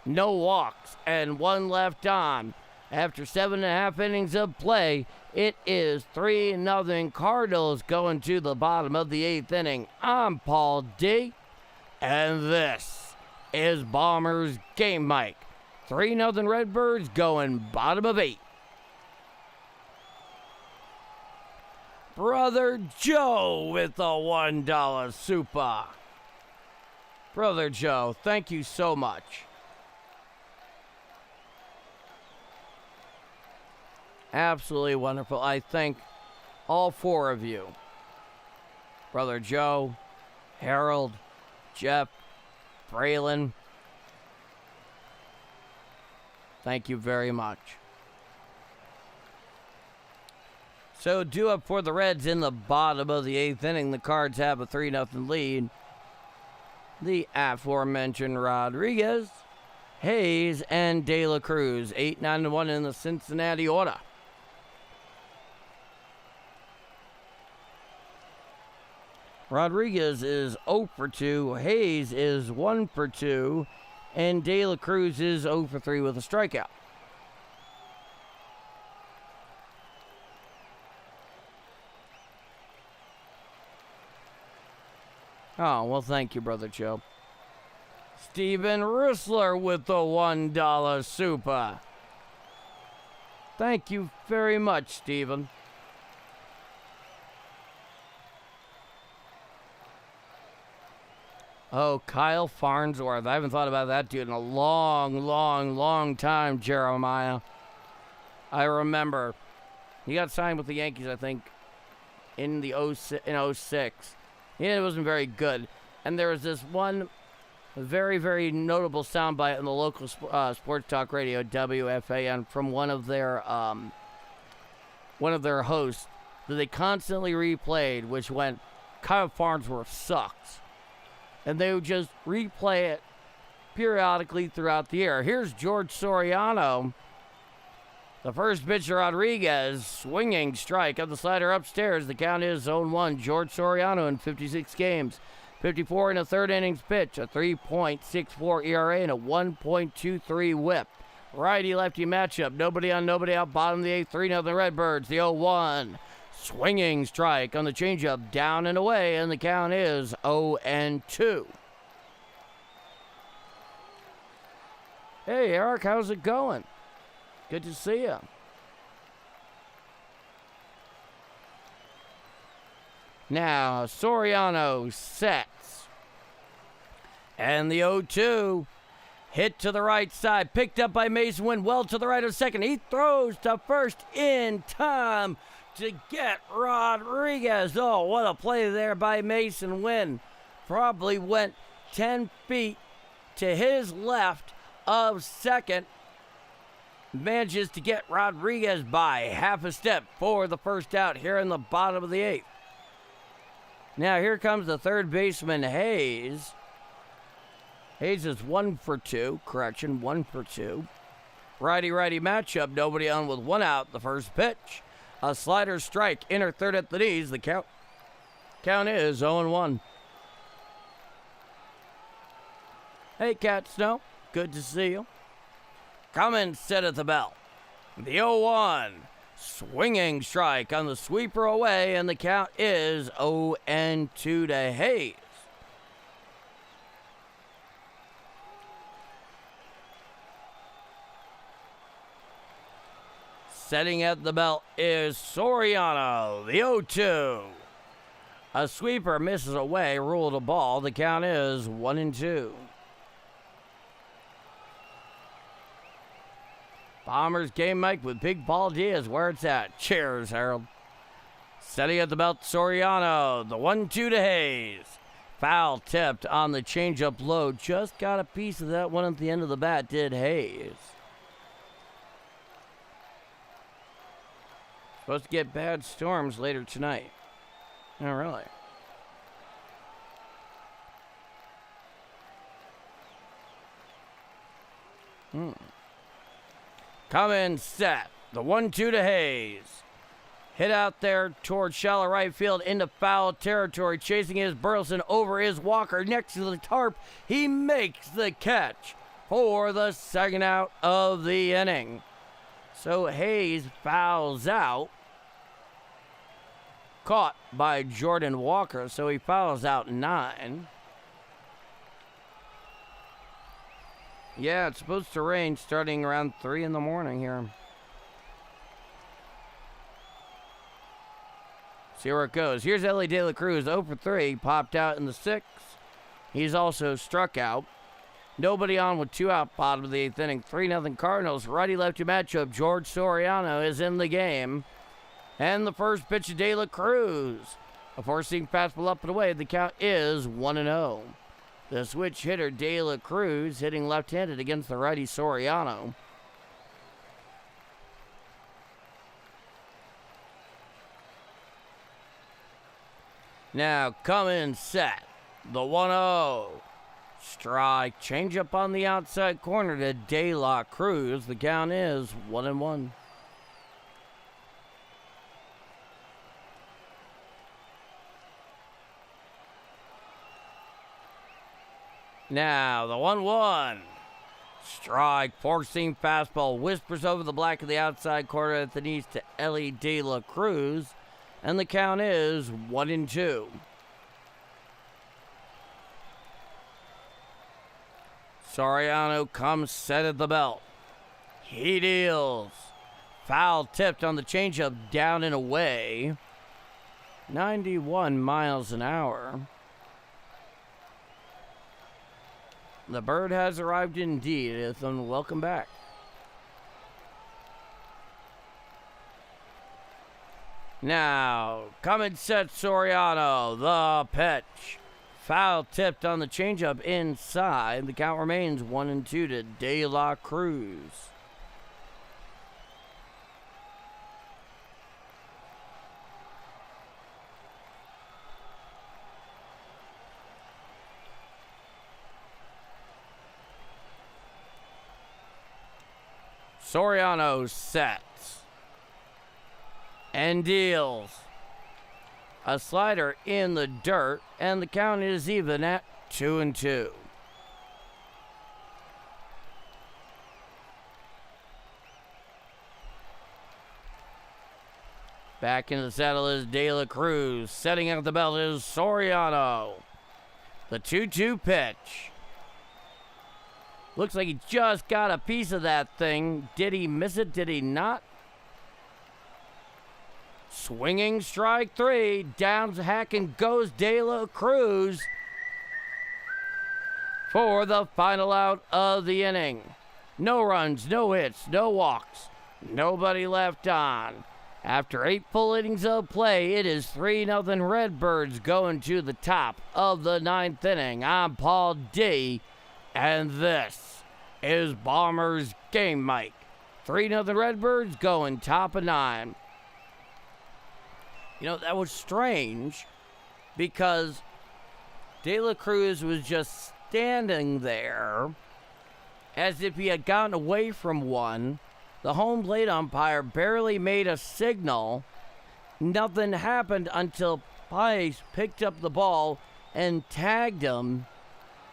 no walks, and 1 left on. After 7.5 innings of play, it is 3-0 Cardinals going to the bottom of the 8th inning. I'm Paul D, and this is Bombers Game Mike. 3-0 Redbirds going bottom of 8. Brother Joe with the $1 super. Brother Joe, thank you so much. Absolutely wonderful. I thank all 4 of you. Brother Joe, Harold, Jeff, Braylon. Thank you very much. So due up for the Reds in the bottom of the 8th inning. The Cards have a 3-0 lead. The aforementioned Rodriguez, Hayes, and De La Cruz. 8-9-1 in the Cincinnati order. Rodriguez is 0 for 2, Hayes is 1 for 2, and De La Cruz is 0 for 3 with a strikeout. Oh, well, thank you, Brother Joe. Steven Rissler with the $1 super. Thank you very much, Steven. Oh, Kyle Farnsworth. I haven't thought about that dude in a long time, Jeremiah. I remember. He got signed with the Yankees, I think, in 06. Yeah, it wasn't very good. And there was this one very notable soundbite on the local sports talk radio, WFAN, from one of their hosts that they constantly replayed, which went, Kyle Farnsworth sucks. And they would just replay it periodically throughout the year. Here's George Soriano. The first pitch to Rodriguez, swinging strike of the slider upstairs. The count is 0-1. George Soriano in 56 games. 54 in the third innings pitch, a 3.64 ERA, and a 1.23 whip. Righty-lefty matchup. Nobody on, nobody out. Bottom of the 8th, 3-0 Redbirds. The 0-1. Swinging strike on the changeup, down and away, and the count is 0-2. Hey, Eric, how's it going? Good to see you. Now, Soriano sets. And the 0-2. Hit to the right side, picked up by Mason Wynn, well to the right of second. He throws to first in time to get Rodriguez. Oh, what a play there by Mason Wynn. Probably went 10 feet to his left of second. Manages to get Rodriguez by half a step for the first out here in the bottom of the 8th. Now here comes the third baseman, Hayes. Hayes is 1 for 2. Correction, 1 for 2. Righty-righty matchup. Nobody on with 1 out. The first pitch. A slider strike. Inner third at the knees. The count is 0-1. Hey, Cat Snow. Good to see you. Come and sit at the bell. The 0-1. Swinging strike on the sweeper away, and the count is 0-2 to Hayes. Setting at the belt is Soriano, the 0-2. A sweeper misses away, ruled a ball. The count is 1-2. Bombers Game Mike with Big Paul Diaz, where it's at. Cheers, Harold. Setting at the belt, Soriano, the 1-2 to Hayes. Foul tipped on the changeup low. Just got a piece of that one at the end of the bat, did Hayes. Supposed to get bad storms later tonight. Oh, really? Coming set. The 1-2 to Hayes. Hit out there towards shallow right field into foul territory. Chasing his Burleson over is Walker next to the tarp. He makes the catch for the second out of the inning. So Hayes fouls out. Caught by Jordan Walker, so he fouls out 9. Yeah, it's supposed to rain starting around 3 in the morning here. See where it goes. Here's Ellie De La Cruz, 0 for 3, popped out in the 6th. He's also struck out. Nobody on with 2 out, bottom of the 8th inning. 3-0 Cardinals. Righty-lefty matchup. George Soriano is in the game. And the first pitch of De La Cruz. A four-seam fastball up and away. The count is 1-0. The switch hitter De La Cruz hitting left-handed against the righty Soriano. Now coming set. The 1-0. Strike. Changeup on the outside corner to De La Cruz. The count is 1-1. Now the 1-1. Strike. Four-seam fastball. Whispers over the black of the outside corner at the knees to Ellie De La Cruz. And the count is 1-2. Soriano comes set at the belt. He deals. Foul tipped on the changeup, down and away. 91 miles an hour. The bird has arrived indeed, Ethan. Welcome back. Now, coming set Soriano, the pitch. Foul tipped on the changeup inside. The count remains 1-2 to De La Cruz. Soriano sets and deals. A slider in the dirt, and the count is even at 2-2. Back in the saddle is De La Cruz. Setting at the belt is Soriano. The 2-2 pitch. Looks like he just got a piece of that thing. Did he miss it? Did he not? Swinging strike 3. Down the hack and goes De La Cruz for the final out of the inning. No runs, no hits, no walks. Nobody left on. After 8 full innings of play, it is 3-0 Redbirds going to the top of the 9th inning. I'm Paul D, and this is Bombers Game Mic. 3-0 Redbirds going top of 9. You know, that was strange because De La Cruz was just standing there as if he had gotten away from one. The home plate umpire barely made a signal. Nothing happened until Pice picked up the ball and tagged him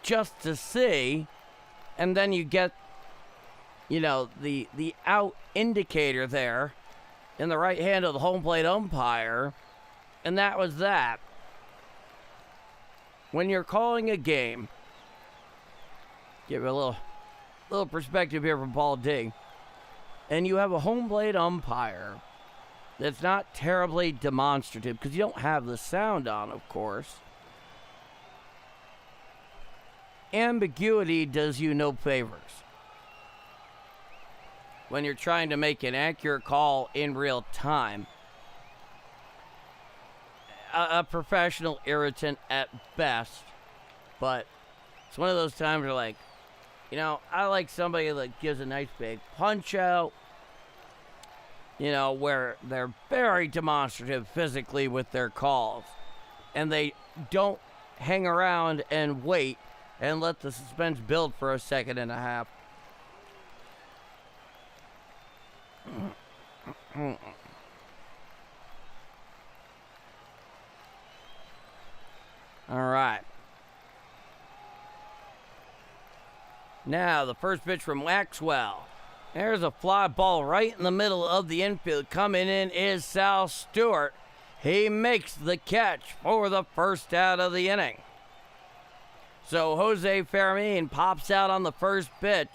just to see. And then you get, you know, the out indicator there in the right hand of the home plate umpire, and that was that. When you're calling a game, give a little perspective here from Paul D, and you have a home plate umpire that's not terribly demonstrative because you don't have the sound on, of course. Ambiguity does you no favors when you're trying to make an accurate call in real time. A professional irritant at best, but it's one of those times where, like, you know, I like somebody that gives a nice big punch out, you know, where they're very demonstrative physically with their calls, and they don't hang around and wait and let the suspense build for a second and a half. All right. Now, the first pitch from Maxwell. There's a fly ball right in the middle of the infield. Coming in is Sal Stewart. He makes the catch for the first out of the inning. So Jose Fermin pops out on the first pitch.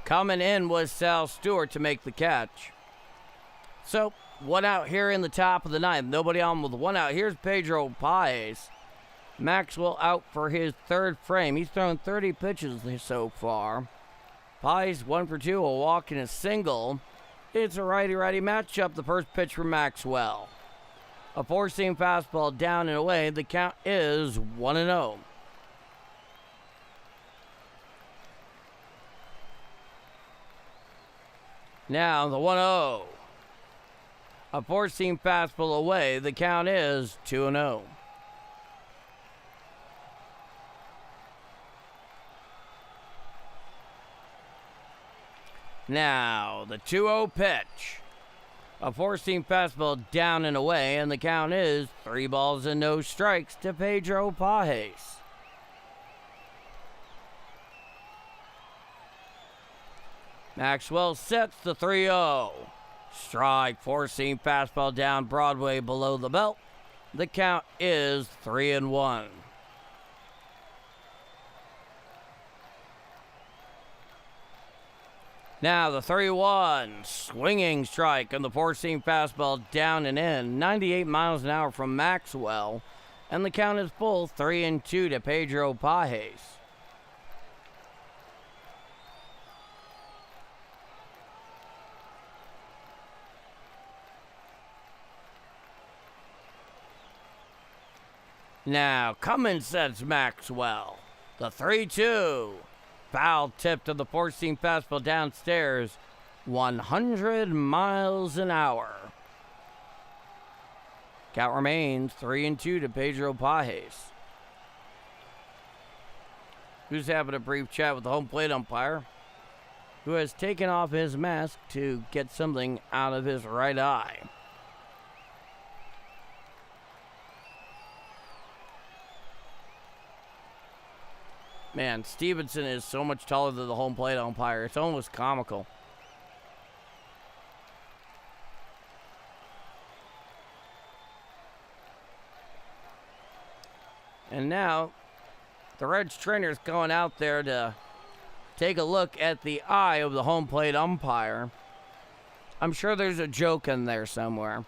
Coming in was Sal Stewart to make the catch. So, one out here in the top of the ninth. Nobody on with one out. Here's Pedro Paez. Maxwell out for his third frame. He's thrown 30 pitches so far. Paez 1 for 2, a walk and a single. It's a righty-righty matchup. The first pitch for Maxwell. A four-seam fastball down and away. The count is 1-0. Now the 1-0. A four-seam fastball away. The count is 2-0. Now, the 2-0 pitch. A four-seam fastball down and away, and the count is 3 balls and no strikes to Pedro Paez. Maxwell sets the 3-0. Strike, four-seam fastball down Broadway below the belt. The count is 3-1. Now the 3-1, swinging strike and the four-seam fastball down and in, 98 miles an hour from Maxwell, and the count is full, 3-2 to Pedro Paez. Now Cummins sets Maxwell, the 3-2. Foul tip to the four-seam fastball downstairs, 100 miles an hour. Count remains 3-2 to Pedro Paez. Who's having a brief chat with the home plate umpire, who has taken off his mask to get something out of his right eye. Man, Stevenson is so much taller than the home plate umpire. It's almost comical. And now, the Reds trainer's going out there to take a look at the eye of the home plate umpire. I'm sure there's a joke in there somewhere.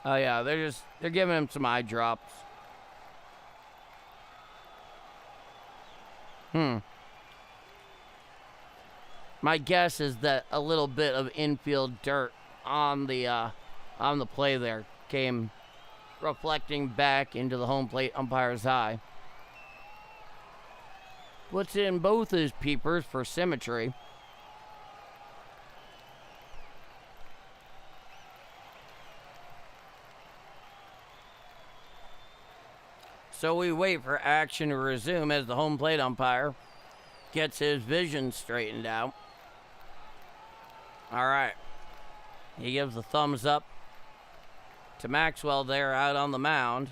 Oh yeah, they're giving him some eye drops. My guess is that a little bit of infield dirt on the play there came reflecting back into the home plate umpire's eye. Puts in both his peepers for symmetry. So we wait for action to resume as the home plate umpire gets his vision straightened out. All right. He gives the thumbs up to Maxwell there out on the mound.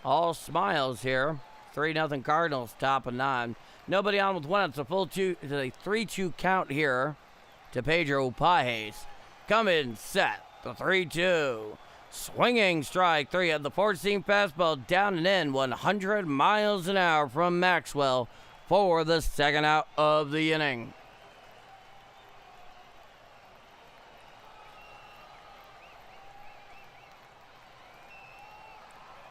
All smiles here. 3-0 Cardinals, top of 9. Nobody on with one. It's a full 3-2 count here to Pedro Paez. Come in, set. The 3-2. Swinging strike 3 at the four-seam fastball down and in, 100 miles an hour from Maxwell for the second out of the inning.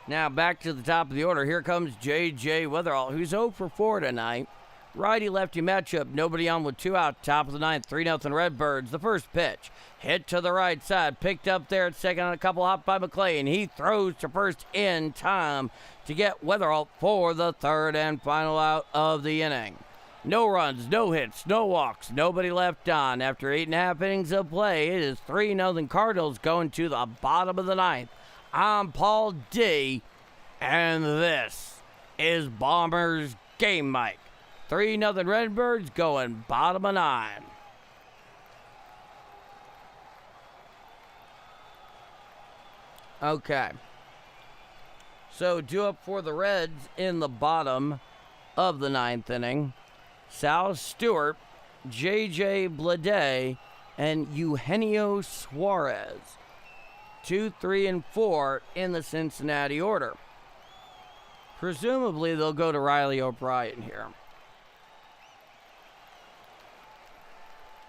Now back to the top of the order. Here comes J.J. Weatherall, who's 0 for 4 tonight. Righty-lefty matchup. Nobody on with 2 out. Top of the ninth. 3-0 Redbirds. The first pitch. Hit to the right side. Picked up there at second on a couple hop by McClain. He throws to first in time to get Weatherall for the third and final out of the inning. No runs, no hits, no walks, nobody left on. After 8.5 innings of play, it is 3-0 Cardinals going to the bottom of the ninth. I'm Paul D, and this is Bombers Game Mike. 3-0 Redbirds going bottom of 9. Okay. So due up for the Reds in the bottom of the ninth inning. Sal Stewart, J.J. Bleday, and Eugenio Suarez. 2, 3, and 4 in the Cincinnati order. Presumably they'll go to Riley O'Brien here.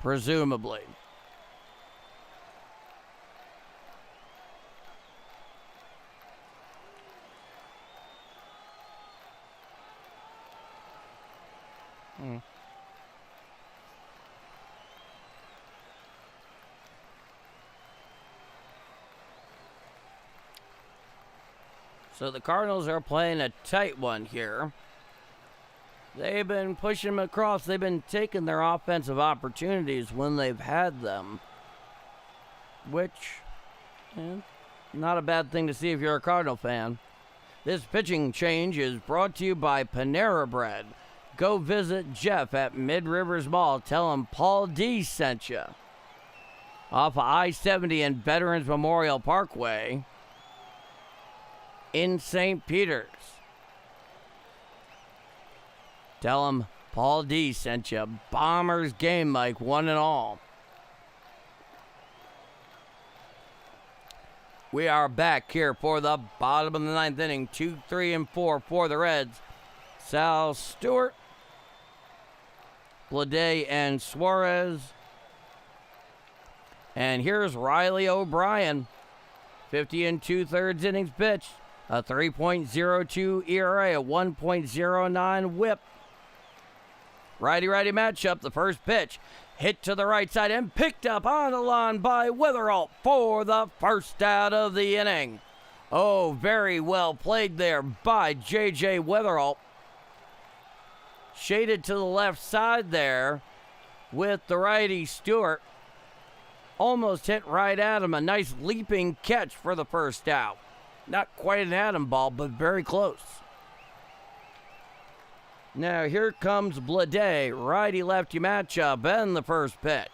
Presumably. So the Cardinals are playing a tight one here. They've been pushing them across. They've been taking their offensive opportunities when they've had them, which, not a bad thing to see if you're a Cardinal fan. This pitching change is brought to you by Panera Bread. Go visit Jeff at Mid-Rivers Mall. Tell him Paul D sent you. Off of I-70 and Veterans Memorial Parkway in St. Peters. Tell him Paul D sent you. Bombers Game Mike, one and all. We are back here for the bottom of the ninth inning. 2, 3, and 4 for the Reds. Sal Stewart, Bleday, and Suarez. And here's Riley O'Brien. 50 2/3 innings pitched. A 3.02 ERA, a 1.09 whip. Righty-righty matchup. The first pitch hit to the right side and picked up on the lawn by Witherall for the first out of the inning. Oh, very well played there by J.J. Witherall. Shaded to the left side there with the righty Stewart. Almost hit right at him. A nice leaping catch for the first out. Not quite an atom ball, but very close. Now here comes Bleday. Righty-lefty matchup and the first pitch.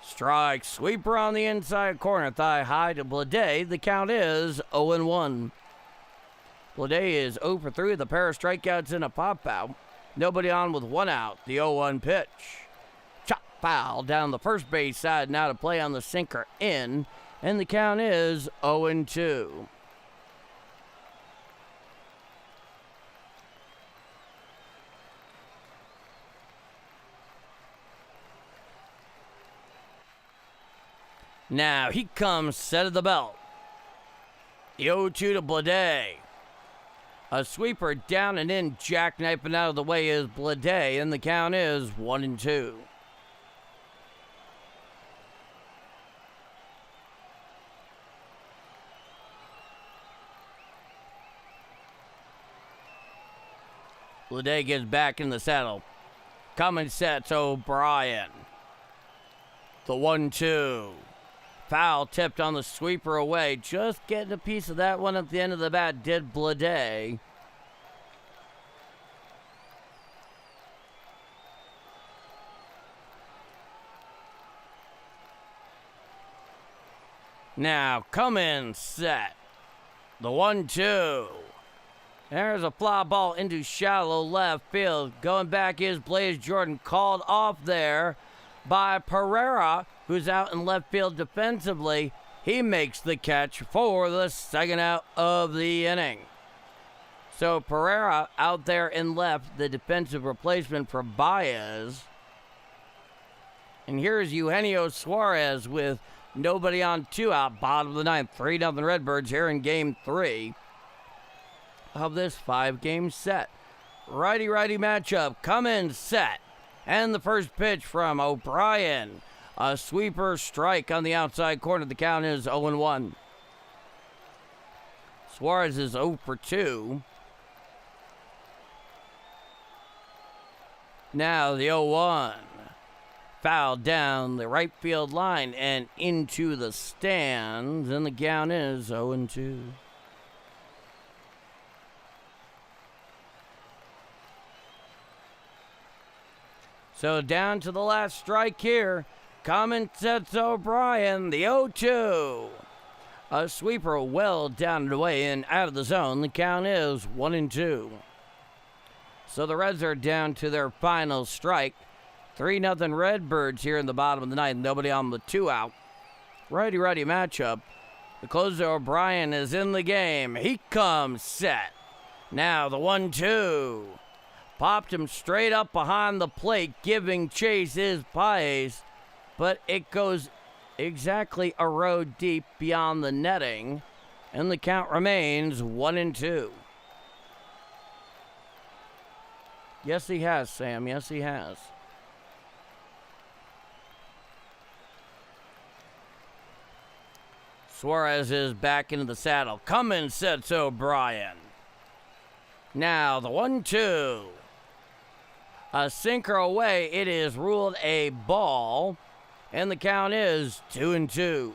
Strike, sweeper on the inside corner. Thigh high to Bleday. The count is 0-1. Bleday is 0 for 3 with a pair of strikeouts and a pop-out. Nobody on with one out. The 0-1 pitch. Chop foul down the first base side. Now to play on the sinker in. And the count is 0-2. Now he comes set of the belt. The 0-2 to Bleday. A sweeper down and in, jackknifing out of the way is Bleday, and the count is 1-2. Bleday gets back in the saddle. Coming sets O'Brien. The 1-2. Foul tipped on the sweeper away. Just getting a piece of that one at the end of the bat did Bleday. Now, come in, set. The 1-2. There's a fly ball into shallow left field. Going back is Blaze Jordan, called off there by Pereira, who's out in left field defensively. He makes the catch for the second out of the inning. So Pereira out there in left, the defensive replacement for Baez. And here's Eugenio Suarez with nobody on 2 out, bottom of the ninth. 3-0 Redbirds here in game 3 of this 5-game set. Righty-righty matchup, come in, set. And the first pitch from O'Brien. A sweeper strike on the outside corner. The count is 0-1. Suarez is 0 for 2. Now the 0-1. Foul down the right field line and into the stands, and the count is 0-2. So down to the last strike here. Coming sets O'Brien, the 0-2. A sweeper well down and away and out of the zone. The count is 1-2. So the Reds are down to their final strike. 3-0 Redbirds here in the bottom of the ninth. Nobody on the 2 out. Righty-righty matchup. The closer O'Brien is in the game. He comes set. Now the 1-2. Popped him straight up behind the plate, giving chase his pace. But it goes exactly a row deep beyond the netting. And the count remains 1-2. Yes, he has, Sam. Yes, he has. Suarez is back into the saddle. Cummins sets O'Brien. Now the 1-2. A sinker away. It is ruled a ball. And the count is 2-2.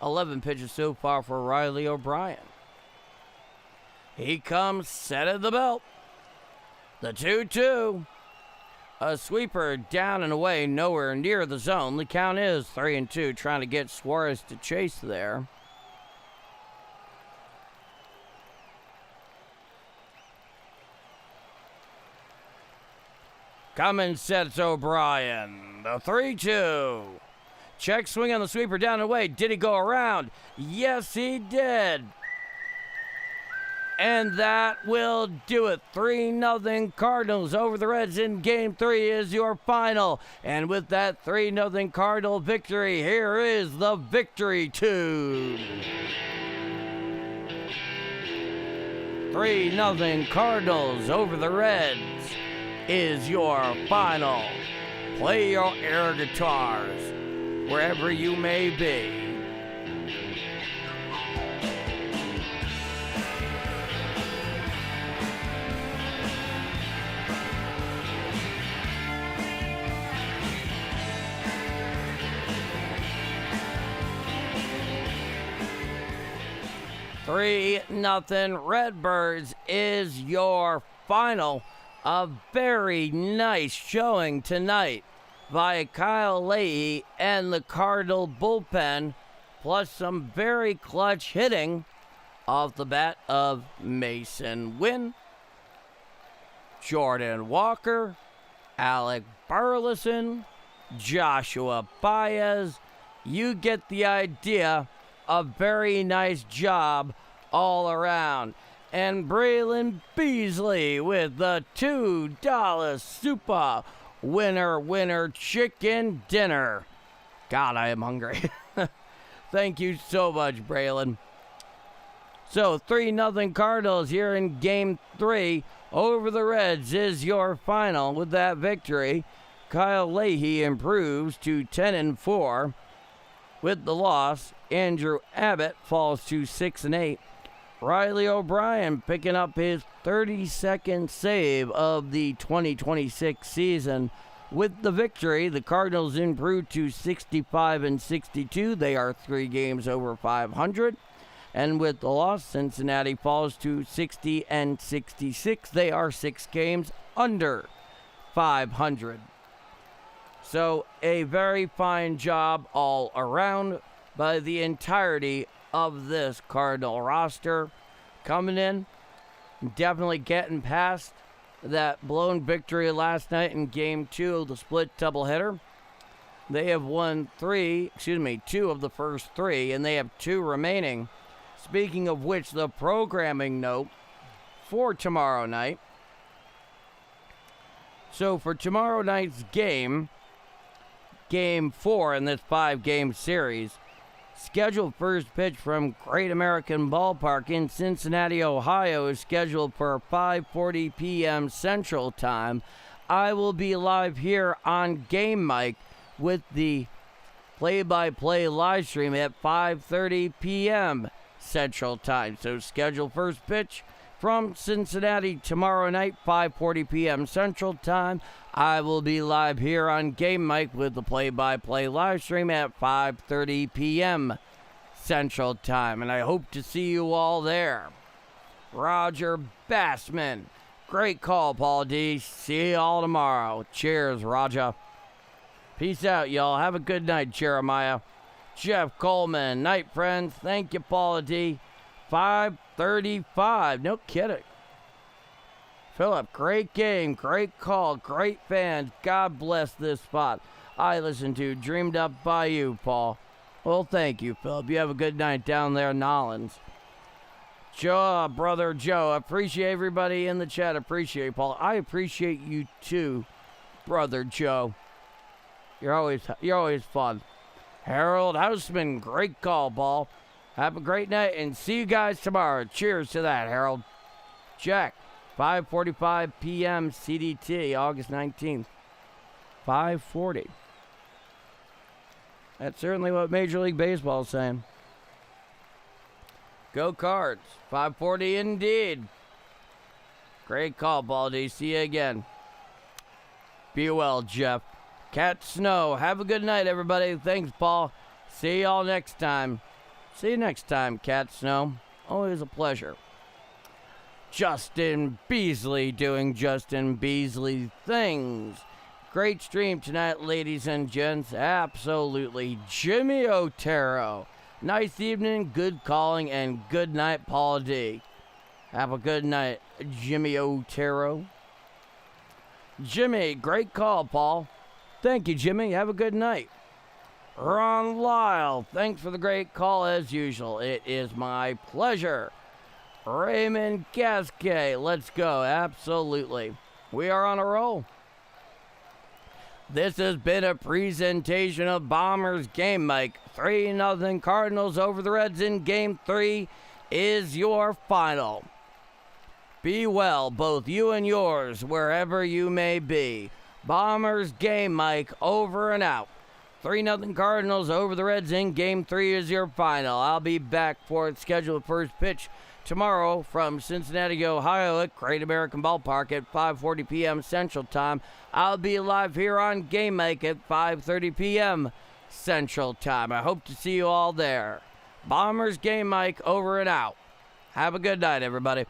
11 pitches so far for Riley O'Brien. He comes set at the belt. The 2-2. A sweeper down and away, nowhere near the zone. The count is 3-2, trying to get Suarez to chase there. Cummins sets O'Brien. The 3-2. Check swing on the sweeper down and away. Did he go around? Yes, he did. And that will do it. 3-0 Cardinals over the Reds in Game 3 is your final. And with that 3-0 Cardinal victory, here is the victory tune. 3-0 Cardinals over the Reds is your final. Play your air guitars wherever you may be. Nothing Redbirds is your final. A very nice showing tonight by Kyle Leahy and the Cardinal bullpen, plus some very clutch hitting off the bat of Mason Wynn, Jordan Walker, Alec Burleson, Joshua Baez. You get the idea. A very nice job all around. And Braylon Beasley with the $2 super winner chicken dinner. God, I am hungry. Thank you so much, Braylon. So 3-0 Cardinals here in Game 3 over the Reds is your final. With that victory, Kyle Leahy improves to 10-4. With the loss, Andrew Abbott falls to 6-8. Riley O'Brien picking up his 32nd save of the 2026 season. With the victory, the Cardinals improved to 65-62. They are 3 games over 500. And with the loss, Cincinnati falls to 60-66. They are 6 games under 500. So a very fine job all around by the entirety of this Cardinal roster. Coming in, definitely getting past that blown victory last night in Game 2 of the split doubleheader. They have won 2 of the first 3, and they have 2 remaining. Speaking of which, the programming note for tomorrow night. So for tomorrow night's game, Game 4 in this 5-game series, scheduled first pitch from Great American Ballpark in Cincinnati, Ohio is scheduled for 5:40 p.m. Central Time. I will be live here on Game Mic with the play-by-play live stream at 5:30 p.m. Central Time. So scheduled first pitch, From Cincinnati tomorrow night, 5:40 p.m. Central Time, I will be live here on Game Mike with the play-by-play live stream at 5:30 p.m. Central Time, and I hope to see you all there. Roger Bassman. Great call, Paul D. See you all tomorrow. Cheers, Roger. Peace out, y'all. Have a good night, Jeremiah. Jeff Coleman. Night, friends. Thank you, Paula D. 5:35. No kidding. Philip, great game. Great call. Great fans. God bless this spot. I listened to Dreamed Up by You, Paul. Well, thank you, Philip. You have a good night down there in Nollins. Joe, brother Joe. Appreciate everybody in the chat. Appreciate Paul. I appreciate you too, brother Joe. You're always fun. Harold Houseman, great call, Paul. Have a great night and see you guys tomorrow. Cheers to that, Harold. Jack, 5:45 p.m. CDT, August 19th. 5:40. That's certainly what Major League Baseball is saying. Go Cards. 5:40 indeed. Great call, Baldy. See you again. Be well, Jeff. Cat Snow. Have a good night, everybody. Thanks, Paul. See y'all next time. See you next time, Cat Snow. Always a pleasure. Justin Beasley doing Justin Beasley things. Great stream tonight, ladies and gents. Absolutely. Jimmy Otero. Nice evening, good calling, and good night, Paul D. Have a good night, Jimmy Otero. Jimmy, great call, Paul. Thank you, Jimmy. Have a good night. Ron Lyle, thanks for the great call as usual. It is my pleasure. Raymond Gasquet, let's go. Absolutely. We are on a roll. This has been a presentation of Bombers Game Mike. 3-0 Cardinals over the Reds in Game 3 is your final. Be well, both you and yours, wherever you may be. Bombers Game Mike over and out. 3-0 Cardinals over the Reds in Game 3 is your final. I'll be back for its scheduled first pitch tomorrow from Cincinnati, Ohio at Great American Ballpark at 5:40 p.m. Central Time. I'll be live here on Game Mike at 5:30 p.m. Central Time. I hope to see you all there. Bombers Game Mike over and out. Have a good night, everybody.